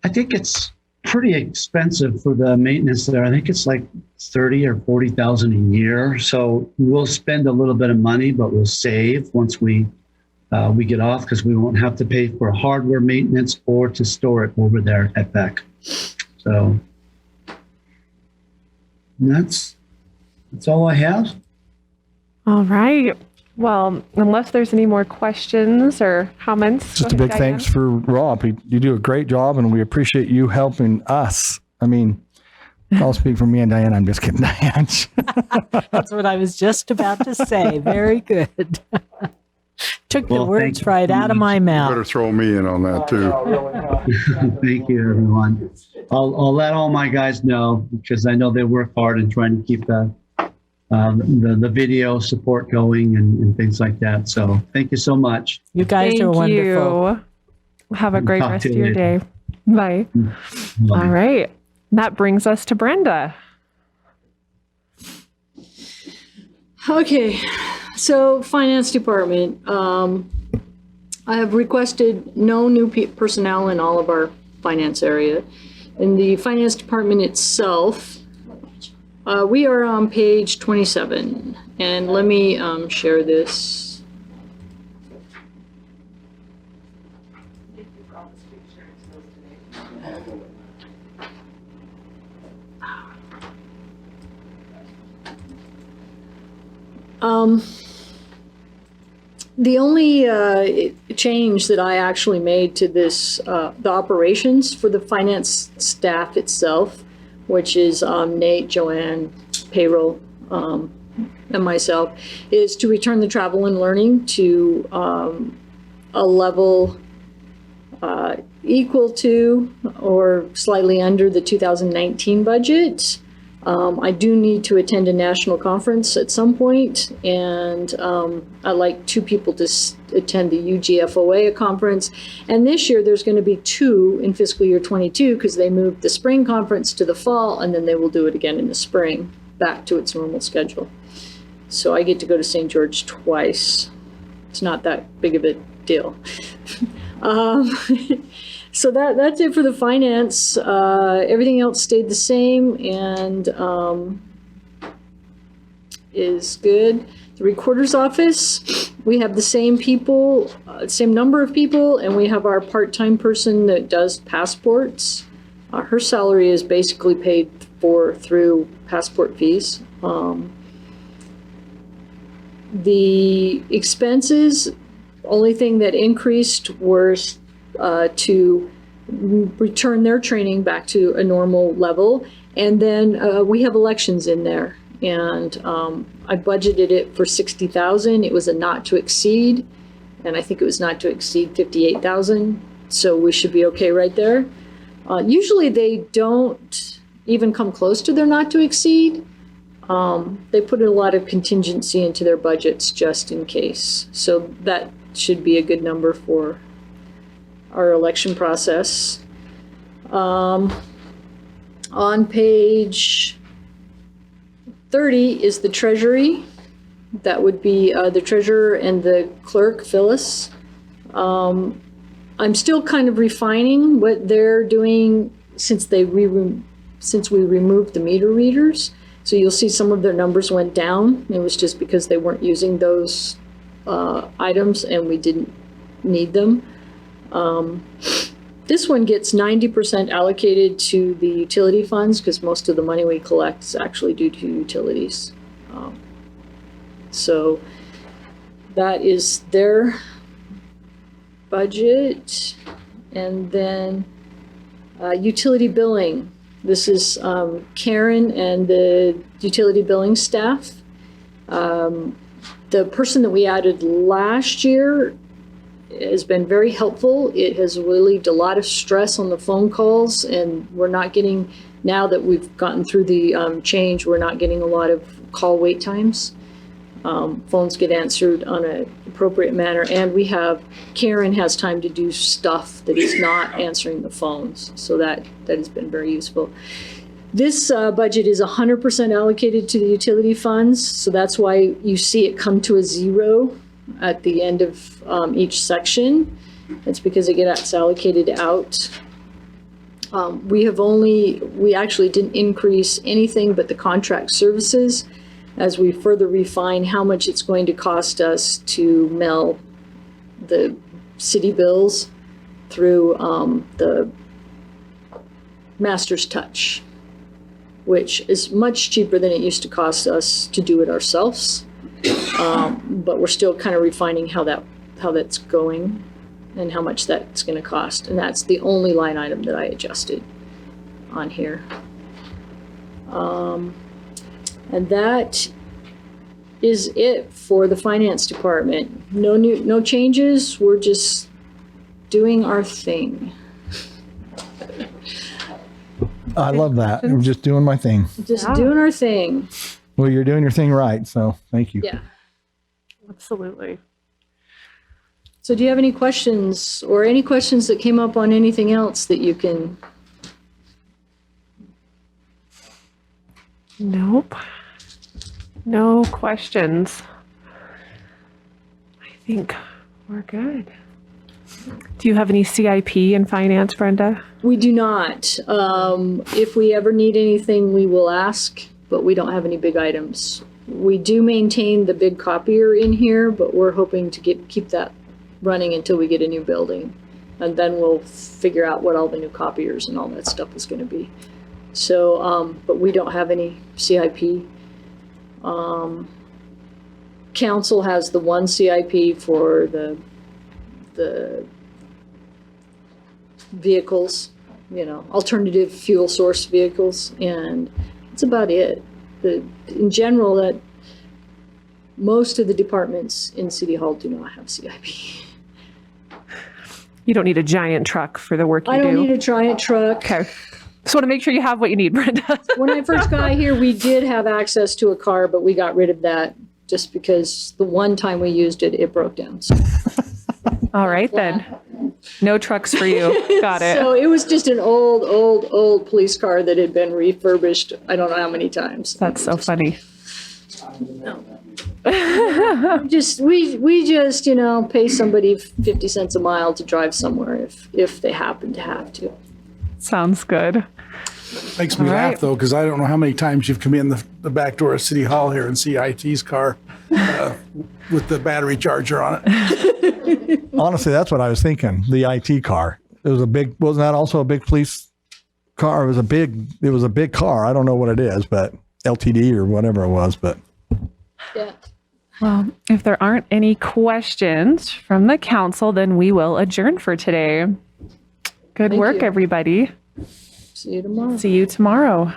I think it's pretty expensive for the maintenance there. I think it's like 30 or 40,000 a year. So we'll spend a little bit of money, but we'll save once we get off, because we won't have to pay for hardware maintenance or to store it over there at VEC. So that's all I have. All right. Well, unless there's any more questions or comments. Just a big thanks for Rob. You do a great job, and we appreciate you helping us. I mean, I'll speak for me and Diane. I'm just kidding, Diane. That's what I was just about to say. Very good. Took the Well, words thank you. right out of my mouth. Better throw me in on that too. Thank you, everyone. I'll let all my guys know because I know they work hard in trying to keep the video support going and things like that. So thank you so much. You guys are wonderful. You. Have a great Talk rest to of you your later. day. Bye. Bye. All right. That brings us to Brenda. Okay, so Finance Department. I have requested no new personnel in all of our finance area. In the Finance Department itself, we are on page 27, and let me share this. The only change that I actually made to this, the operations for the finance staff itself, which is Nate, Joanne, payroll, and myself, is to return the travel and learning to a level equal to or slightly under the 2019 budget. I do need to attend a national conference at some point, and I'd like 2 people to attend the UGFOA conference. And this year there's going to be 2 in fiscal year 22 because they moved the spring conference to the fall, and then they will do it again in the spring, back to its normal schedule. So I get to go to St. George twice. It's not that big of a deal. So that's it for the finance. Everything else stayed the same and is good. The recorder's office, we have the same people, same number of people, and we have our part-time person that does passports. Her salary is basically paid for through passport fees. The expenses, only thing that increased was to return their training back to a normal level. And then we have elections in there. And I budgeted it for $60,000. It was a not to exceed. And I think it was not to exceed $58,000. So we should be okay right there. Usually they don't even come close to their not to exceed. They put a lot of contingency into their budgets just in case. So that should be a good number for our election process. On page 30 is the Treasury. That would be the treasurer and the clerk, Phyllis. I'm still kind of refining what they're doing since we removed the meter readers. So you'll see some of their numbers went down. It was just because they weren't using those items and we didn't need them. This one gets 90% allocated to the utility funds because most of the money we collect is actually due to utilities. So that is their budget. And then utility billing. This is Karen and the utility billing staff. The person that we added last year has been very helpful. It has relieved a lot of stress on the phone calls, and we're not getting, now that we've gotten through the change, we're not getting a lot of call wait times. Phones get answered on an appropriate manner, and Karen has time to do stuff that is not answering the phones, so that has been very useful. This budget is 100% allocated to the utility funds, so that's why you see it come to a 0 at the end of each section. It's because it gets allocated out. We actually didn't increase anything but the contract services as we further refine how much it's going to cost us to mail the city bills through the Master's Touch, which is much cheaper than it used to cost us to do it ourselves. But we're still kind of refining how that's going and how much that's going to cost. And that's the only line item that I adjusted on here. And that is it for the finance department. No changes. We're just doing our thing. I love that. I'm just doing my thing. Just doing our thing. Well, you're doing your thing right, so thank you. Yeah. Absolutely. So do you have any questions or any questions that came up on anything else that you can? Nope. No questions. I think we're good. Do you have any CIP in finance, Brenda? We do not. If we ever need anything, we will ask, but we don't have any big items. We do maintain the big copier in here, but we're hoping to keep that running until we get a new building. And then we'll figure out what all the new copiers and all that stuff is going to be. So, but we don't have any CIP. Council has the one CIP for the vehicles, alternative fuel source vehicles, and that's about it. In general, that most of the departments in City Hall do not have CIP. You don't need a giant truck for the work you do. I don't need a giant truck. Okay. Just want to make sure you have what you need, Brenda. When I first got here, we did have access to a car, but we got rid of that just because the one time we used it, it broke down. So. All right, then. No trucks for you. Got it. So it was just an old police car that had been refurbished. I don't know how many times. That's so funny. we just pay somebody 50 cents a mile to drive somewhere if they happen to have to. Sounds good. Makes me laugh, though, because I don't know how many times you've come in the back door of City Hall here and see IT's car with the battery charger on it. Honestly, that's what I was thinking. The IT car. It was wasn't that also a big police car? It was a big car. I don't know what it is, but LTD or whatever it was, but. Yeah. Well, if there aren't any questions from the council, then we will adjourn for today. Good Thank work, you. everybody. See you tomorrow. See you tomorrow.